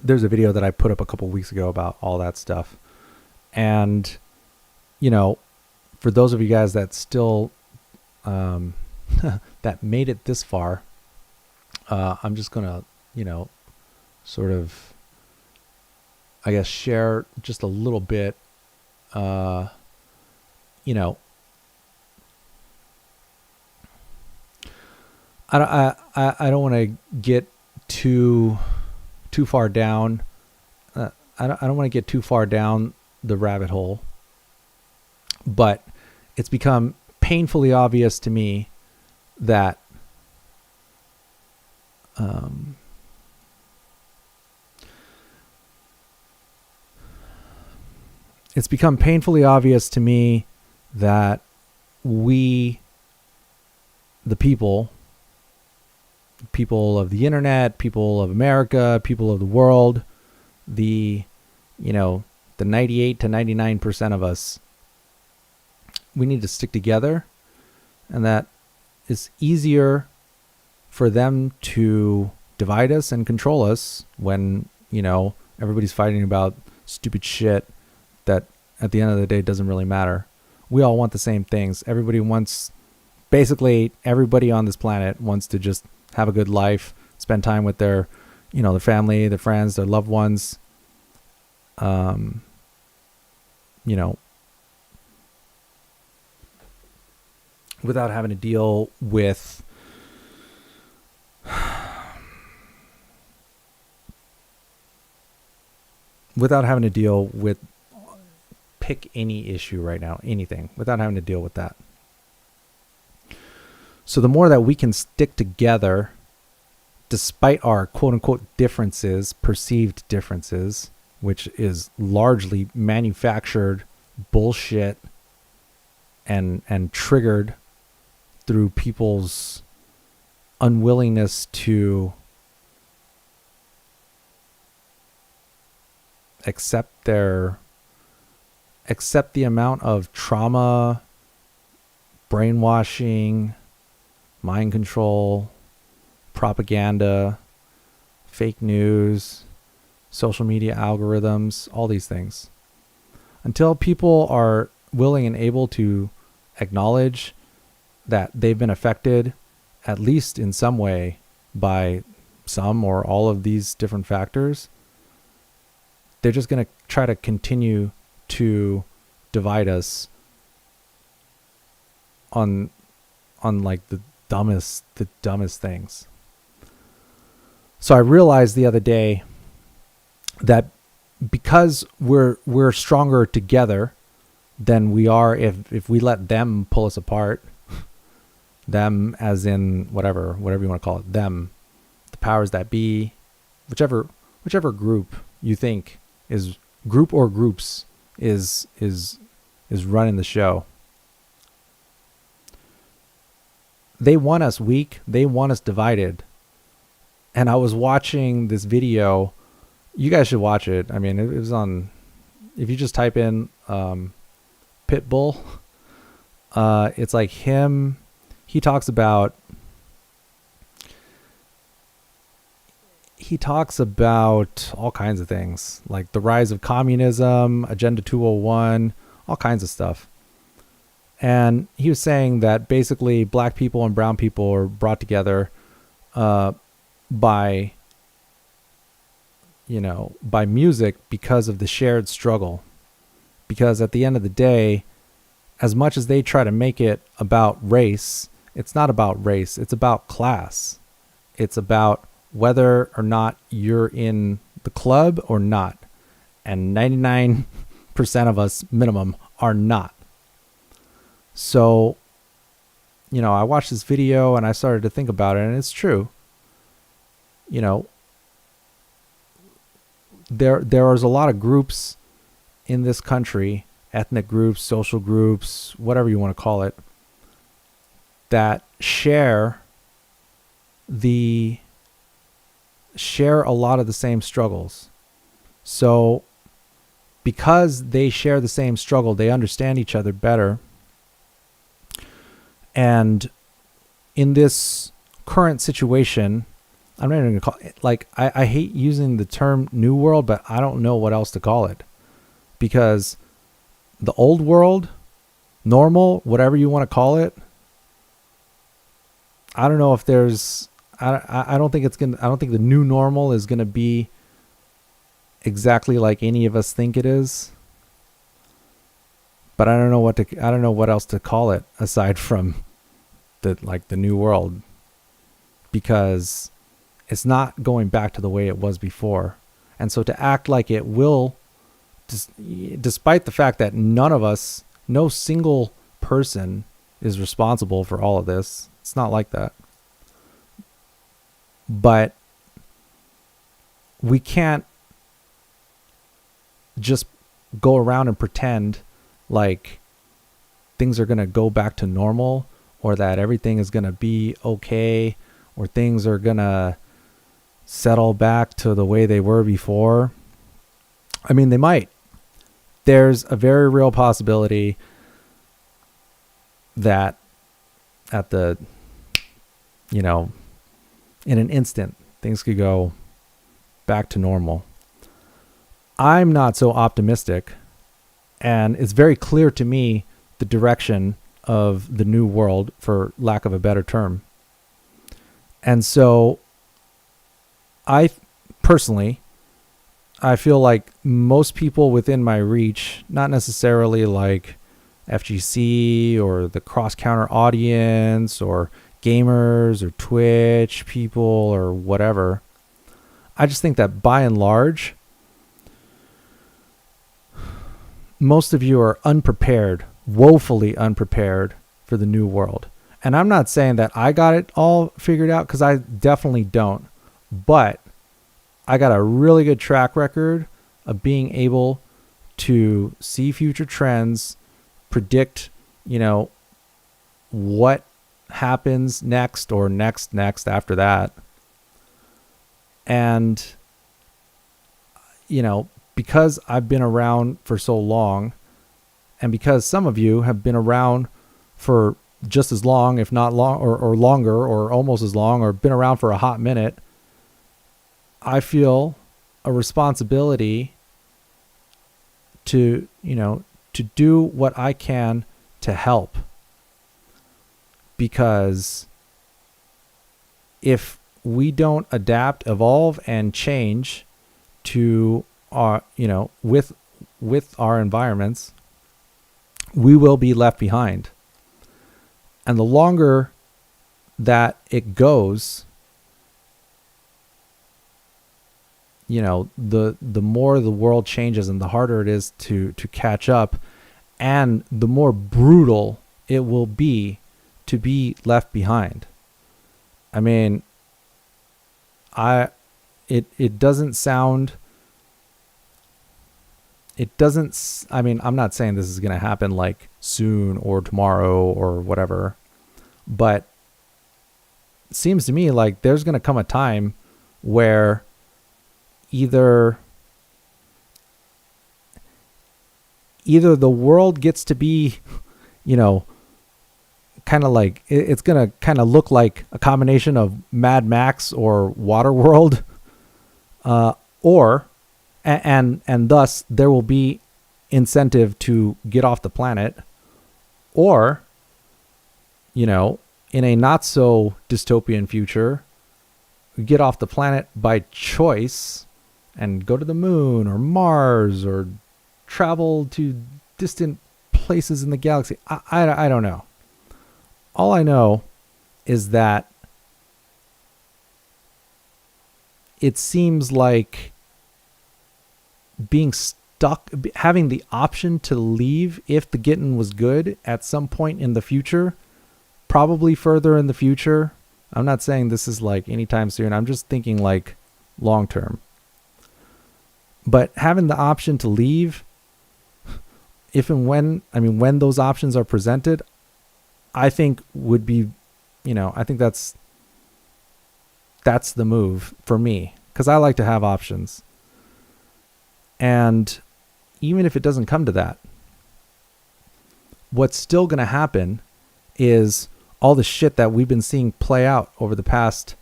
Speaker 1: video that I put up a couple weeks ago about all that stuff. And, for those of you guys that still, that made it this far, I'm just going to, sort of, I guess, share just a little bit, I don't want to get too far down. I don't want to get too far down the rabbit hole, but it's become painfully obvious to me that we, the people of the internet, people of America, people of the world, the 98 to 99% of us, we need to stick together, and that it's easier for them to divide us and control us when, everybody's fighting about stupid shit that at the end of the day doesn't really matter. We all want the same things. Basically everybody on this planet wants to just have a good life, spend time with their, their family, their friends, their loved ones, you know, without having to deal with pick any issue right now, anything, without having to deal with that. So the more that we can stick together, despite our quote unquote differences, perceived differences, which is largely manufactured bullshit and triggered through people's unwillingness to accept the amount of trauma, brainwashing, mind control, propaganda, fake news, social media algorithms, all these things. Until people are willing and able to acknowledge that they've been affected, at least in some way, by some or all of these different factors, they're just going to try to continue to divide us on like the dumbest things. So I realized the other day that because we're stronger together than we are if we let them pull us apart, them as in whatever you want to call it, them, the powers that be, whichever group you think is group or groups is running the show. They want us weak. They want us divided. And I was watching this video. You guys should watch it. I mean, it was on, if you just type in Pitbull, it's like him. He talks about all kinds of things, like the rise of communism, Agenda 201, all kinds of stuff. And he was saying that basically black people and brown people are brought together by music because of the shared struggle. Because at the end of the day, as much as they try to make it about race, it's not about race. It's about class. It's about whether or not you're in the club or not. And 99% of us minimum are not. So, I watched this video and I started to think about it, and it's true. There is a lot of groups in this country, ethnic groups, social groups, whatever you want to call it, that share a lot of the same struggles. So because they share the same struggle, they understand each other better. And in this current situation, I'm not even going to call it, like, I hate using the term new world, but I don't know what else to call it. Because the old world, normal, whatever you want to call it, I don't know if there's, I don't think the new normal is going to be exactly like any of us think it is. But I don't know what else to call it aside from the new world, because it's not going back to the way it was before. And so to act like it will, despite the fact that no single person is responsible for all of this, it's not like that. But we can't just go around and pretend like things are going to go back to normal, or that everything is going to be okay, or things are going to settle back to the way they were before. I mean, they might. There's a very real possibility that in an instant, things could go back to normal. I'm not so optimistic, and it's very clear to me the direction of the new world, for lack of a better term. And so I personally, I feel like most people within my reach, not necessarily like FGC or the cross counter audience or gamers or Twitch people or whatever, I just think that by and large, most of you are unprepared, woefully unprepared for the new world. And I'm not saying that I got it all figured out, because I definitely don't. But I got a really good track record of being able to see future trends, predict, what happens next or next after that. And, because I've been around for so long, and because some of you have been around for just as long, if not long or longer, or almost as long, or been around for a hot minute, I feel a responsibility to do what I can to help. Because if we don't adapt, evolve, and change to our, with our environments, we will be left behind. And the longer that it goes, the more the world changes and the harder it is to catch up, and the more brutal it will be to be left behind. I mean, it doesn't sound, I'm not saying this is going to happen like soon or tomorrow or whatever, but it seems to me like there's going to come a time where either the world gets to be, kind of like, it's going to kind of look like a combination of Mad Max or Waterworld, and thus there will be incentive to get off the planet, or, in a not so dystopian future, get off the planet by choice and go to the moon or Mars or travel to distant places in the galaxy. I don't know. All I know is that it seems like being stuck, having the option to leave if the getting was good at some point in the future, probably further in the future. I'm not saying this is like anytime soon. I'm just thinking like long term. But having the option to leave, if and when those options are presented, I think would be, I think that's the move for me, because I like to have options. And even if it doesn't come to that, what's still going to happen is all the shit that we've been seeing play out over the past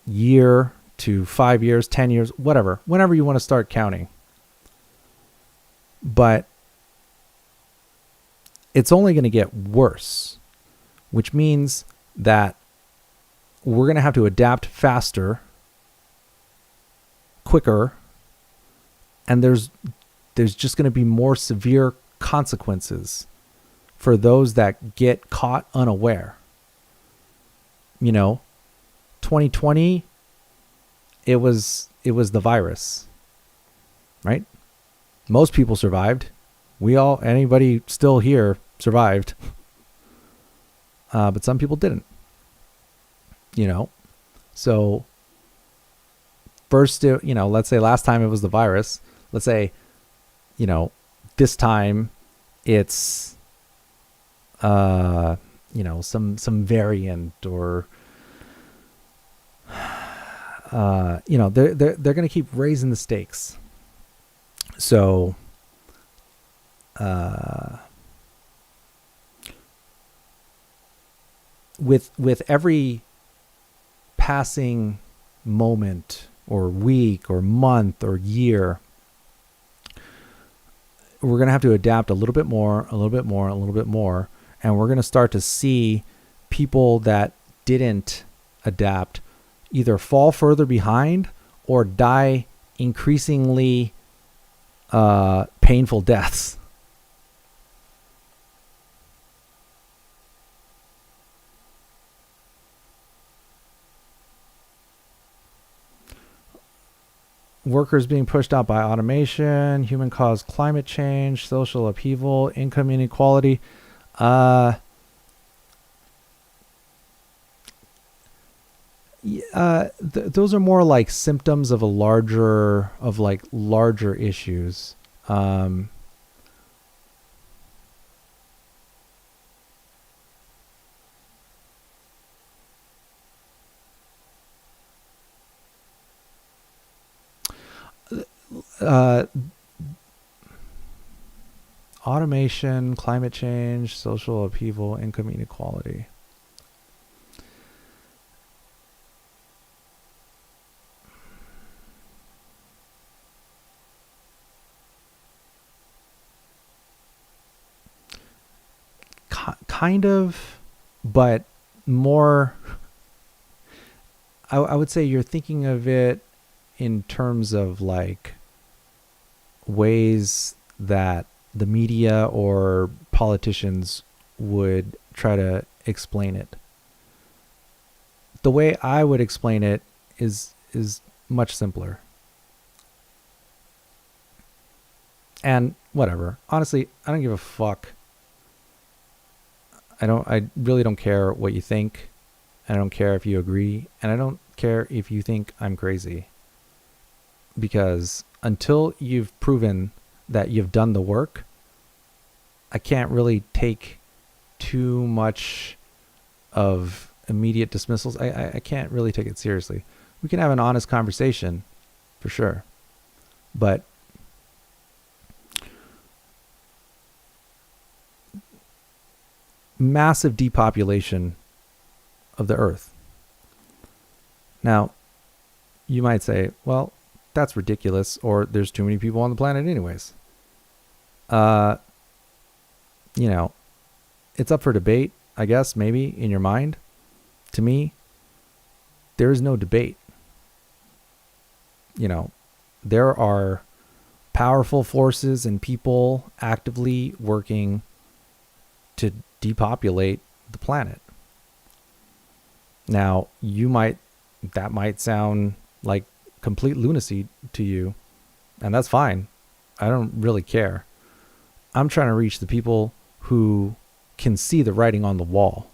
Speaker 1: year to 5 years, 10 years, whatever, whenever you want to start counting. But it's only going to get worse, which means that we're going to have to adapt faster, quicker, and there's just going to be more severe consequences for those that get caught unaware. 2020, it was the virus, right? Most people survived. Anybody still here survived. But some people didn't. So first, let's say last time it was the virus. Let's say, this time it's, some variant, or, they're going to keep raising the stakes. So, with every passing moment or week or month or year, we're going to have to adapt a little bit more, and we're going to start to see people that didn't adapt either fall further behind or die increasingly painful deaths. Workers being pushed out by automation, human-caused climate change, social upheaval, income inequality. Those are more like symptoms of larger issues. Automation, climate change, social upheaval, income inequality. Kind of, but more, I would say you're thinking of it in terms of like ways that the media or politicians would try to explain it. The way I would explain it is much simpler. And whatever. Honestly, I don't give a fuck. I really don't care what you think. I don't care if you agree, and I don't care if you think I'm crazy. Because until you've proven that you've done the work, I can't really take too much of immediate dismissals. I can't really take it seriously. We can have an honest conversation, for sure. But massive depopulation of the earth. Now, you might say, well, that's ridiculous, or there's too many people on the planet anyways. It's up for debate, I guess, maybe in your mind. To me, there is no debate. There are powerful forces and people actively working to depopulate the planet. Now, that might sound like complete lunacy to you, and that's fine. I don't really care. I'm trying to reach the people who can see the writing on the wall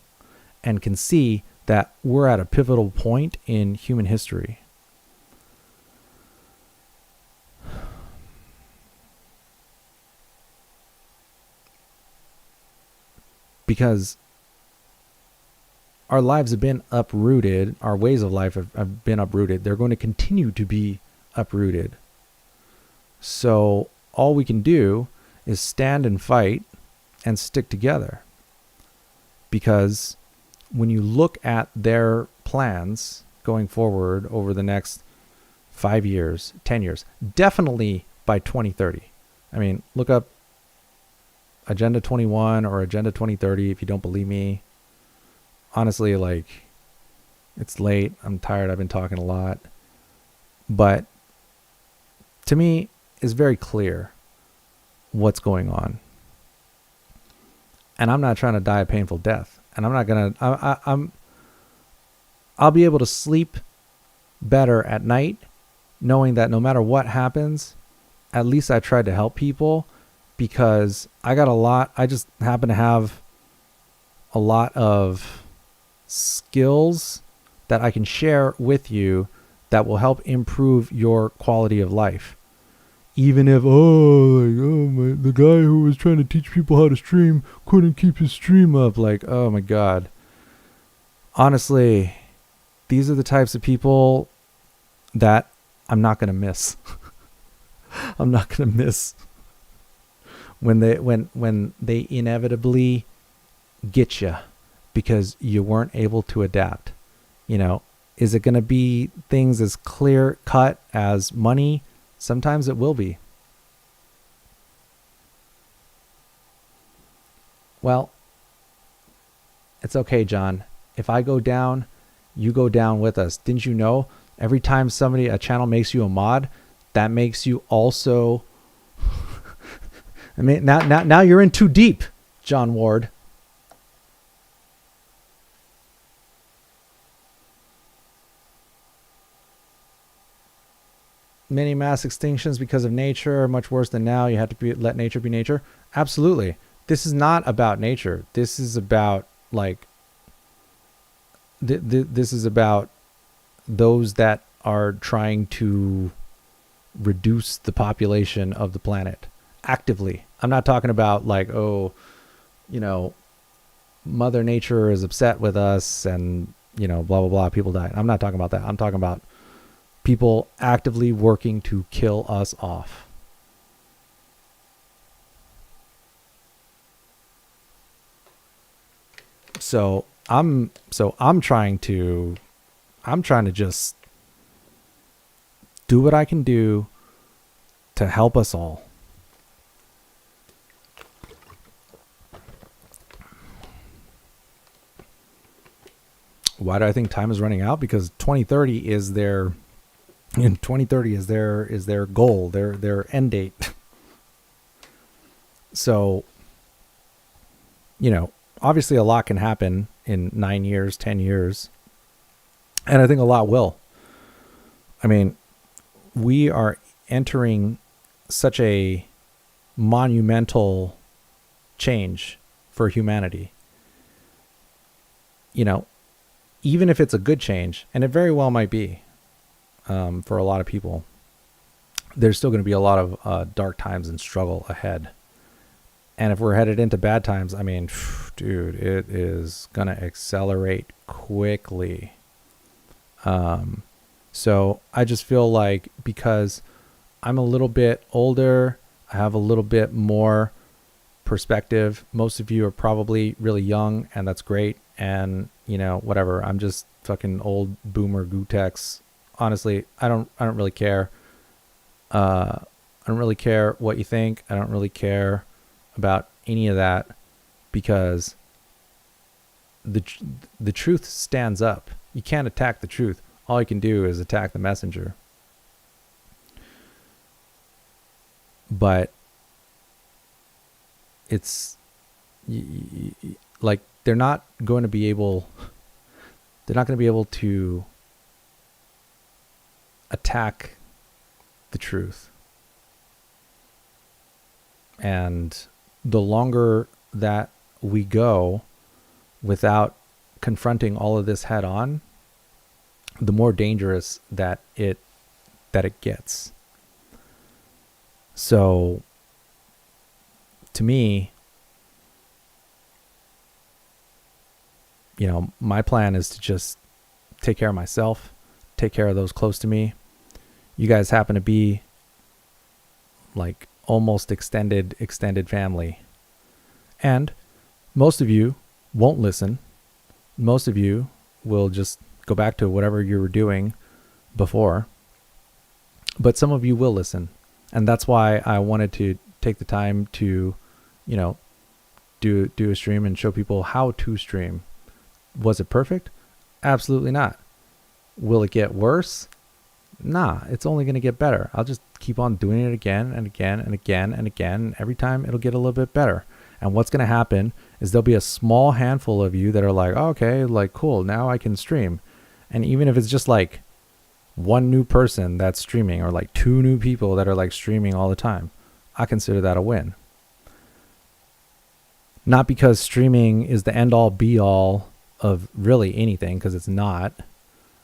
Speaker 1: and can see that we're at a pivotal point in human history. Because our lives have been uprooted. Our ways of life have been uprooted. They're going to continue to be uprooted. So all we can do is stand and fight and stick together. Because when you look at their plans going forward over the next 5 years, 10 years, definitely by 2030. I mean, look up Agenda 21 or Agenda 2030 if you don't believe me. Honestly, it's late. I'm tired. I've been talking a lot. But to me, it's very clear what's going on. And I'm not trying to die a painful death. And I'm not going to... I'll be able to sleep better at night knowing that no matter what happens, at least I tried to help people, because I just happen to have a lot of skills that I can share with you that will help improve your quality of life. Even if the guy who was trying to teach people how to stream couldn't keep his stream up, oh my god. Honestly, these are the types of people that I'm not gonna miss. I'm not gonna miss when they inevitably get you because you weren't able to adapt. Is it going to be things as clear cut as money? Sometimes it will be. Well, it's okay, John. If I go down, you go down with us. Didn't you know Every time a channel makes you a mod, that makes you also, I mean, now you're in too deep, John Ward. Many mass extinctions because of nature are much worse than now. You have to let nature be nature. Absolutely. This is not about nature. This is about like, this is about those that are trying to reduce the population of the planet actively. I'm not talking about like, oh, you know, Mother Nature is upset with us and, you know, blah, blah, blah, people die. I'm not talking about that. I'm talking about people actively working to kill us off. So I'm trying to just do what I can do to help us all. Why do I think time is running out? Because 2030 is their goal, their end date. So, you know, obviously a lot can happen in 9 years, 10 years. And I think a lot will. I mean, we are entering such a monumental change for humanity. You know, even if it's a good change, and it very well might be, for a lot of people, there's still going to be a lot of dark times and struggle ahead. And if we're headed into bad times, I mean, dude, it is going to accelerate quickly. So I just feel like because I'm a little bit older, I have a little bit more perspective. Most of you are probably really young, and that's great. And, you know, whatever. I'm just fucking old boomer gootecks. Honestly, I don't really care. I don't really care what you think. I don't really care about any of that, because the truth stands up. You can't attack the truth. All you can do is attack the messenger. But it's like they're not going to be able to attack the truth. And the longer that we go without confronting all of this head on, the more dangerous that it gets. So to me, you know, my plan is to just take care of myself, take care of those close to me. You guys happen to be like almost extended family. And most of you won't listen. Most of you will just go back to whatever you were doing before. But some of you will listen. And that's why I wanted to take the time to, you know, do a stream and show people how to stream. Was it perfect? Absolutely not. Will it get worse? Nah, it's only going to get better. I'll just keep on doing it again and again and again and again. Every time it'll get a little bit better. And what's going to happen is there'll be a small handful of you that are like, oh, okay, like cool, now I can stream. And even if it's just like one new person that's streaming, or like 2 new people that are like streaming all the time, I consider that a win. Not because streaming is the end all be all of really anything, because it's not.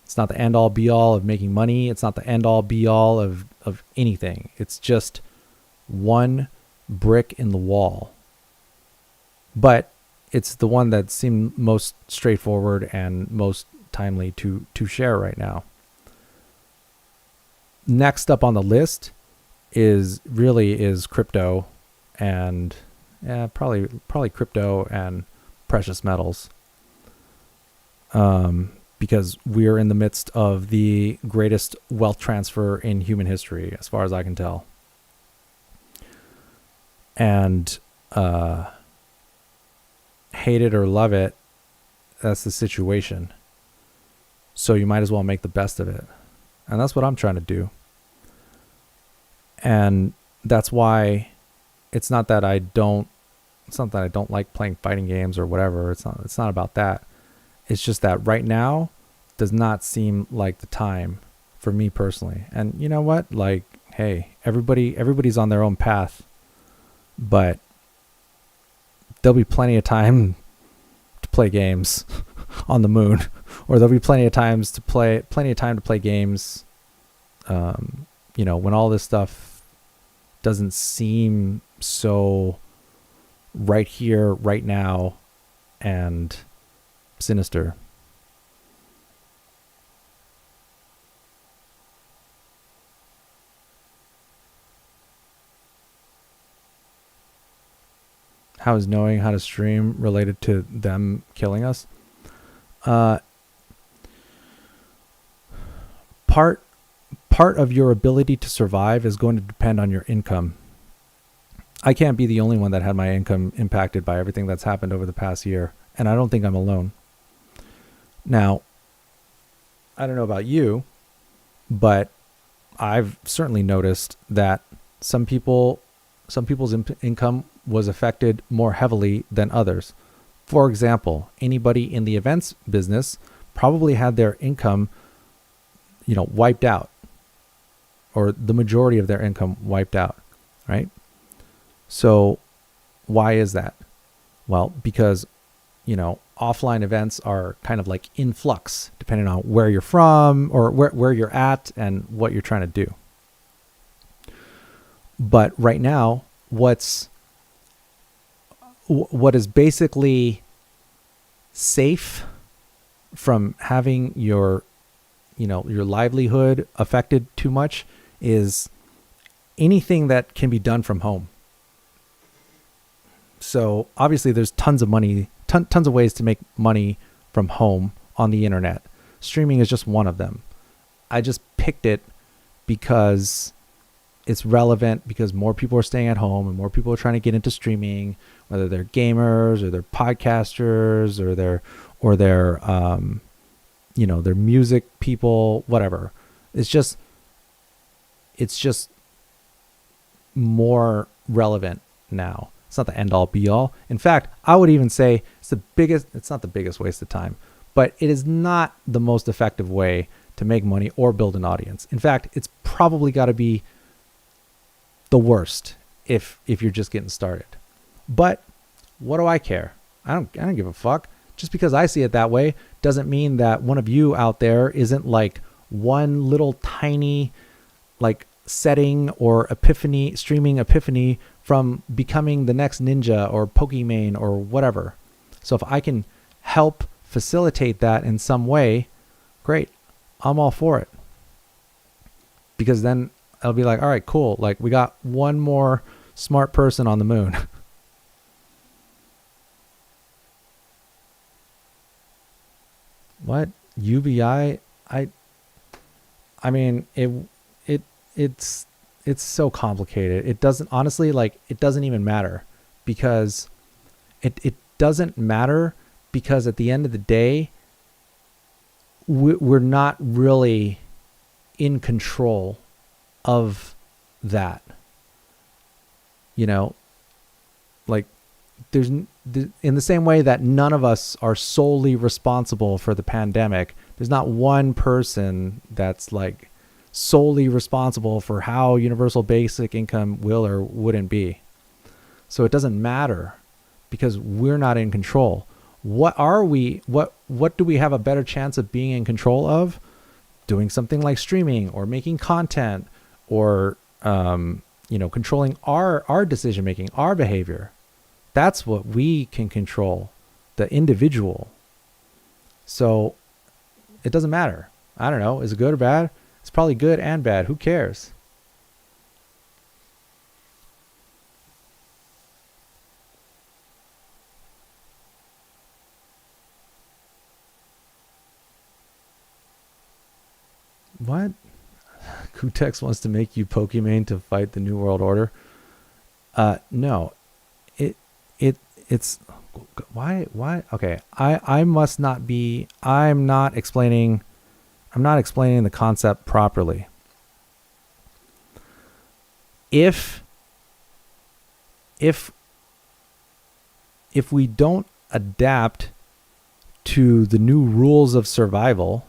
Speaker 1: It's not the end all be all of making money. It's not the end all be all of anything. It's just one brick in the wall. But it's the one that seemed most straightforward and most timely to share right now. Next up on the list is crypto, and probably crypto and precious metals. Because we're in the midst of the greatest wealth transfer in human history, as far as I can tell. And hate it or love it, that's the situation. So you might as well make the best of it. And that's what I'm trying to do. And that's why it's not that I don't like playing fighting games or whatever. It's not about that. It's just that right now does not seem like the time for me personally. And you know what? Like, hey, everybody's on their own path, but there'll be plenty of time to play games on the moon, or there'll be plenty of time to play games. When all this stuff doesn't seem so right here, right now, and sinister. How is knowing how to stream related to them killing us? Part of your ability to survive is going to depend on your income. I can't be the only one that had my income impacted by everything that's happened over the past year, and I don't think I'm alone. Now, I don't know about you, but I've certainly noticed that some people's income was affected more heavily than others. For example, anybody in the events business probably had their income, wiped out, or the majority of their income wiped out, right? So why is that? Well, because, offline events are kind of like in flux, depending on where you're from or where you're at and what you're trying to do. But right now, what is basically safe from having your livelihood affected too much is anything that can be done from home. So obviously there's tons of ways to make money from home on the internet. Streaming is just one of them. I just picked it because it's relevant, because more people are staying at home and more people are trying to get into streaming, whether they're gamers or they're podcasters or they're they're music people, whatever. It's just more relevant now. It's not the end all be all. In fact, I would even say it's not the biggest waste of time, but it is not the most effective way to make money or build an audience. In fact, it's probably got to be the worst if you're just getting started. But what do I care? I don't give a fuck. Just because I see it that way doesn't mean that one of you out there isn't like one little tiny like setting or streaming epiphany from becoming the next ninja or Pokimane or whatever. So if I can help facilitate that in some way, great. I'm all for it. Because then I'll be like, all right, cool. Like we got one more smart person on the moon. What? UBI? I mean, it's so complicated. It doesn't, honestly, it doesn't even matter, because it doesn't matter because at the end of the day, we're not really in control of that. There's in the same way that none of us are solely responsible for the pandemic. There's not one person that's like solely responsible for how universal basic income will or wouldn't be. So it doesn't matter because we're not in control. What do we have a better chance of being in control of? Doing something like streaming or making content or controlling our decision making, our behavior. That's what we can control, the individual. So it doesn't matter. I don't know. Is it good or bad? It's probably good and bad. Who cares? What? Gootecks wants to make you Pokimane to fight the New World Order. No. It's why okay, I'm not explaining I'm not explaining the concept properly. If we don't adapt to the new rules of survival,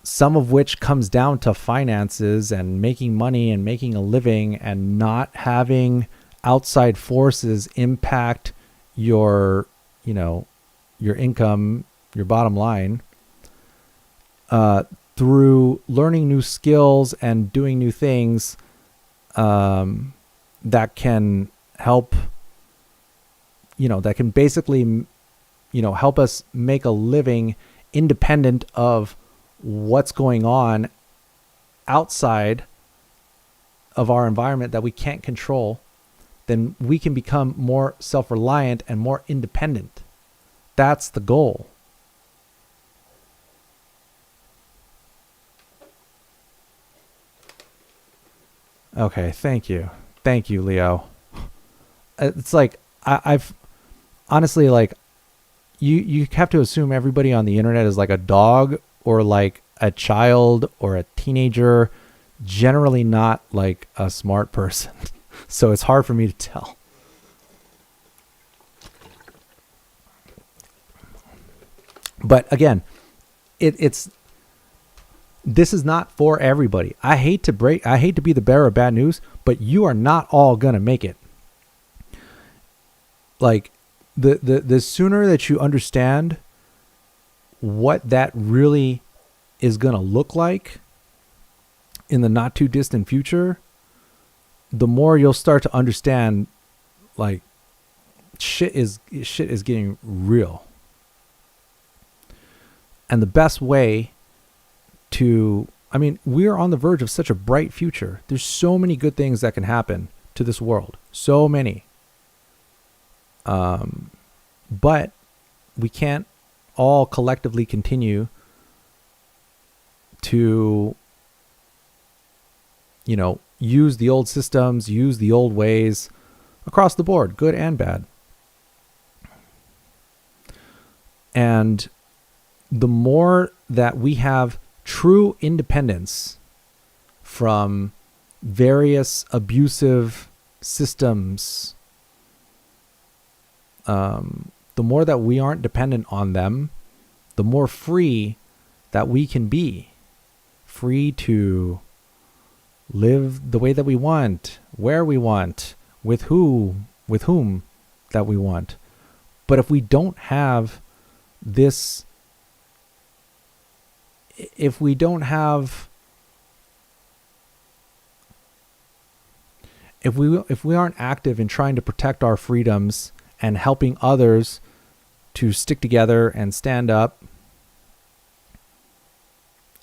Speaker 1: some of which comes down to finances and making money and making a living and not having outside forces impact your, your income, your bottom line, through learning new skills and doing new things, that can help, that can basically, help us make a living independent of what's going on outside of our environment that we can't control, then we can become more self-reliant and more independent. That's the goal. Okay, thank you, Leo. It's like I've honestly, like, you have to assume everybody on the internet is like a dog or like a child or a teenager, generally not like a smart person. So it's hard for me to tell. But again, this is not for everybody. I hate to be the bearer of bad news, but you are not all gonna make it. Like, the sooner that you understand what that really is gonna look like in the not too distant future, the more you'll start to understand, like, shit is getting real. And the best way to, we're on the verge of such a bright future. There's so many good things that can happen to this world. So many. But we can't all collectively continue to, use the old systems, use the old ways across the board, good and bad. And the more that we have true independence from various abusive systems, the more that we aren't dependent on them, the more free that we can be. Free to live the way that we want, where we want, with whom that we want. But if we don't have this, if we aren't active in trying to protect our freedoms and helping others to stick together and stand up,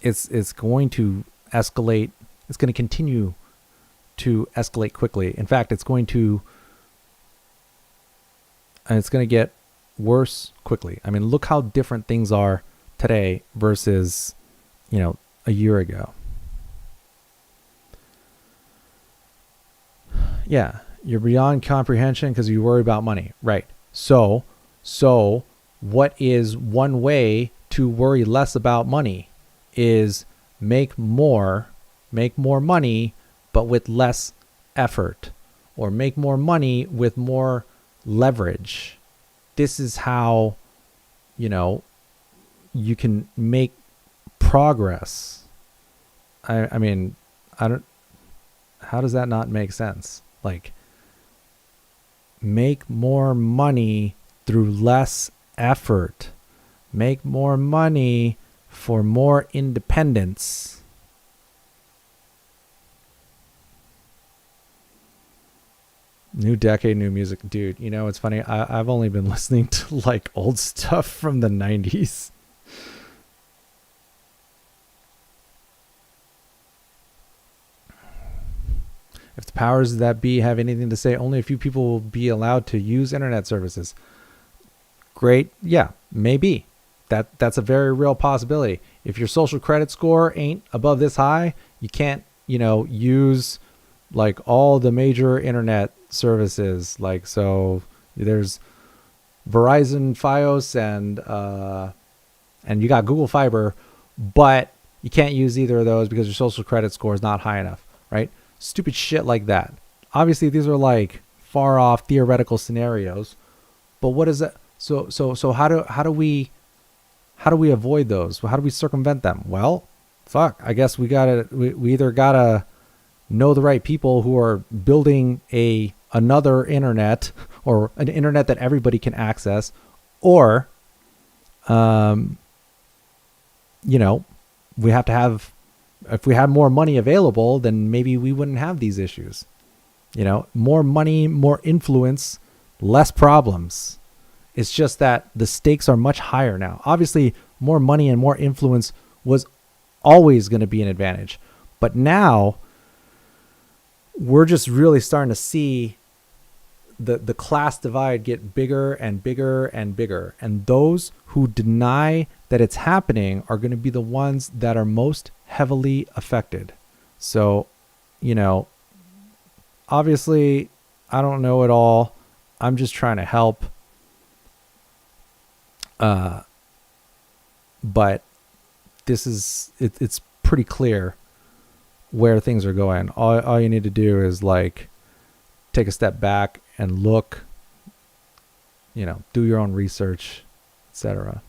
Speaker 1: it's going to escalate. It's going to continue to escalate quickly. In fact, it's going to get worse quickly. Look how different things are today versus, a year ago. Yeah, you're beyond comprehension because you worry about money. Right. So what is one way to worry less about money is make more money, but with less effort, or make more money with more leverage. This is how, you can make progress. How does that not make sense? Like, make more money through less effort. Make more money for more independence. New decade, new music. Dude, it's funny. I've only been listening to like old stuff from the 90s. If the powers that be have anything to say, only a few people will be allowed to use internet services. Great. Yeah, maybe. That's a very real possibility. If your social credit score ain't above this high, you can't, use like all the major internet services. Like, so there's Verizon, Fios, and you got Google Fiber, but you can't use either of those because your social credit score is not high enough, right? Stupid shit like that. Obviously, these are like far off theoretical scenarios, but what is that? So how do we avoid those? How do we circumvent them? Well, fuck. I guess we either gotta know the right people who are building another internet or an internet that everybody can access, or we have to have, if we had more money available, then maybe we wouldn't have these issues. More money, more influence, less problems. It's just that the stakes are much higher now. Obviously, more money and more influence was always going to be an advantage. But now we're just really starting to see the class divide get bigger and bigger and bigger. And those who deny that it's happening are going to be the ones that are most heavily affected. So, obviously, I don't know it all. I'm just trying to help. But it's pretty clear where things are going. All you need to do is like take a step back and look, do your own research, etc.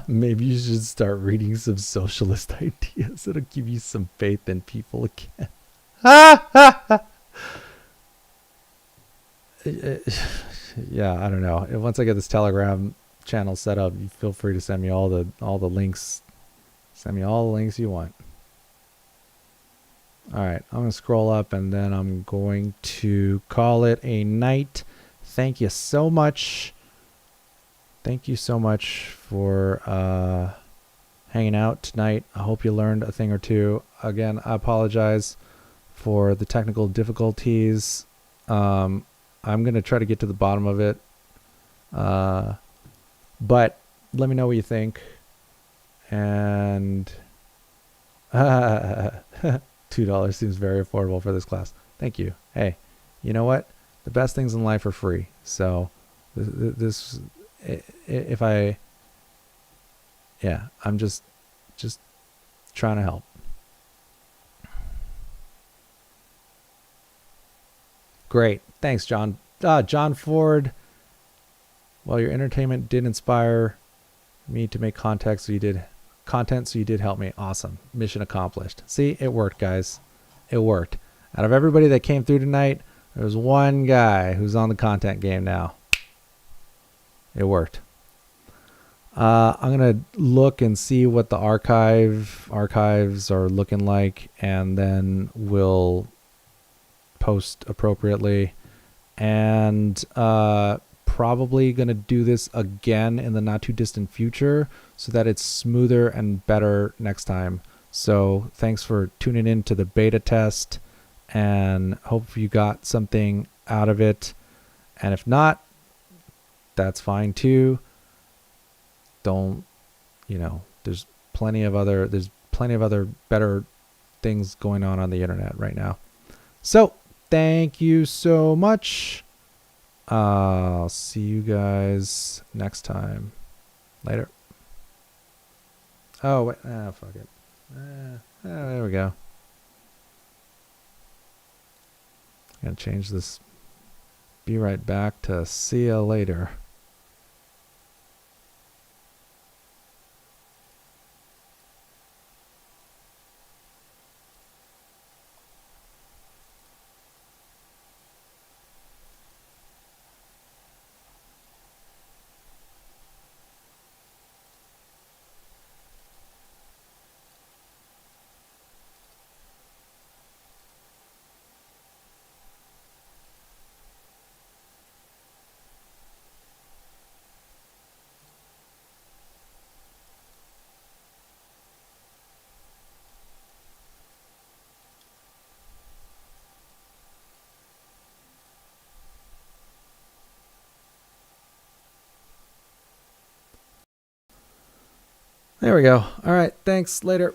Speaker 1: Maybe you should start reading some socialist ideas. It'll give you some faith in people again. Yeah, I don't know. Once I get this Telegram channel set up, you feel free to send me all the links. Send me all the links you want. All right, I'm gonna scroll up and then I'm going to call it a night. Thank you so much. Thank you so much for hanging out tonight. I hope you learned a thing or two. Again, I apologize for the technical difficulties. I'm going to try to get to the bottom of it. But let me know what you think. And $2 seems very affordable for this class. Thank you. Hey, you know what? The best things in life are free. So I'm just trying to help. Great. Thanks, John. John Ford. Well, your entertainment did inspire me to make content, so you did help me. Awesome. Mission accomplished. See, it worked, guys. It worked. Out of everybody that came through tonight, there was one guy who's on the content game now. It worked. I'm going to look and see what the archives are looking like, and then we'll post appropriately. And probably going to do this again in the not too distant future so that it's smoother and better next time. So thanks for tuning in to the beta test, and hope you got something out of it. And if not, that's fine too. There's plenty of other better things going on the internet right now. So thank you so much. I'll see you guys next time. Later. Oh wait, fuck it. There we go. I'm gonna change this. Be right back to see ya later. There we go. All right. Thanks. Later.